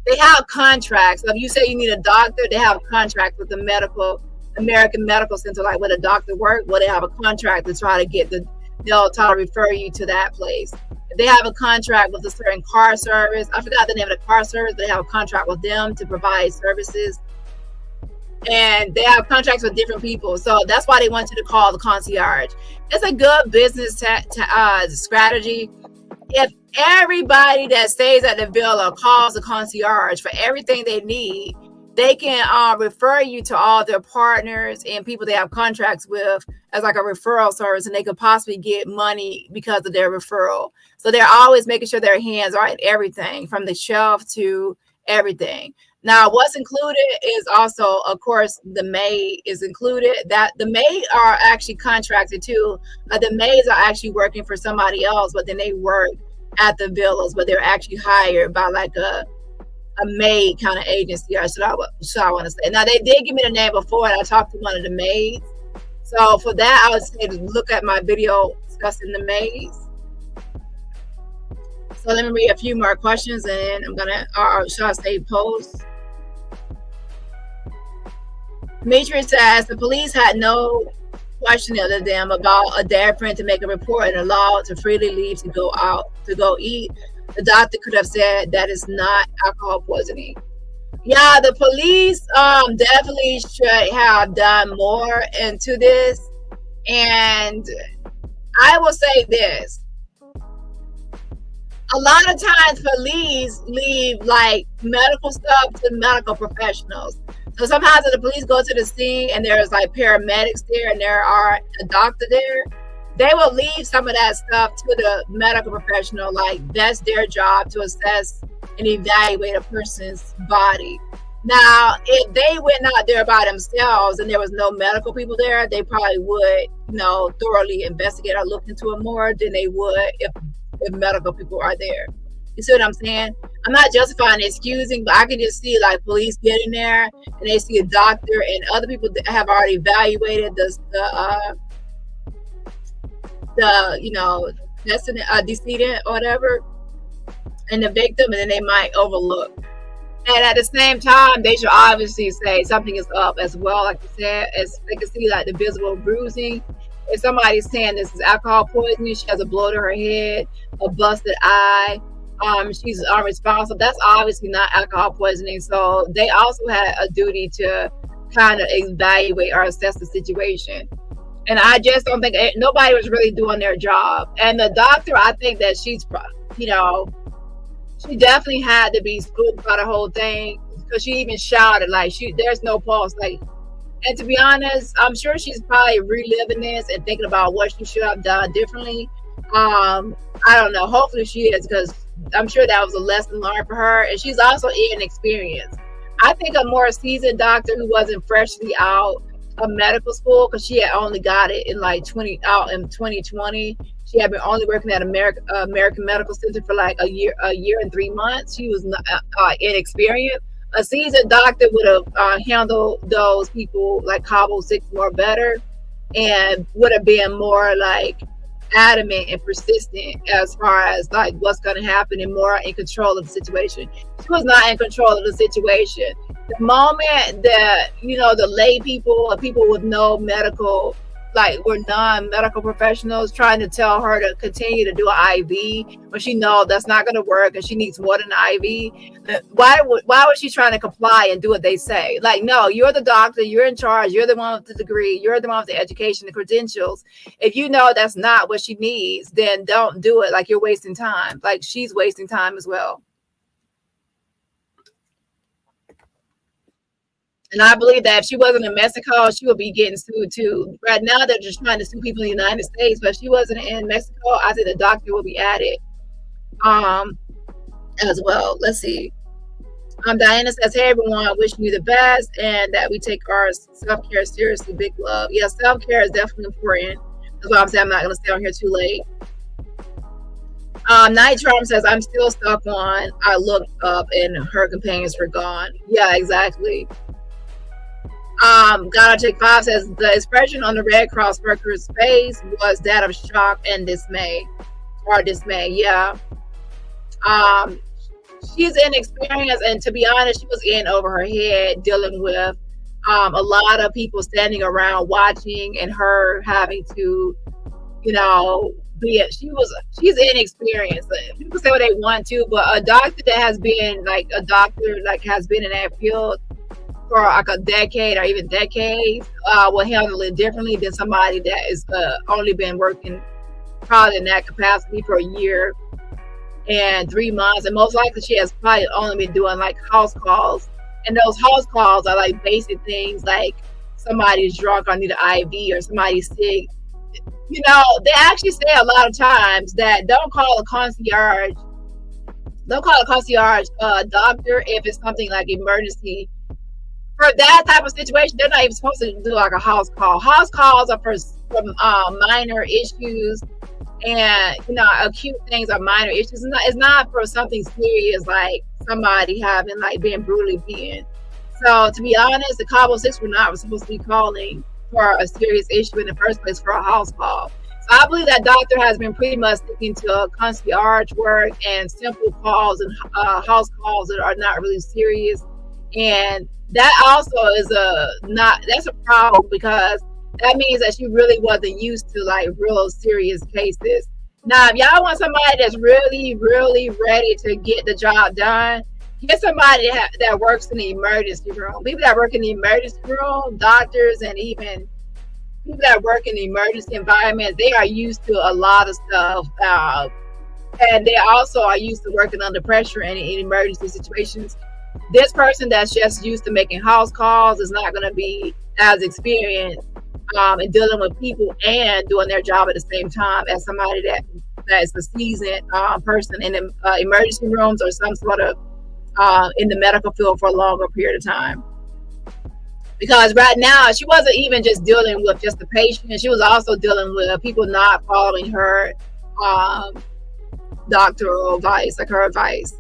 they have contracts. So if you say you need a doctor, they have a contract with the American Medical Center, like where the doctor works. Well, they have a contract to try to they'll try to refer you to that place. If they have a contract with a certain car service, I forgot the name of the car service, but they have a contract with them to provide services. And they have contracts with different people. So that's why they want you to call the concierge. It's a good business strategy. If everybody that stays at the villa calls the concierge for everything they need, they can refer you to all their partners and people they have contracts with as like a referral service, and they could possibly get money because of their referral. So they're always making sure their hands are at everything, from the shelf to everything. Now, what's included is also, of course, the maid is included. That the maid are actually contracted too. The maids are actually working for somebody else, but then they work at the villas, but they're actually hired by like a maid kind of agency, or should I want to say. Now, they did give me the name before, and I talked to one of the maids. So for that, I would say to look at my video discussing the maids. So let me read a few more questions, and then I'm gonna, or should I say post? Demetrius says the police had no question of them about a dare friend to make a report and allowed to freely leave to go out to go eat. The doctor could have said that is not alcohol poisoning. Yeah, the police definitely should have done more into this. And I will say this. A lot of times police leave like medical stuff to medical professionals. So sometimes if the police go to the scene and there's like paramedics there and there are a doctor there, they will leave some of that stuff to the medical professional. Like that's their job to assess and evaluate a person's body. Now, if they went out there by themselves and there was no medical people there, they probably would, thoroughly investigate or look into it more than they would if medical people are there. You see what I'm saying? I'm not justifying excusing, but I can just see like police getting there and they see a doctor and other people that have already evaluated the decedent or whatever, and the victim, and then they might overlook. And at the same time, they should obviously say something is up as well. Like I said, as they can see like the visible bruising. If somebody's saying this is alcohol poisoning, she has a blow to her head, a busted eye, she's unresponsive, that's obviously not alcohol poisoning. So they also had a duty to kind of evaluate or assess the situation. And I just don't think nobody was really doing their job. And the doctor, I think that she's, she definitely had to be spooked by the whole thing, because she even shouted like there's no pulse. Like, and to be honest, I'm sure she's probably reliving this and thinking about what she should have done differently. I don't know. Hopefully she is, because I'm sure that was a lesson learned for her. And she's also inexperienced. I think a more seasoned doctor who wasn't freshly out of medical school, because she had only got it in like 2020. She had been only working at American Medical Center for like a year and 3 months. She was inexperienced. A seasoned doctor would have handled those people like Cabo 6 more better, and would have been more like adamant and persistent as far as like what's going to happen and more in control of the situation. She was not in control of the situation. The moment that, the lay people or people with no medical, like were non-medical professionals trying to tell her to continue to do an IV when she knows that's not going to work and she needs more than an IV, why was she trying to comply and do what they say? Like, no, you're the doctor, you're in charge, you're the one with the degree, you're the one with the education, the credentials. If you know that's not what she needs, then don't do it. Like, you're wasting time. Like, she's wasting time as well. And I believe that if she wasn't in Mexico, she would be getting sued too. Right now, they're just trying to sue people in the United States, but if she wasn't in Mexico, I think the doctor will be at it as well. Let's see. Diana says, hey, everyone, wishing you the best and that we take our self-care seriously. Big love. Yeah, self-care is definitely important. That's why I'm saying I'm not going to stay on here too late. Night Charm says, I'm still stuck on, I looked up and her companions were gone. Yeah, exactly. Gotta Take 5 says the expression on the Red Cross worker's face was that of shock and dismay. Yeah. She's inexperienced, and to be honest, she was in over her head dealing with a lot of people standing around watching and her having to, she's inexperienced. People say what they want to, but a doctor that has been has been in that field for like a decade or even decades will handle it differently than somebody that is only been working probably in that capacity for a year and 3 months, and most likely she has probably only been doing like house calls, and those house calls are like basic things like somebody's drunk or need an IV or somebody's sick. They actually say a lot of times that don't call a concierge doctor if it's something like emergency. For that type of situation, they're not even supposed to do like a house call. House calls are for minor issues, and acute things are minor issues. It's not for something serious like somebody having like being brutally beaten. So to be honest, the Cabo 6 were not supposed to be calling for a serious issue in the first place for a house call. So I believe that doctor has been pretty much sticking to concierge work and simple calls and house calls that are not really serious. And that also is that's a problem, because that means that she really wasn't used to like real serious cases. Now, if y'all want somebody that's really, really ready to get the job done, get somebody that works in the emergency room. People that work in the emergency room, doctors, and even people that work in the emergency environment, they are used to a lot of stuff. And they also are used to working under pressure in emergency situations. This person that's just used to making house calls is not going to be as experienced in dealing with people and doing their job at the same time as somebody that is a seasoned person in the emergency rooms or some sort of in the medical field for a longer period of time. Because right now she wasn't even just dealing with just the patient; she was also dealing with people not following her doctoral advice, like her advice.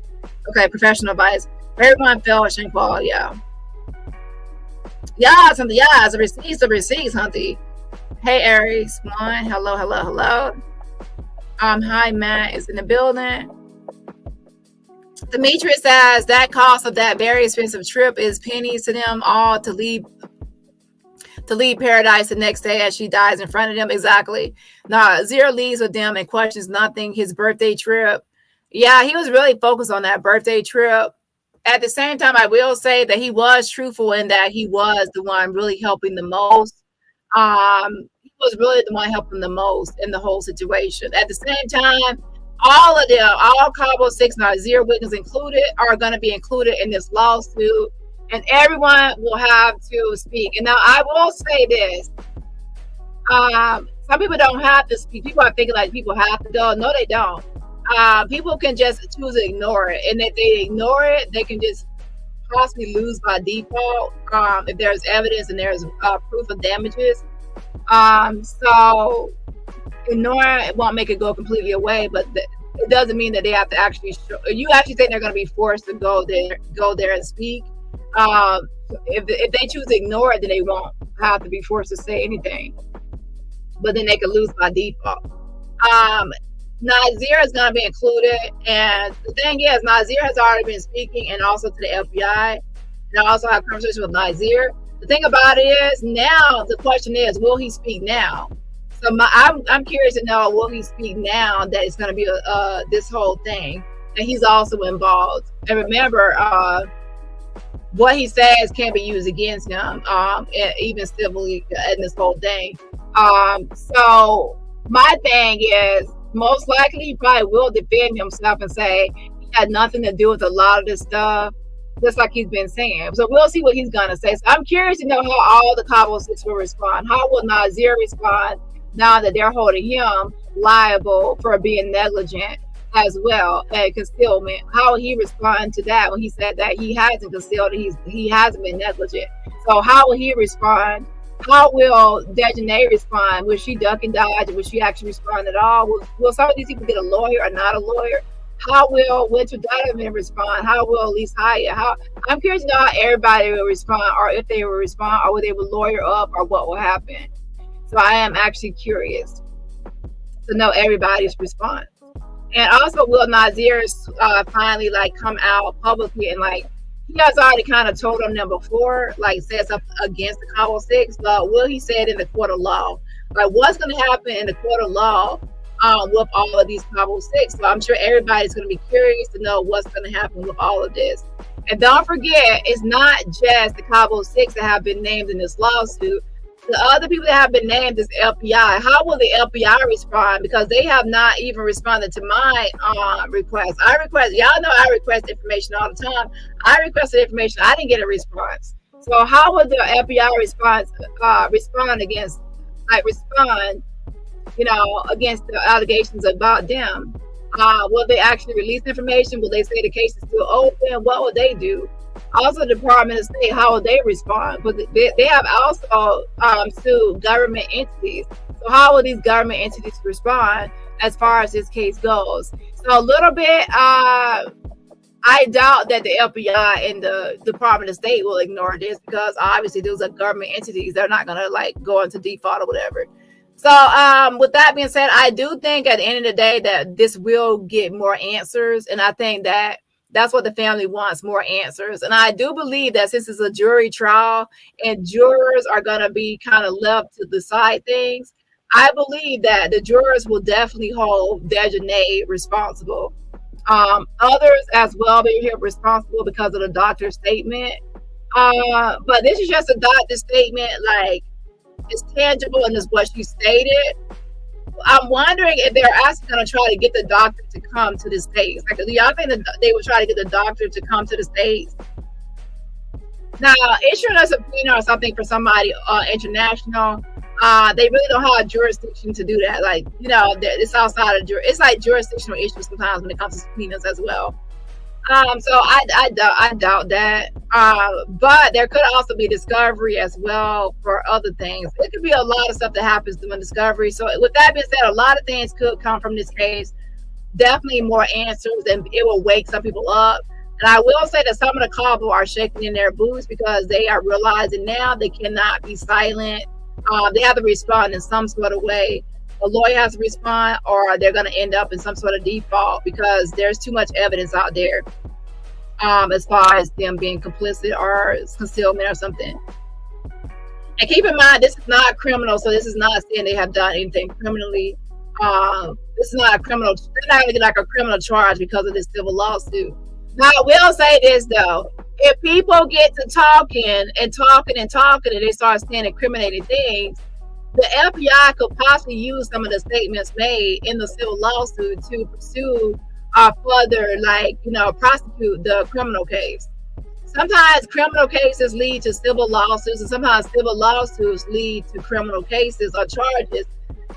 Okay, professional advice. Everyone fell with Shanquella, yeah. Yeah, something, yeah, the receipts, Hunty. Hey, Aries, one, hello. Hi, Matt is in the building. Demetrius says that cost of that very expensive trip is pennies to them all to leave paradise the next day as she dies in front of them. Exactly. Nah, Zero leaves with them and questions nothing. His birthday trip. Yeah, he was really focused on that birthday trip. At the same time, I will say that he was truthful in that he was the one really helping the most. He was really the one helping the most in the whole situation. At the same time, all of them, all Cabo 6 and Zero witnesses included, are going to be included in this lawsuit, and everyone will have to speak. And now I will say this. Some people don't have to speak. People are thinking like people have to go. No, they don't. People can just choose to ignore it, and if they ignore it, they can just possibly lose by default if there's evidence and there's proof of damages. So ignoring it won't make it go completely away, but it doesn't mean that they have to actually show. You actually think they're going to be forced to go there and speak. If they choose to ignore it, then they won't have to be forced to say anything, but then they could lose by default. Nazir is going to be included, and the thing is, Nazir has already been speaking, and also to the FBI, and I also have conversations with Nazir. The thing about it is, now the question is, will he speak now? So I'm curious to know, will he speak now that it's going to be this whole thing, and he's also involved. And remember, what he says can be used against him, even civilly in this whole thing. So my thing is, most likely he probably will defend himself and say he had nothing to do with a lot of this stuff, just like he's been saying. So we'll see what he's gonna say. So I'm curious to know how all the Cabo 6 will respond. How will Nazir respond now that they're holding him liable for being negligent as well and concealment? How will he respond to that when he said that he hasn't concealed, he hasn't been negligent? So how will he respond? How will Dejanay respond? Will she duck and dodge? Will she actually respond at all? Will some of these people get a lawyer or not a lawyer? How will Winter Donovan respond? How will Elise Hyatt? I'm curious to know how everybody will respond, or if they will respond, or will they will lawyer up, or what will happen. So I am actually curious to know everybody's response. And also, will Nazir finally come out publicly and he has already kind of told them before, said something against the Cabo 6, but will he say it in the court of law? What's going to happen in the court of law with all of these Cabo 6? So I'm sure everybody's going to be curious to know what's going to happen with all of this. And don't forget, it's not just the Cabo 6 that have been named in this lawsuit. The other people that have been named is FBI. How will the FBI respond? Because they have not even responded to my request. Y'all know I request information all the time. I requested information. I didn't get a response. So how would the FBI respond against the allegations about them? Will they actually release information? Will they say the case is still open? What will they do? Also, the Department of State, how will they respond? But they have also sued government entities. So how will these government entities respond as far as this case goes? So a little bit, I doubt that the FBI and the Department of State will ignore this, because obviously those are government entities. They're not going to go into default or whatever. So with that being said, I do think at the end of the day that this will get more answers. And I think that that's what the family wants, more answers. And I do believe that since it's a jury trial and jurors are going to be kind of left to decide things, I believe that the jurors will definitely hold Dejanay responsible. Others as well be here responsible because of the doctor's statement. But this is just a doctor's statement, it's tangible and it's what she stated. I'm wondering if they're actually going to try to get the doctor to come to the States. Do y'all think that they would try to get the doctor to come to the States Now, issuing a subpoena or something for somebody international, they really don't have jurisdiction to do that. Like, it's outside of it's like jurisdictional issues sometimes when it comes to subpoenas as well. So I doubt that. But there could also be discovery as well for other things. It could be a lot of stuff that happens during discovery. So with that being said, a lot of things could come from this case. Definitely more answers, and it will wake some people up. And I will say that some of the Cabo are shaking in their boots because they are realizing now they cannot be silent. They have to respond in some sort of way. A lawyer has to respond, or they're going to end up in some sort of default because there's too much evidence out there as far as them being complicit or concealment or something. And keep in mind, this is not criminal, so this is not saying they have done anything criminally. This is not a criminal. They're not going to get like a criminal charge because of this civil lawsuit. Now, I will say this though: if people get to talking and they start saying incriminating things, the FBI could possibly use some of the statements made in the civil lawsuit to pursue further, prosecute the criminal case. Sometimes criminal cases lead to civil lawsuits, and sometimes civil lawsuits lead to criminal cases or charges.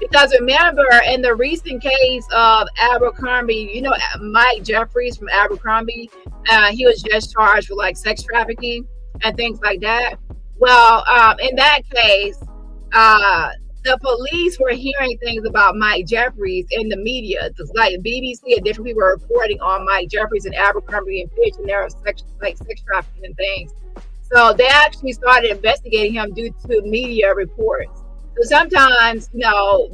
Because remember, in the recent case of Abercrombie, Mike Jeffries from Abercrombie, he was just charged for like sex trafficking and things like that. Well, in that case, the police were hearing things about Mike Jeffries in the media. Like BBC and different people were reporting on Mike Jeffries and Abercrombie and Fitch and their sex trafficking and things. So they actually started investigating him due to media reports. So sometimes,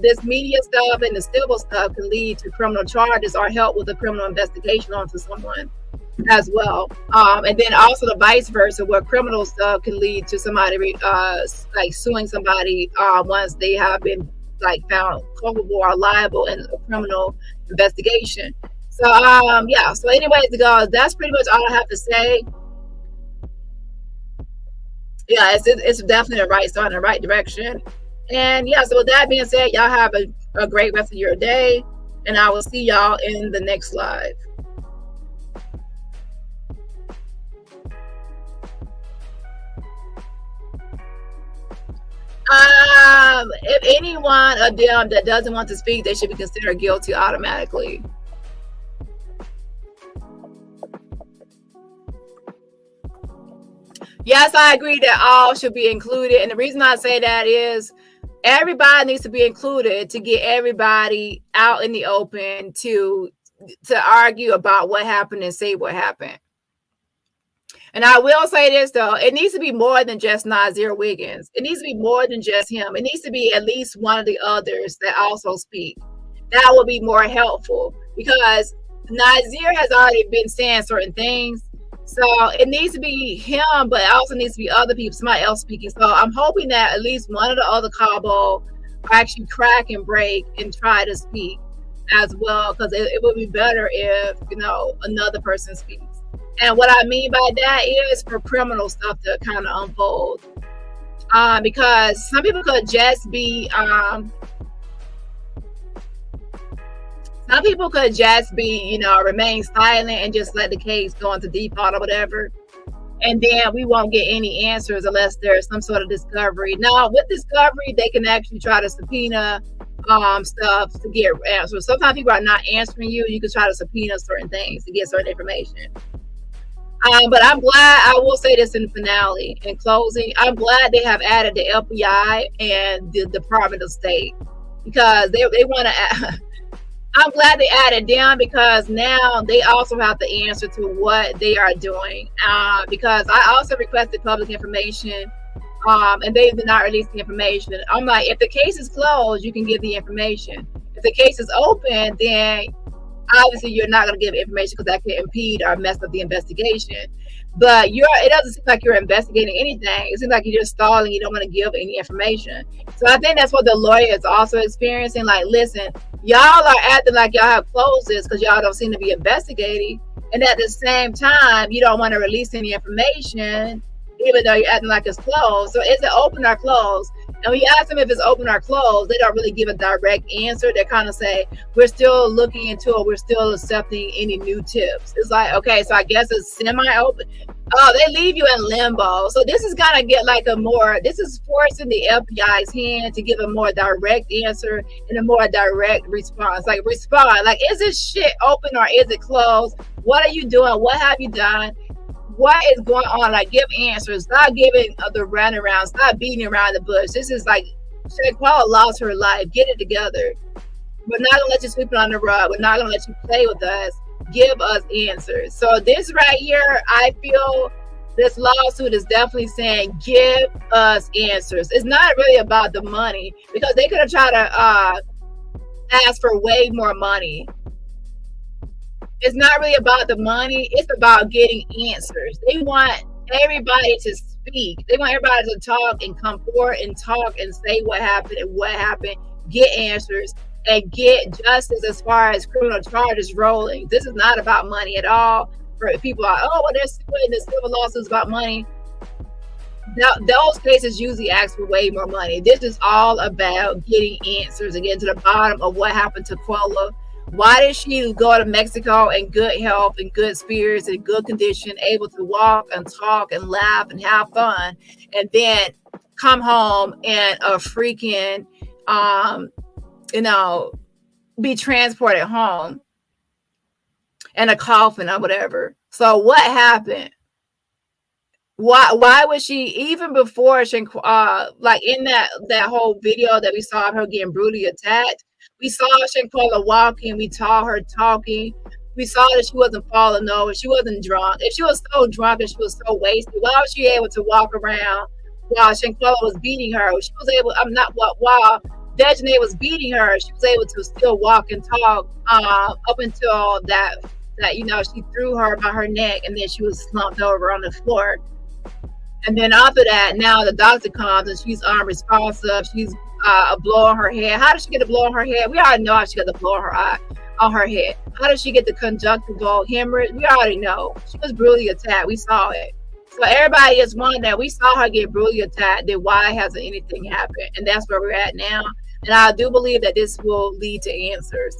this media stuff and the civil stuff can lead to criminal charges or help with a criminal investigation onto someone as well. And then also the vice versa, where criminal stuff can lead to somebody suing somebody once they have been found culpable or liable in a criminal investigation. So so anyways, guys, that's pretty much all I have to say. Yeah, it's definitely a right start in the right direction. And so with that being said, y'all have a great rest of your day, and I will see y'all in the next live. If anyone of them that doesn't want to speak, they should be considered guilty automatically. Yes, I agree that all should be included. And the reason I say that is everybody needs to be included to get everybody out in the open to argue about what happened and say what happened. And I will say this, though. It needs to be more than just Nazir Wiggins. It needs to be more than just him. It needs to be at least one of the others that also speak. That will be more helpful because Nazir has already been saying certain things. So it needs to be him, but it also needs to be other people, somebody else speaking. So I'm hoping that at least one of the other Cabo actually crack and break and try to speak as well, because it would be better if, another person speaks. And what I mean by that is for criminal stuff to kind of unfold. Because some people could just be, remain silent and just let the case go into default or whatever. And then we won't get any answers unless there's some sort of discovery. Now, with discovery, they can actually try to subpoena stuff to get answers. Sometimes people are not answering you. You can try to subpoena certain things to get certain information. But I'm glad, I will say this in the finale, in closing, I'm glad they have added the FBI and the Department of State, because they want to I'm glad they added them, because now they also have to answer to what they are doing. Because I also requested public information, and they did not release the information. I'm like, if the case is closed, you can give the information. If the case is open, then obviously you're not going to give information because that can impede or mess up the investigation. But it doesn't seem like you're investigating anything. It seems like you're just stalling. You don't want to give any information. So I think that's what the lawyer is also experiencing. Like, listen, y'all are acting like y'all have closed this because y'all don't seem to be investigating. And at the same time, you don't want to release any information, even though you're acting like it's closed. So is it open or closed? And when you ask them if it's open or closed, they don't really give a direct answer. They kind of say, we're still looking into it. We're still accepting any new tips. It's like, okay, so I guess it's semi-open. Oh, they leave you in limbo. So this is going to get like this is forcing the FBI's hand to give a more direct answer and a more direct response. Like, respond. Like, is this shit open or is it closed? What are you doing? What have you done? What is going on? Like, give answers. Stop giving the runaround. Stop beating around the bush. This is like, Shanquella lost her life. Get it together. We're not going to let you sweep it on the rug. We're not going to let you play with us. Give us answers. So this right here, I feel this lawsuit is definitely saying, give us answers. It's not really about the money, because they could have tried to ask for way more money. It's not really about the money. It's about getting answers. They want everybody to speak. They want everybody to talk and come forward and talk and say what happened and what happened. Get answers and get justice as far as criminal charges rolling. This is not about money at all. For people are, oh, well, they're suing the civil lawsuits about money. Those cases usually ask for way more money. This is all about getting answers and getting to the bottom of what happened to Quella. Why did she go to Mexico in good health and good spirits and good condition, able to walk and talk and laugh and have fun, and then come home and a freaking, be transported home in a coffin or whatever? So what happened? Why was she, even before like in that whole video that we saw of her getting brutally attacked, we saw Shanquella walking, we saw her talking, we saw that she wasn't falling over, she wasn't drunk. If she was so drunk and she was so wasted, why was she able to walk around while Shanquella was beating her? She was able, while Dejanay was beating her, she was able to still walk and talk up until that she threw her by her neck, and then she was slumped over on the floor. And then after that, now the doctor comes and she's unresponsive. She's a blow on her head. How did she get a blow on her head? We already know how she got the blow on her eye, on her head. How did she get the conjunctival hemorrhage? We already know. She was brutally attacked. We saw it. So everybody is wondering, we saw her get brutally attacked, then why hasn't anything happened? And that's where we're at now. And I do believe that this will lead to answers.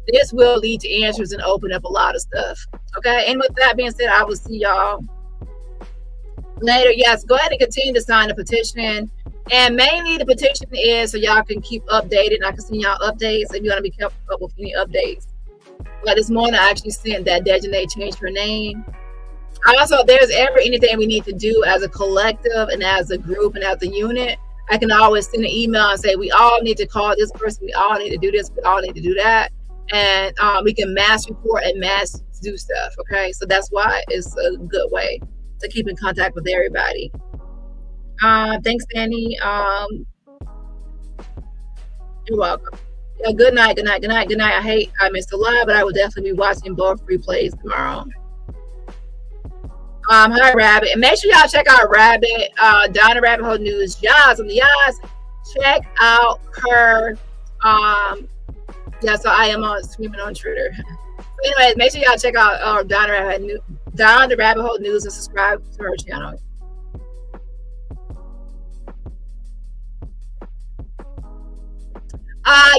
This will lead to answers and open up a lot of stuff. Okay. And with that being said, I will see y'all later. Yes, go ahead and continue to sign the petition. And mainly the petition is so y'all can keep updated. And I can send y'all updates if you want to be kept up with any updates. Like this morning, I actually sent that Dejanay changed her name. Also, if there's ever anything we need to do as a collective and as a group and as a unit, I can always send an email and say, we all need to call this person. We all need to do this. We all need to do that. And we can mass report and mass do stuff. Okay. So that's why it's a good way to keep in contact with everybody. Thanks, Danny. You're welcome. Yeah, good night. I missed a lot, but I will definitely be watching both replays tomorrow. Hi, Rabbit. And make sure y'all check out Rabbit, Donna Rabbit Hole News. Yas, on the Yas, check out her. So I am on Screaming on Intruder. So anyways, make sure y'all check out Donna Rabbit Hole News and subscribe to her channel.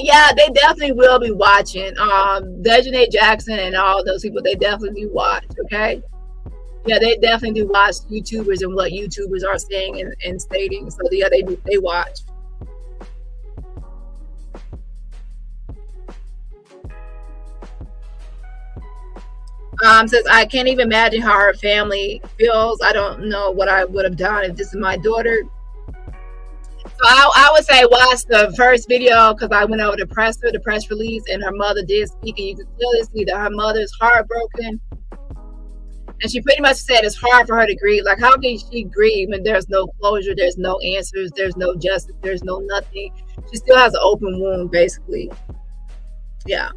Yeah, they definitely will be watching. Dejanay Jackson and all those people, they definitely do watch, okay? Yeah, they definitely do watch YouTubers and what YouTubers are saying and stating. So yeah, they watch. Says, I can't even imagine how her family feels. I don't know what I would have done if this is my daughter. So I would say watch the first video, because I went over the press release, and her mother did speak, and you can clearly see that her mother's heartbroken. And she pretty much said it's hard for her to grieve. Like, how can she grieve when there's no closure, there's no answers, there's no justice, there's no nothing? She still has an open wound, basically. Yeah.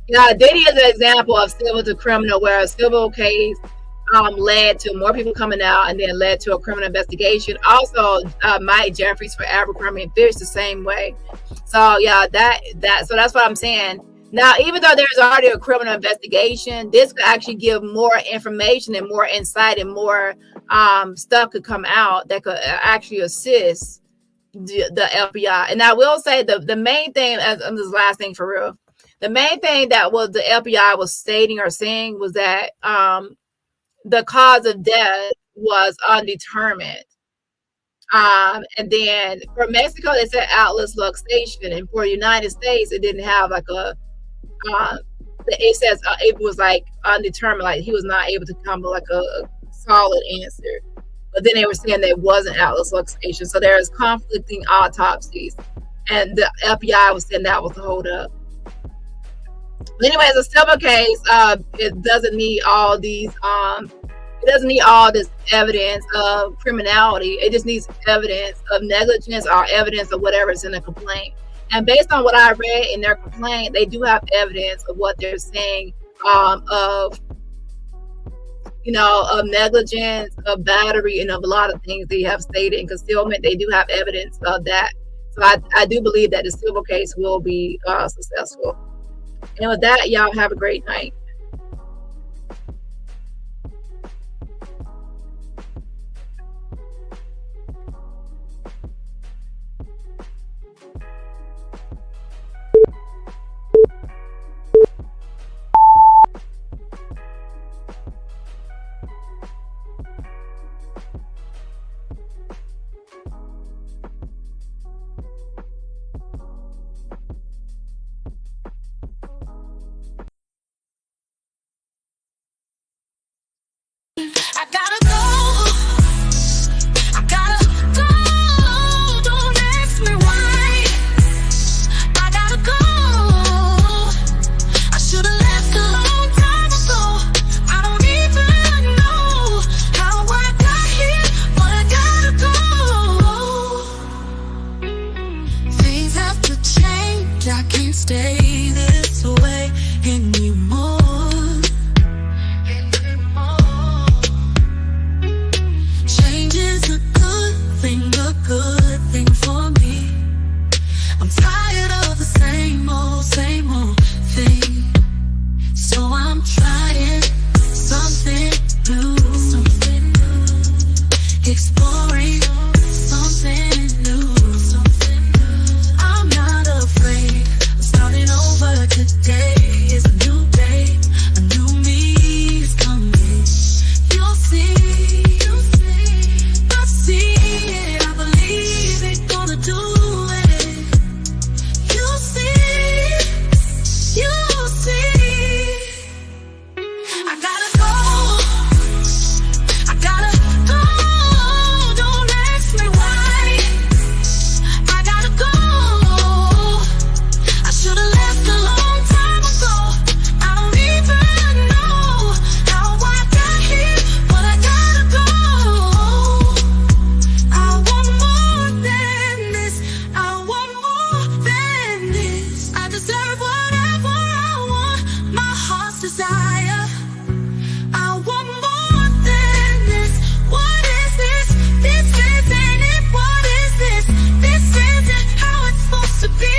Yeah, Diddy is an example of civil to criminal, where a civil case led to more people coming out and then led to a criminal investigation. Also, Mike Jeffries for Abercrombie and Fitch the same way. So yeah, so that's what I'm saying. Now, even though there's already a criminal investigation, this could actually give more information and more insight and more stuff could come out that could actually assist the FBI. And I will say the main thing, as this last thing for real, the main thing that was the FBI was stating or saying was that the cause of death was undetermined. And then for Mexico, they said Atlas luxation, and for the United States, it didn't have like a. It says it was like undetermined, like he was not able to come with like a solid answer. But then they were saying that it wasn't Atlas luxation, so there's conflicting autopsies, and the FBI was saying that was the holdup. But anyway, as a civil case, it doesn't need all these. It doesn't need all this evidence of criminality. It just needs evidence of negligence or evidence of whatever's in the complaint. And based on what I read in their complaint, they do have evidence of what they're saying of negligence, of battery, and of a lot of things they have stated in concealment. They do have evidence of that. So I do believe that the civil case will be successful. And with that, y'all have a great night. I gotta go. I gotta go. Don't ask me why. I gotta go. I should've left a long time ago. I don't even know how I got here, but I gotta go. Things have to change. I can't stay this way anymore. Good thing for me. I'm tired of the same old thing. So I'm trying something new, exploring something new. I'm not afraid of starting over today. It's a new day, a new me is coming. You'll see, I see it. Do it. You'll see. I gotta go. I gotta go. Don't ask me why. I gotta go. I should've left a long time ago. I don't even know how I got here, but I gotta go. I want more than this. I want more than this. I deserve whatever I want, my heart's desire. I want more than this. What is this? This isn't it. What is this? This isn't how it's supposed to be.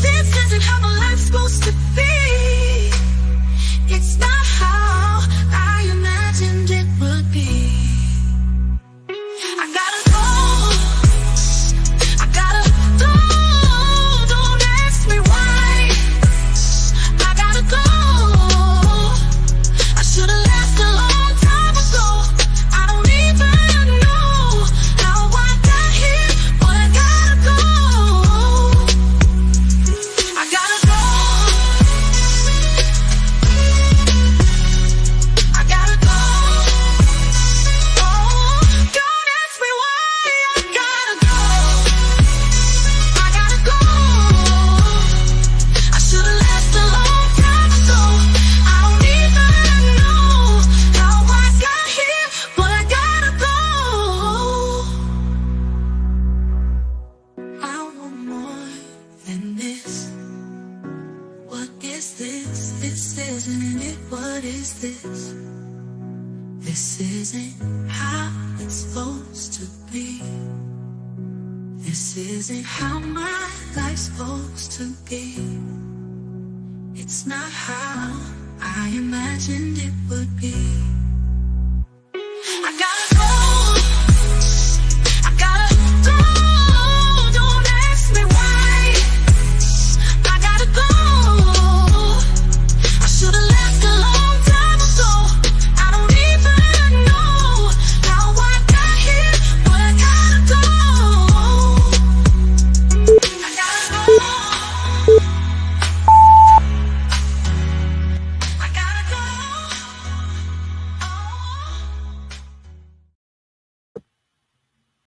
This isn't how my life's supposed to be. It's not how I imagined it would be. I gotta go. I gotta go. Don't ask me why. I gotta go. I should've left a long time ago. I don't even know how I got here, but I gotta go. I gotta go. I gotta go. Oh, don't ask me why. I gotta go. I gotta go. I should've left a long time ago. I don't even know how I got here, but I gotta go. I want more than this. What is this? This isn't it. What is this? This isn't how it's supposed to be. This is isn't how my life's supposed to be. It's not how I imagined it would be.